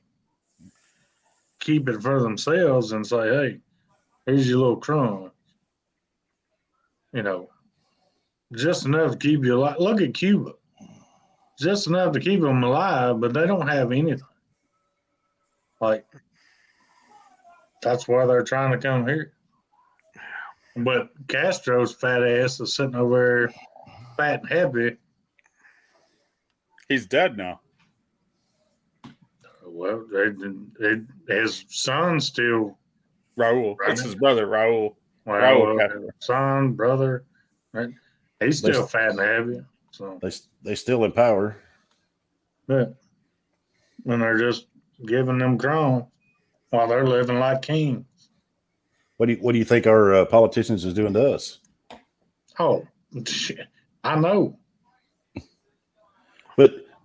keep it for themselves and say, "Hey, here's your little crumb." Just enough to keep you alive. Look at Cuba. Just enough to keep them alive, but they don't have anything. Like, that's why they're trying to come here. But Castro's fat ass is sitting over there, fat and happy. He's dead now. Well, his son still. Raul. Right. It's his brother, Raul. Raul Castro. Son, brother. Right? He's still fat and happy. So they still in power. Yeah. And they're just giving them crown while they're living like kings. What do you think our politicians is doing to us? Oh, shit. I know.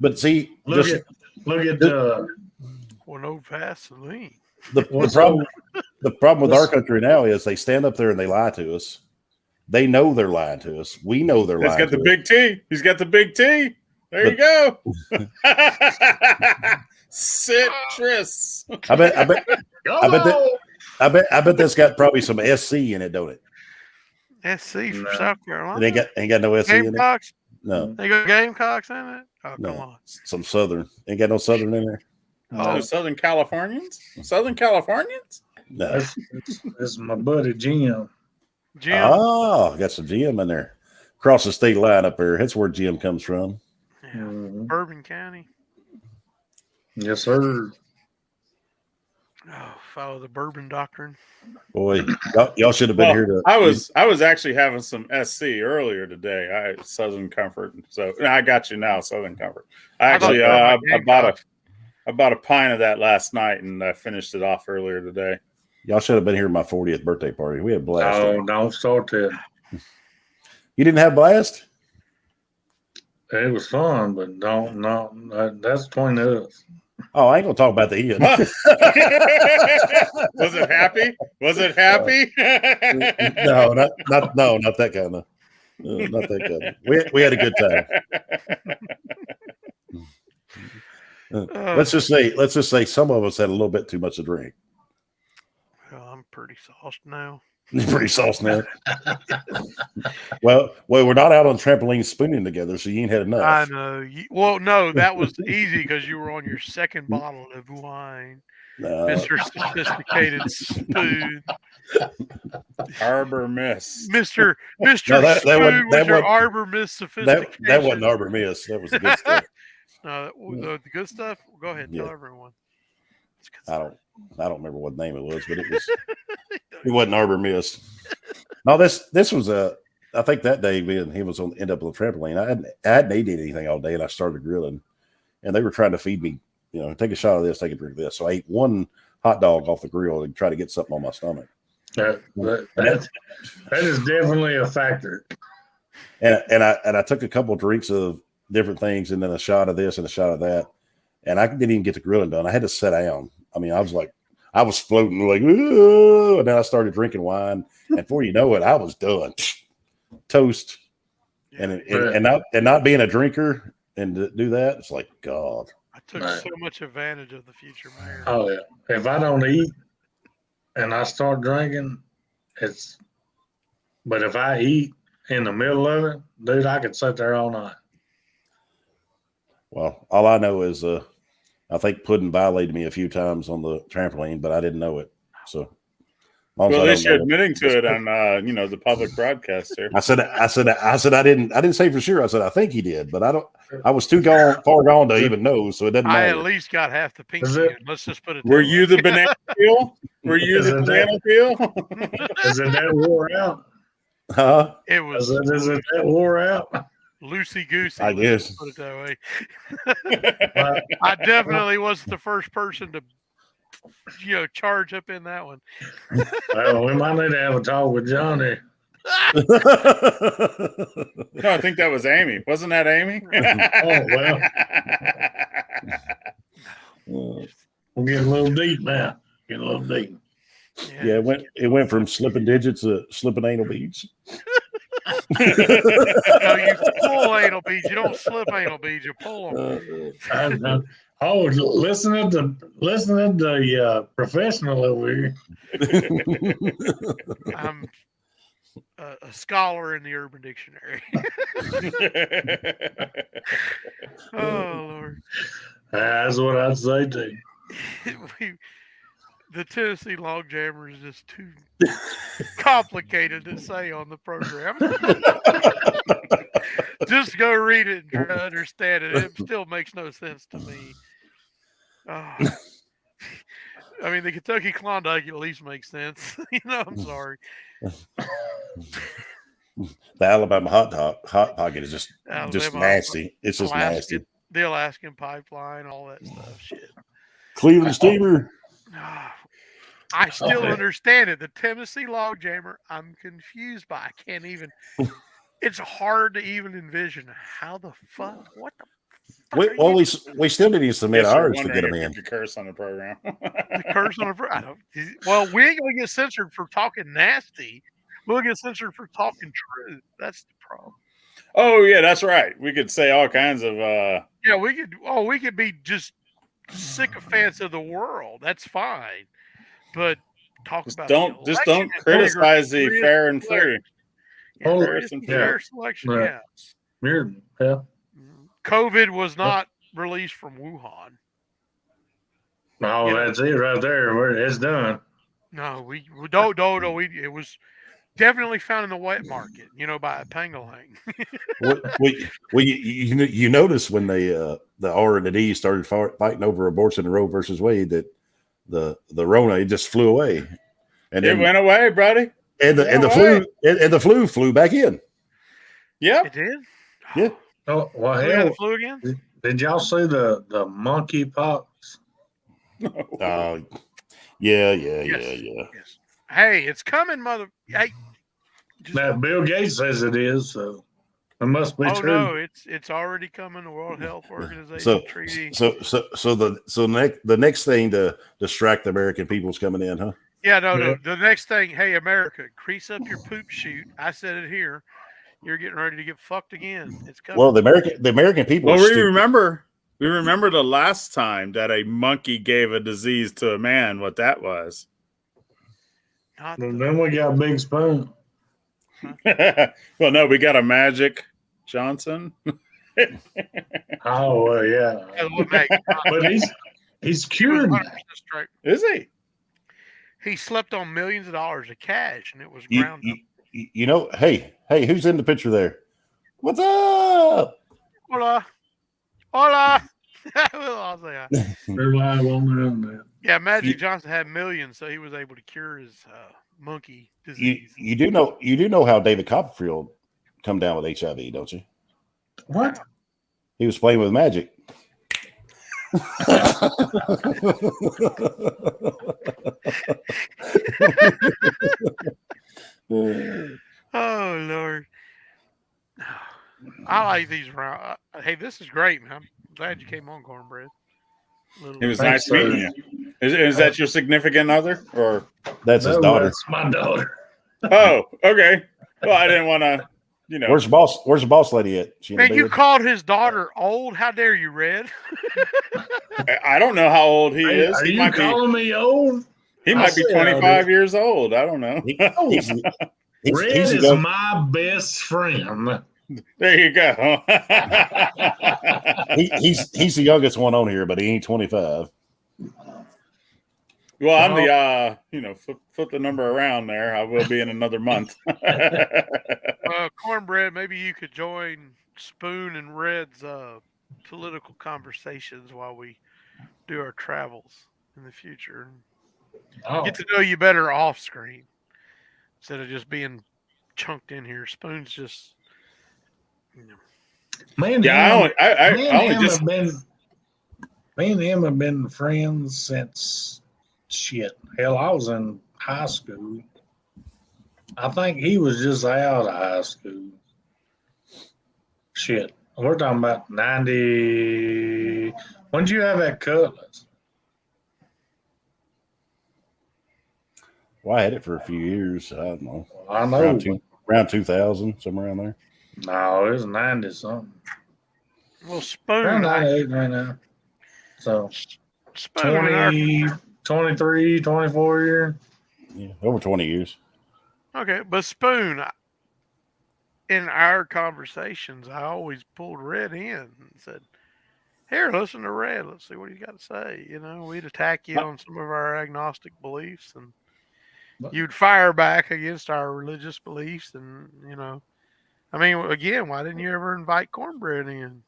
But see, Look at Well, no Vaseline. The what's problem, old, the problem with our what's- country now is they stand up there and they lie to us. They know they're lying to us. We know they're He's lying got the to us. big T. He's got the big T. There you go. Citrus. I bet Come that- on! I bet that's got probably some SC in it, don't it? SC from No. South It Carolina. ain't got no SC in it. Gamecocks. No, They got Gamecocks in it. Oh, no. come on. Some Southern. Ain't got no Southern in there. Oh, Southern Californians? Southern Californians? No. That's my buddy Jim. Jim. Oh, got some GM in there. Across the state line up there. That's where GM comes from. Yeah. Mhm. Bourbon County. Yes, sir. Oh, follow the bourbon doctrine. Boy, y'all should have been Well, here to. I was actually having some SC earlier today. Southern Comfort. So I got you now, Southern Comfort. I thought actually you were I like bought a pint of that last night and I finished it off earlier today. Y'all should have been here at my 40th birthday party. We had a blast. No, don't start that. You didn't have a blast? It was fun, but that's between us. Oh, I ain't gonna talk about the Ian. Was it happy? Was it happy? No, not that kind of. Not that kind of. We had a good time. Let's just say some of us had a little bit too much to drink. Well, I'm pretty sauced now. Pretty sauce now. well, we're not out on trampoline spooning together, so you ain't had enough. I know. Well, no, that was easy because you were on your second bottle of wine, Mr. Sophisticated Spoon. Arbor Miss. Mr. No, Spoon that wasn't- was that your wasn't- Arbor Miss sophistication. that wasn't Arbor Miss. That was the good stuff. No, the good stuff. Go ahead, tell Yeah. everyone. It's good I stuff. don't remember what name it was, but it wasn't Arbor Miss. No, this was I think that day he was on end up on the trampoline. I hadn't eaten anything all day, and I started grilling, and they were trying to feed me. Take a shot of this, take a drink of this. So I ate one hot dog off the grill and try to get something on my stomach. That is definitely a factor. And I took a couple drinks of different things, and then a shot of this and a shot of that, and I didn't even get the grilling done. I had to sit down. I mean, I was floating like, ooh, and then I started drinking wine, and before you know it, I was done. Toast, and not being a drinker and to do that, it's like God. I took so much advantage of the future mayor. Oh yeah. If I don't eat and I start drinking, but if I eat in the middle of it, dude, I could sit there all night. Well, all I know is I think Puddin violated me a few times on the trampoline, but I didn't know it. So, Well, at least you're admitting to it on the public broadcast here. I said I didn't say for sure. I said I think he did, but I was too far gone to even know, so it doesn't I matter. at least got half the pink. Is it- Let's just put it. Were that you the banana peel? Were you the Isn't banana peel? Is it that wore out? Huh? way. It was Is it that wore out? loosey goosey. I guess. Put it that way. I definitely wasn't the first person to, charge up in that one. Well, we might need to have a talk with Johnny. No, I think that was Amy. Wasn't that Amy? We're getting a little deep now. Getting a little deep. Yeah, it went from slipping digits to slipping anal beads. No, you pull anal beads. You don't slip anal beads. You pull them. Listening to the professional over here. I'm a scholar in the Urban Dictionary. Oh Lord. That's what I'd say too. The Tennessee Logjammer is just too complicated to say on the program. Just go read it and try to understand it. It still makes no sense to me. I mean, the Kentucky Klondike at least makes sense. I'm sorry. The Alabama hot pocket is just Alabama, nasty. It's just nasty. The Alaskan pipeline, all that stuff. Shit. Cleveland Steamer. I still understand it. The Tennessee Logjammer, I'm confused by. I can't even. It's hard to even envision how the fuck. What the we still need to submit Yes, you're ours to get wondering them if in. we could curse on the program. The curse on I don't. Well, we ain't gonna get censored for talking nasty. We'll get censored for talking truth. That's the problem. Oh yeah, that's right. We could say all kinds of. Yeah, we could. Oh, we could be just sycophants of the world. That's fine. But talk about Don't criticize the fair and free. Yeah, Oh, fair selection. Right. Yeah. Yeah. COVID was not released from Wuhan. No, that's it right there. It's done. No, we don't. It was definitely found in the wet market. By a Pangalang. You notice when the R and the D started fighting over abortion and Roe versus Wade that the Rona, it just flew away, and it went away, buddy. And the flu flew back in. Yeah, it did. Yeah. Oh well, hell, the flu again. Did y'all see the monkey pox? Yeah. Yes. Hey, it's coming, mother. Hey. Now Bill Gates says it is, so it must be true. Oh no, it's already coming. The World Health Organization treaty. So the next thing to distract the American people's coming in, huh? Yeah, no. The next thing, hey America, crease up your poop chute. I said it here. You're getting ready to get fucked again. It's coming. Well, the American people. Well, we remember the last time that a monkey gave a disease to a man. What that was. Then we got Big Spoon. Well, no, we got a Magic Johnson. Oh well, yeah. But he's cured. Is he? He slept on millions of dollars of cash, and it was ground up. Hey, who's in the picture there? What's up? Hola. I'll say They're live on there. Yeah, Magic Johnson had millions, so he was able to cure his monkey disease. You do know how David Copperfield come down with HIV, don't you? What? He was playing with magic. Oh Lord. I like these round. Hey, this is great, man. I'm glad you came on, Cornbread. It was nice meeting you. Is that your significant other, or that's his daughter? That's my daughter. Oh, okay. Well, I didn't want to. Where's the boss lady at? Man, you called his daughter old? How dare you, Red? I don't know how old he is. Are you calling me old? He might be 25 years old. I don't know. Red is my best friend. There you go. he's the youngest one on here, but he ain't 25. Well, I'm the flip the number around there. I will be in another month. Cornbread, maybe you could join Spoon and Red's political conversations while we do our travels in the future. Get to know you better off screen instead of just being chunked in here. Spoon's just, Me and him have been friends since hell, I was in high school. I think he was just out of high school. We're talking about 90. When did you have that Cutlass? Well, I had it for a few years. I don't know. I know. Around 2000, somewhere around there. No, it was 90 something. Well, Spoon. Around 98 right now. So, Spoon 23, 24 years. Yeah, over 20 years. Okay, but Spoon, in our conversations, I always pulled Red in and said, "Here, listen to Red. Let's see what he's got to say." We'd attack you on some of our agnostic beliefs, and you'd fire back against our religious beliefs. And I mean, again, why didn't you ever invite Cornbread in?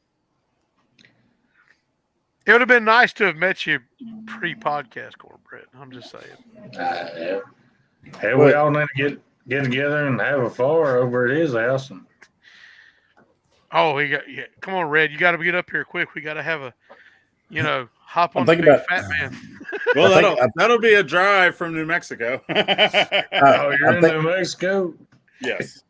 It would have been nice to have met you pre-podcast, Cornbread. I'm just saying. Hey, we all need to get together and have a fire over at his house. Come on, Red. You got to get up here quick. We got to have hop on the big fat man. Well, that'll be a drive from New Mexico. You're in New Mexico? Yes.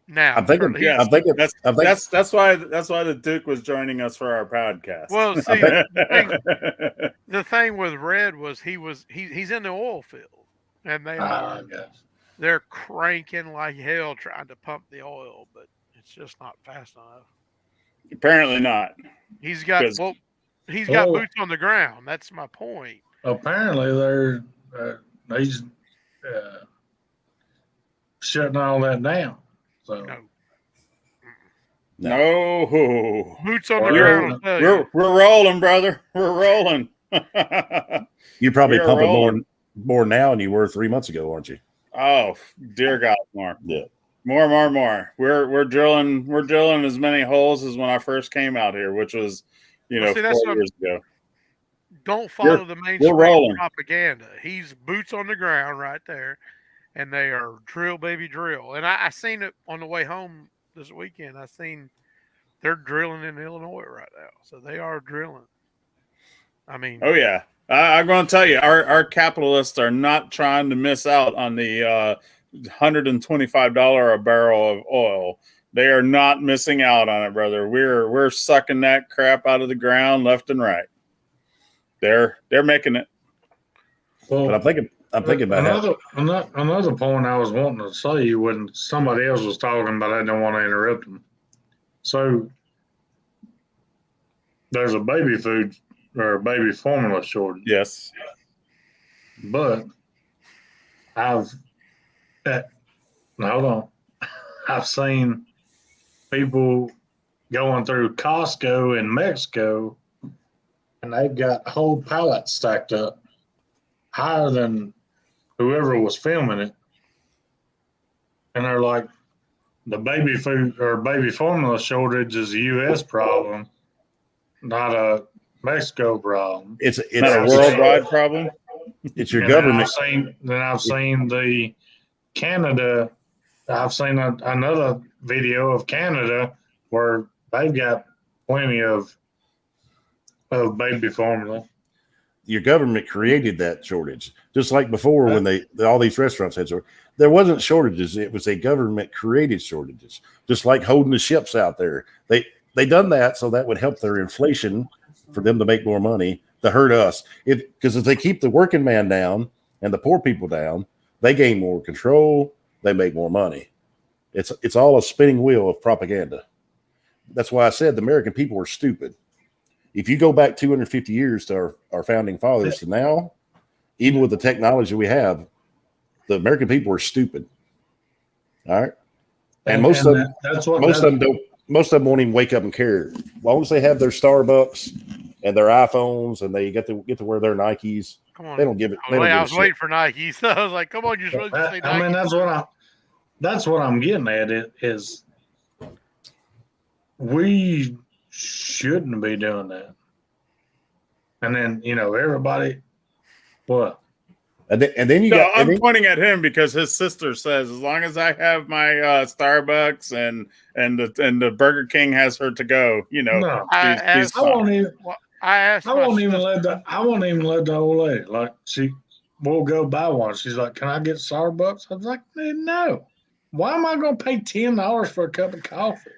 Now, I'm thinking. Yes, I'm thinking. that's why the Duke was joining us for our podcast. well, see, the thing with Red was he's in the oil field, and they're cranking like hell trying to pump the oil, but it's just not fast enough. Apparently not. He's got boots on the ground. That's my point. Apparently, he's shutting all that down. So No. Boots on the ground. We're rolling, brother. We're rolling. You're probably pumping more now than you were 3 months ago, aren't you? Oh, dear God, more. Yeah. More. We're drilling as many holes as when I first came out here, which was, 4 years ago. Don't follow the mainstream propaganda. He's boots on the ground right there, and they are drill, baby, drill. And I seen it on the way home this weekend. They're drilling in Illinois right now, so they are drilling. I mean, oh yeah, I'm going to tell you, our capitalists are not trying to miss out on the $125 a barrel of oil. They are not missing out on it, brother. We're sucking that crap out of the ground left and right. They're making it. Well, but I'm thinking about another point I was wanting to say when somebody else was talking, but I didn't want to interrupt them. So there's a baby food or baby formula shortage. Yes. But I've seen people going through Costco in Mexico, and they've got whole pallets stacked up higher than whoever was filming it. And they're like, the baby food or baby formula shortage is a U.S. problem, not a Mexico problem. It's not a worldwide problem. It's your government. Then I've seen the Canada. I've seen another video of Canada where they've got plenty of baby formula. Your government created that shortage, just like before when all these restaurants had shortages. There wasn't shortages; it was a government created shortages. Just like holding the ships out there, they done that so that would help their inflation for them to make more money to hurt us. Because if they keep the working man down and the poor people down, they gain more control. They make more money. It's all a spinning wheel of propaganda. That's why I said the American people are stupid. If you go back 250 years to our founding fathers to now, even with the technology we have, the American people are stupid. All right. And most of them won't even wake up and care. As long as they have their Starbucks and their iPhones and they get to wear their Nikes, they don't give it. I was waiting for Nikes. I was like, come on, you're supposed to say Nikes. I mean, that's what I'm getting at is we shouldn't be doing that. And then, everybody, what? And then you got. I'm pointing at him because his sister says, as long as I have my Starbucks and the Burger King has her to go, No, I won't even let the old lady, like, we'll go buy one. She's like, can I get Starbucks? I was like, no. Why am I going to pay $10 for a cup of coffee?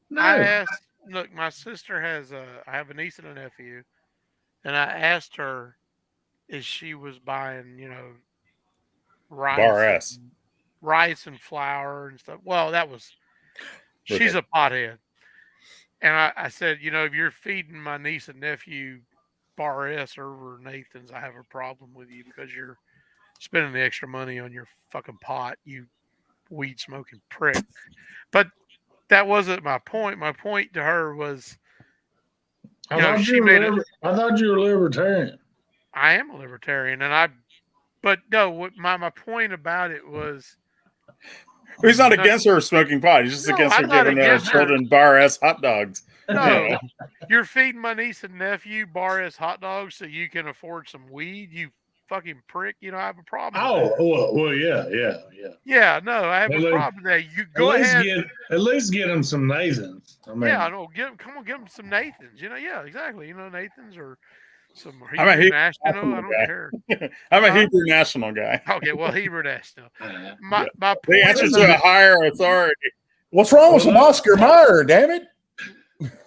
No. Look, my sister I have a niece and a nephew, and I asked her if she was buying, rice and flour and stuff. Well, she's a pothead. And I said, if you're feeding my niece and nephew Bar S over Nathan's, I have a problem with you because you're spending the extra money on your fucking pot, you weed smoking prick. But that wasn't my point. My point to her was, I thought you were libertarian. I am a libertarian, but no. My point about it was, he's not against her smoking pot. He's just against her giving her children Bar S hot dogs. No, you're feeding my niece and nephew Bar S hot dogs so you can afford some weed. You fucking prick. I have a problem. Oh, well, yeah. Yeah, no, I have a problem with that. You go ahead. At least get them some Nathans. Come on, get them some Nathans. Yeah, exactly. Nathans or some I'm a Hebrew National. I don't care. I'm a Hebrew National guy. Okay, well, Hebrew National. My they answer to a higher authority. What's wrong with some Oscar Mayer? Damn it!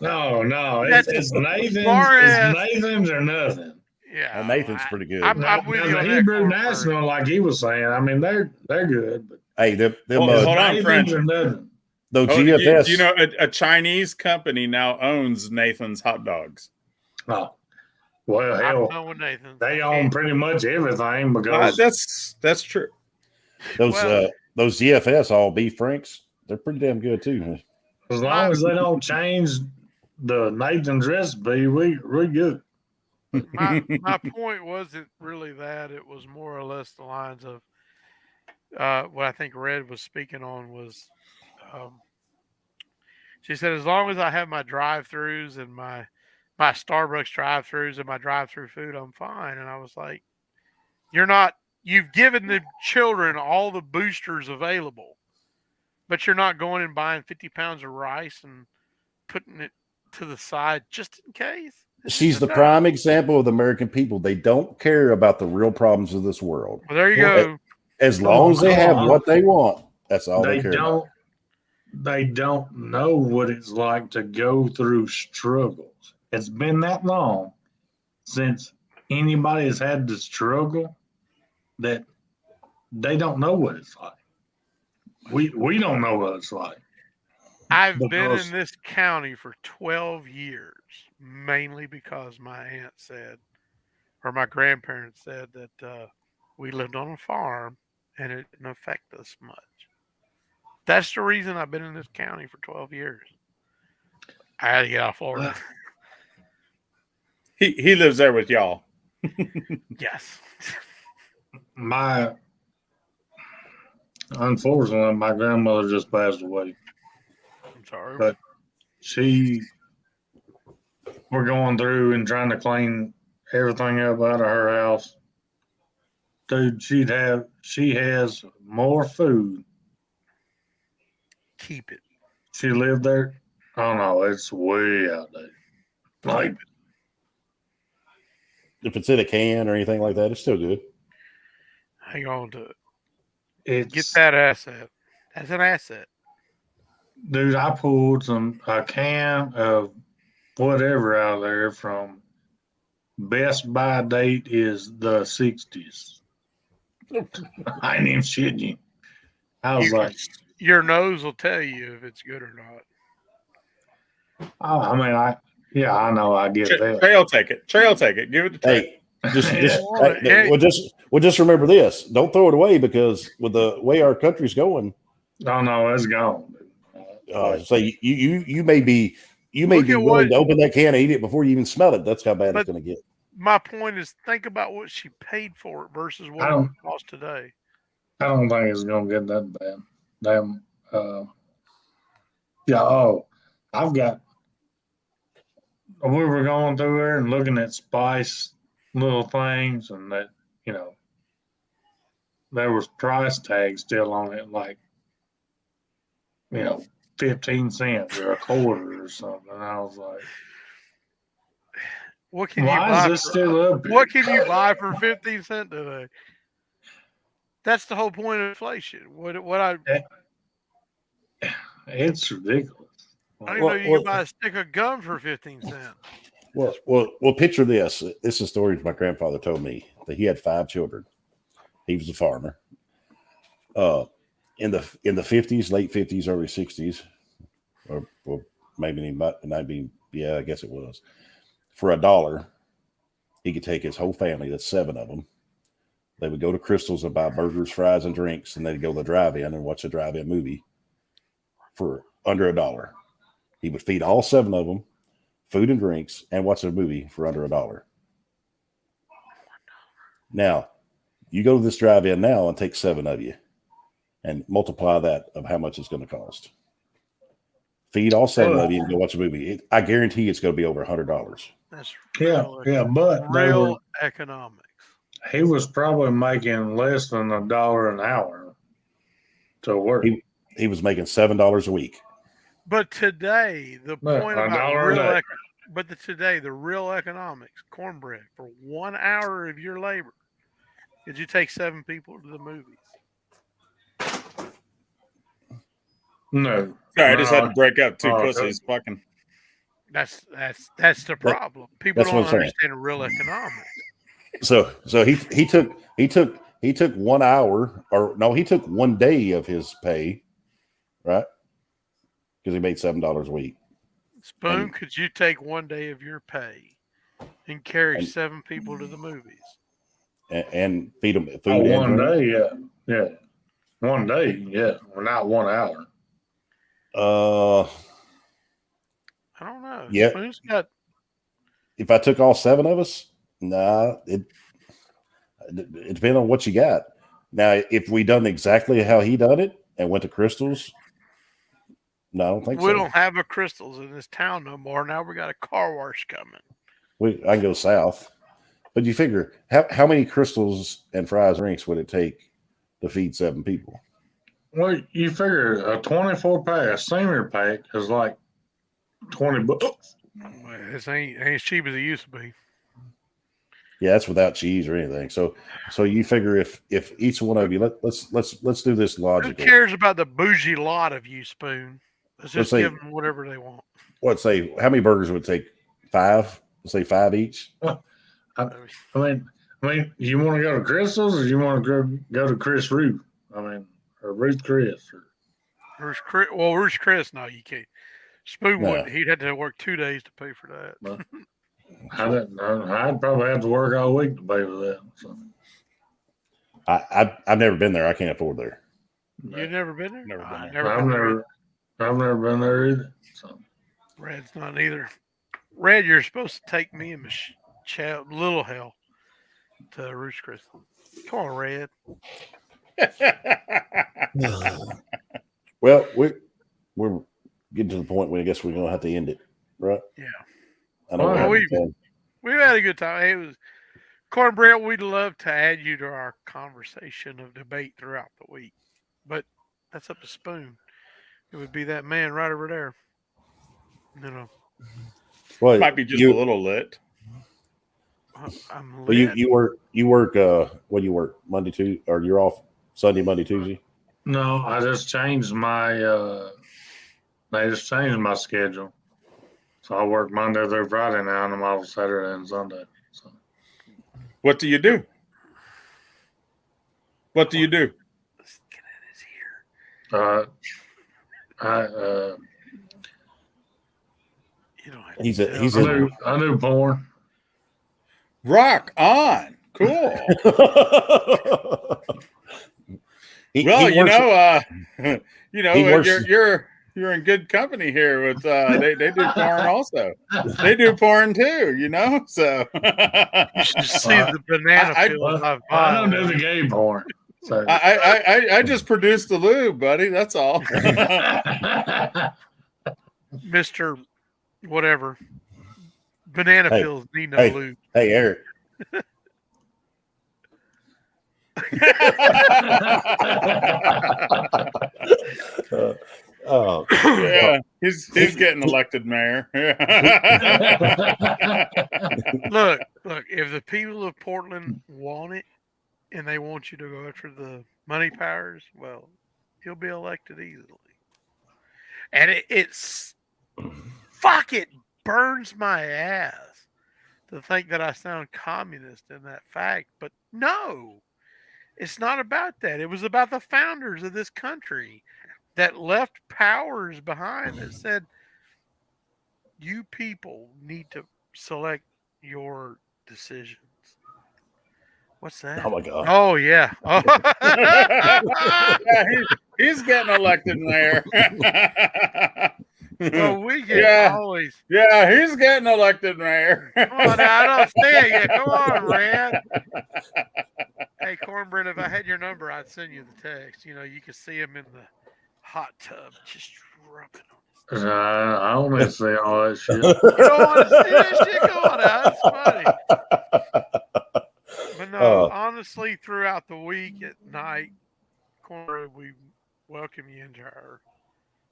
No, That's it's Nathan's. far as- It's Nathan's or nothing. Yeah, Nathan's pretty good. I'm Now, with now you the on that. Hebrew cornbread. National, like he was saying, I mean they're good, but Hey, them Hold on, Nathan's friend. or nothing. those Oh, GFS. you know, a Chinese company now owns Nathan's hot dogs. Oh, well, I'm hell, done with Nathan. they own pretty much everything because That's true. those well- those GFS all beef franks. They're pretty damn good too. as long as they don't change the Nathan's recipe, we're good. my point wasn't really that. It was more or less the lines of what I think Red was speaking on was she said, as long as I have my drive-throughs and my Starbucks drive-throughs and my drive-through food, I'm fine. And I was like, you've given the children all the boosters available, but you're not going and buying 50 pounds of rice and putting it to the side just in case. She's the prime example of the American people. They don't care about the real problems of this world. Well, there you go. As long as they have what they want, that's all they They care don't. about. They don't know what it's like to go through struggles. It's been that long since anybody has had to struggle that they don't know what it's like. We don't know what it's like. I've been because- in this county for 12 years, mainly because my aunt said, or my grandparents said that we lived on a farm and it didn't affect us much. That's the reason I've been in this county for 12 years. I had to get out of Florida. He lives there with y'all. Yes. Unfortunately, my grandmother just passed away. I'm sorry. But we're going through and trying to clean everything up out of her house. Dude, she has more food. Keep it. She lived there. Oh no, it's way out there. Like, If it's in a can or anything like that, it's still good. Hang on to it. it's Get that asset. That's an asset. dude, I pulled a can of whatever out of there from best buy date is the 60s. I ain't even shitting you. I was like, Your nose will tell you if it's good or not. oh, I mean, I know, I get that. Trey'll take it. Trey'll take it. Give it to Trey. Hey, we'll just remember this. Don't throw it away because with the way our country's going, No, it's gone. so you may be willing to open that can and eat it before you even smell it. That's how bad it's going to get. My point is, think about what she paid for it versus what it would cost today. I don't think it's gonna get that bad. Damn. Yeah. Oh, I've got. We were going through there and looking at spice little things, and that there was price tags still on it, like 15 cents or a quarter or something. And I was like, What can why you buy is this still up here? What can you buy for 15 cents today? That's the whole point of inflation. It's ridiculous. I don't even know you can buy a stick of gum for 15 cents. Well, picture this. This is a story my grandfather told me that he had 5 children. He was a farmer. In the 50s, late 50s, early 60s, or maybe it might be, yeah, I guess it was. For $1, he could take his whole family. That's 7 of them. They would go to Crystal's and buy burgers, fries, and drinks, and they'd go to the drive-in and watch a drive-in movie for under $1. He would feed all 7 of them food and drinks and watch a movie for under $1. Now, you go to this drive-in now and take 7 of you and multiply that of how much it's going to cost. Feed all 7 of you and go watch a movie. I guarantee it's going to be over $100. That's but real economics. He was probably making less than $1 an hour to work. He was making $7 a week. But today, the point about the real economics, cornbread for 1 hour of your labor. Did you take 7 people to the movies? No. Sorry, I just had to No. break up two Oh, pussies fucking. That's the problem. People that's don't what I'm saying. understand real economics. So he took 1 hour, or no, he took 1 day of his pay, right? Because he made $7 a week. Spoon, could you take 1 day of your pay and carry And- 7 people to the movies? And feed them food. Oh, and 1 drink. day, yeah. Yeah. 1 day, yeah. Well, not 1 hour. I don't know. Yeah. Spoon's got If I took all 7 of us, nah, it depends on what you got. Now, if we done exactly how he done it and went to Crystals, no, I don't think we so. don't have a Crystals in this town no more. Now we got a car wash coming. I can go south, but you figure how many Crystals and fries drinks would it take to feed 7 people? Well, you figure a 24 pack, a senior pack is like $20. Well, this ain't as cheap as it used to be. Yeah, that's without cheese or anything. So you figure if each one of you let's do this Who logical. cares about the bougie lot of you, Spoon? Let's just Let's say- give them whatever they want. What say? How many burgers would it take? 5? Let's say 5 each. I mean, you want to go to Crystal's or you want to go to Chris Ruth? I mean, or Ruth Chris. Or, Ruth's Chris, no, you can't. Spoon No. wouldn't. He'd have to work 2 days to pay for that. I didn't know. I'd probably have to work all week to pay for that. So. I've never been there. I can't afford there. You've never been there? Never been I've there. I've never been there either. So. Red's not either. Red, you're supposed to take me and Little Hell to Ruth's Chris. Come on, Red. Well, we're getting to the point where I guess we're gonna have to end it, right? Yeah. I know. Well, We've had a good time. It was Cornbread. We'd love to add you to our conversation of debate throughout the week, but that's up to Spoon. It would be that man right over there. You know, well, Might be just a little lit. I'm Well, lit. you work. What do you work? Monday, Tuesday, or you're off Sunday, Monday, Tuesday? No, I just changed my. They just changed my schedule, so I work Monday through Friday now, and I'm off Saturday and Sunday. So. What do you do? What do you do? Let's get in his ear. You don't have to He's tell. I do porn. Rock on. Cool. He Well, works- He works- you're in good company here with they do porn also. They do porn too, so You should see the banana I- peel I've I don't bought. do the gay porn. So. I just produced the lube, buddy. That's all. Mr. Whatever. Banana Hey, peels need no hey. lube. Hey, Eric. Oh, Yeah, he's getting elected mayor. Look, if the people of Portland want it and they want you to go after the money powers, well, he'll be elected easily. And it burns my ass to think that I sound communist in that fact. But no, it's not about that. It was about the founders of this country that left powers behind that said, you people need to select your decisions. What's that? oh my God. Oh, yeah. Oh. Yeah, he's getting elected mayor. Well, we get Yeah. always. Yeah, he's getting elected mayor. Come on now, I don't stand yet. Come on, Red. Hey, Cornbread, if I had your number, I'd send you the text. You could see him in the hot tub just rubbing on. I don't want to say all that shit. You don't want to see that shit going out. It's funny. But no, honestly, throughout the week at night, Cornbread, we welcome you into our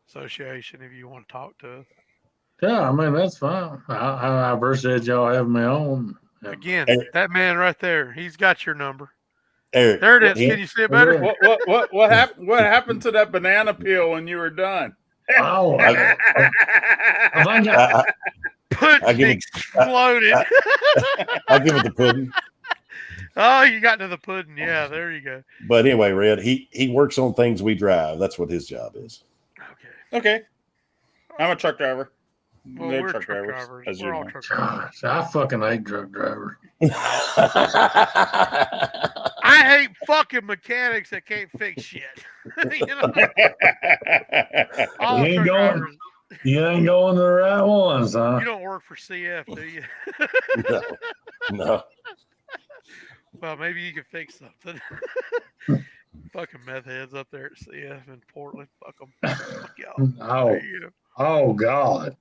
association if you want to talk to us. Yeah, I mean, that's fine. I appreciate y'all having me on. Yeah. Again, that man right there, he's got your number. Eric, There it is. he- Can you see it better? What happened? What happened to that banana peel when you were done? Oh, I think I Puddin give it- exploded. I'll give it the pudding. Oh, you got to the pudding. Yeah, there you go. But anyway, Red, he works on things we drive. That's what his job is. Okay. Okay. I'm a truck driver. Well, They're we're truck drivers. as We're all usual. truck drivers. gosh, I fucking hate truck drivers. I hate fucking mechanics that can't fix shit. You know, all You ain't truck going- drivers. You ain't going to the right ones, huh? You don't work for CF, do you? No. Well, maybe you can fix something. Fucking meth heads up there at CF in Portland. Fuck them. Fuck y'all. Oh, There you go. oh God.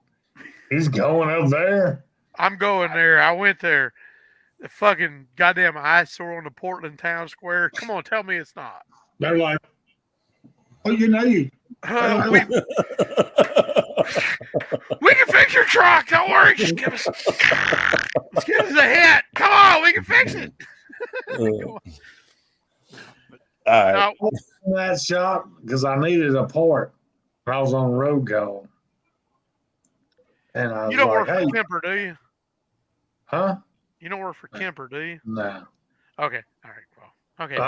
He's going up there? I'm going there. I went there. The fucking goddamn eyesore on the Portland town square. Come on, tell me it's not. They're like, oh, you know you. We can fix your truck. Don't worry. Just give us a hit. Come on, we can fix it. All right. Now, In that shop because I needed a part. I was on road call. And I was you don't like, work hey, for Kemper, do you? huh? You don't work for Kemper, do you? No. Okay. All right. Well, okay.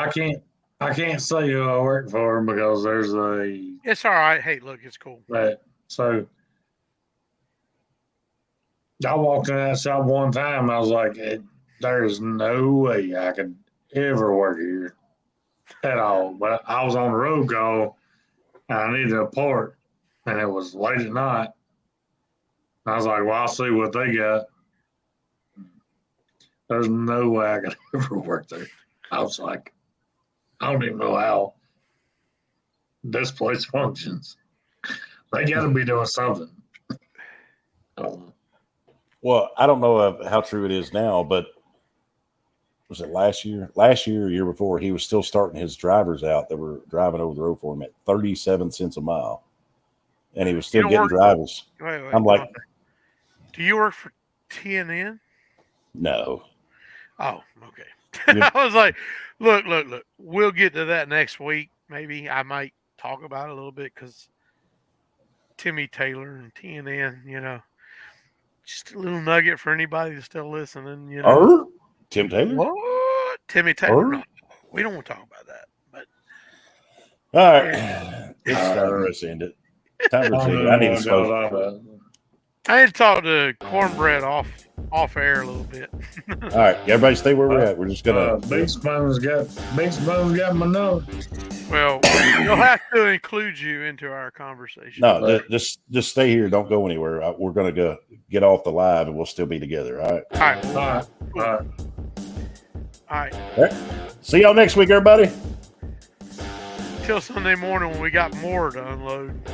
I can't say who I work for because there's a It's all right. Hey, look, it's cool. right. So I walked in that shop one time. I was like, there's no way I could ever work here at all. But I was on the road call and I needed a part and it was late at night. I was like, well, I'll see what they got. There's no way I could ever work there. I was like, I don't even know how this place functions. They got to be doing something. Well, I don't know how true it is now, but was it last year? Last year or year before, he was still starting his drivers out that were driving over the road for him at 37 cents a mile. And he was still getting drivers. Wait, I'm like, do you work for TNN? no. Oh, okay. I was like, look. We'll get to that next week. Maybe I might talk about it a little bit because Timmy Taylor and TNN, you know, just a little nugget for anybody that's still listening. You know, Tim Taylor? what? Timmy Taylor? No, we don't want to talk about that. But All right. It's time for us to end it. Time for us to end it. I need to smoke. I need to talk to Cornbread off air a little bit. All right. Everybody stay where we're at. We're just going to. Big Spoon's got my note. Well, we'll have to include you into our conversation. No, just stay here. Don't go anywhere. We're going to go get off the live and we'll still be together. All right. All right. All right. All right. See y'all next week, everybody. Till Sunday morning when we got more to unload.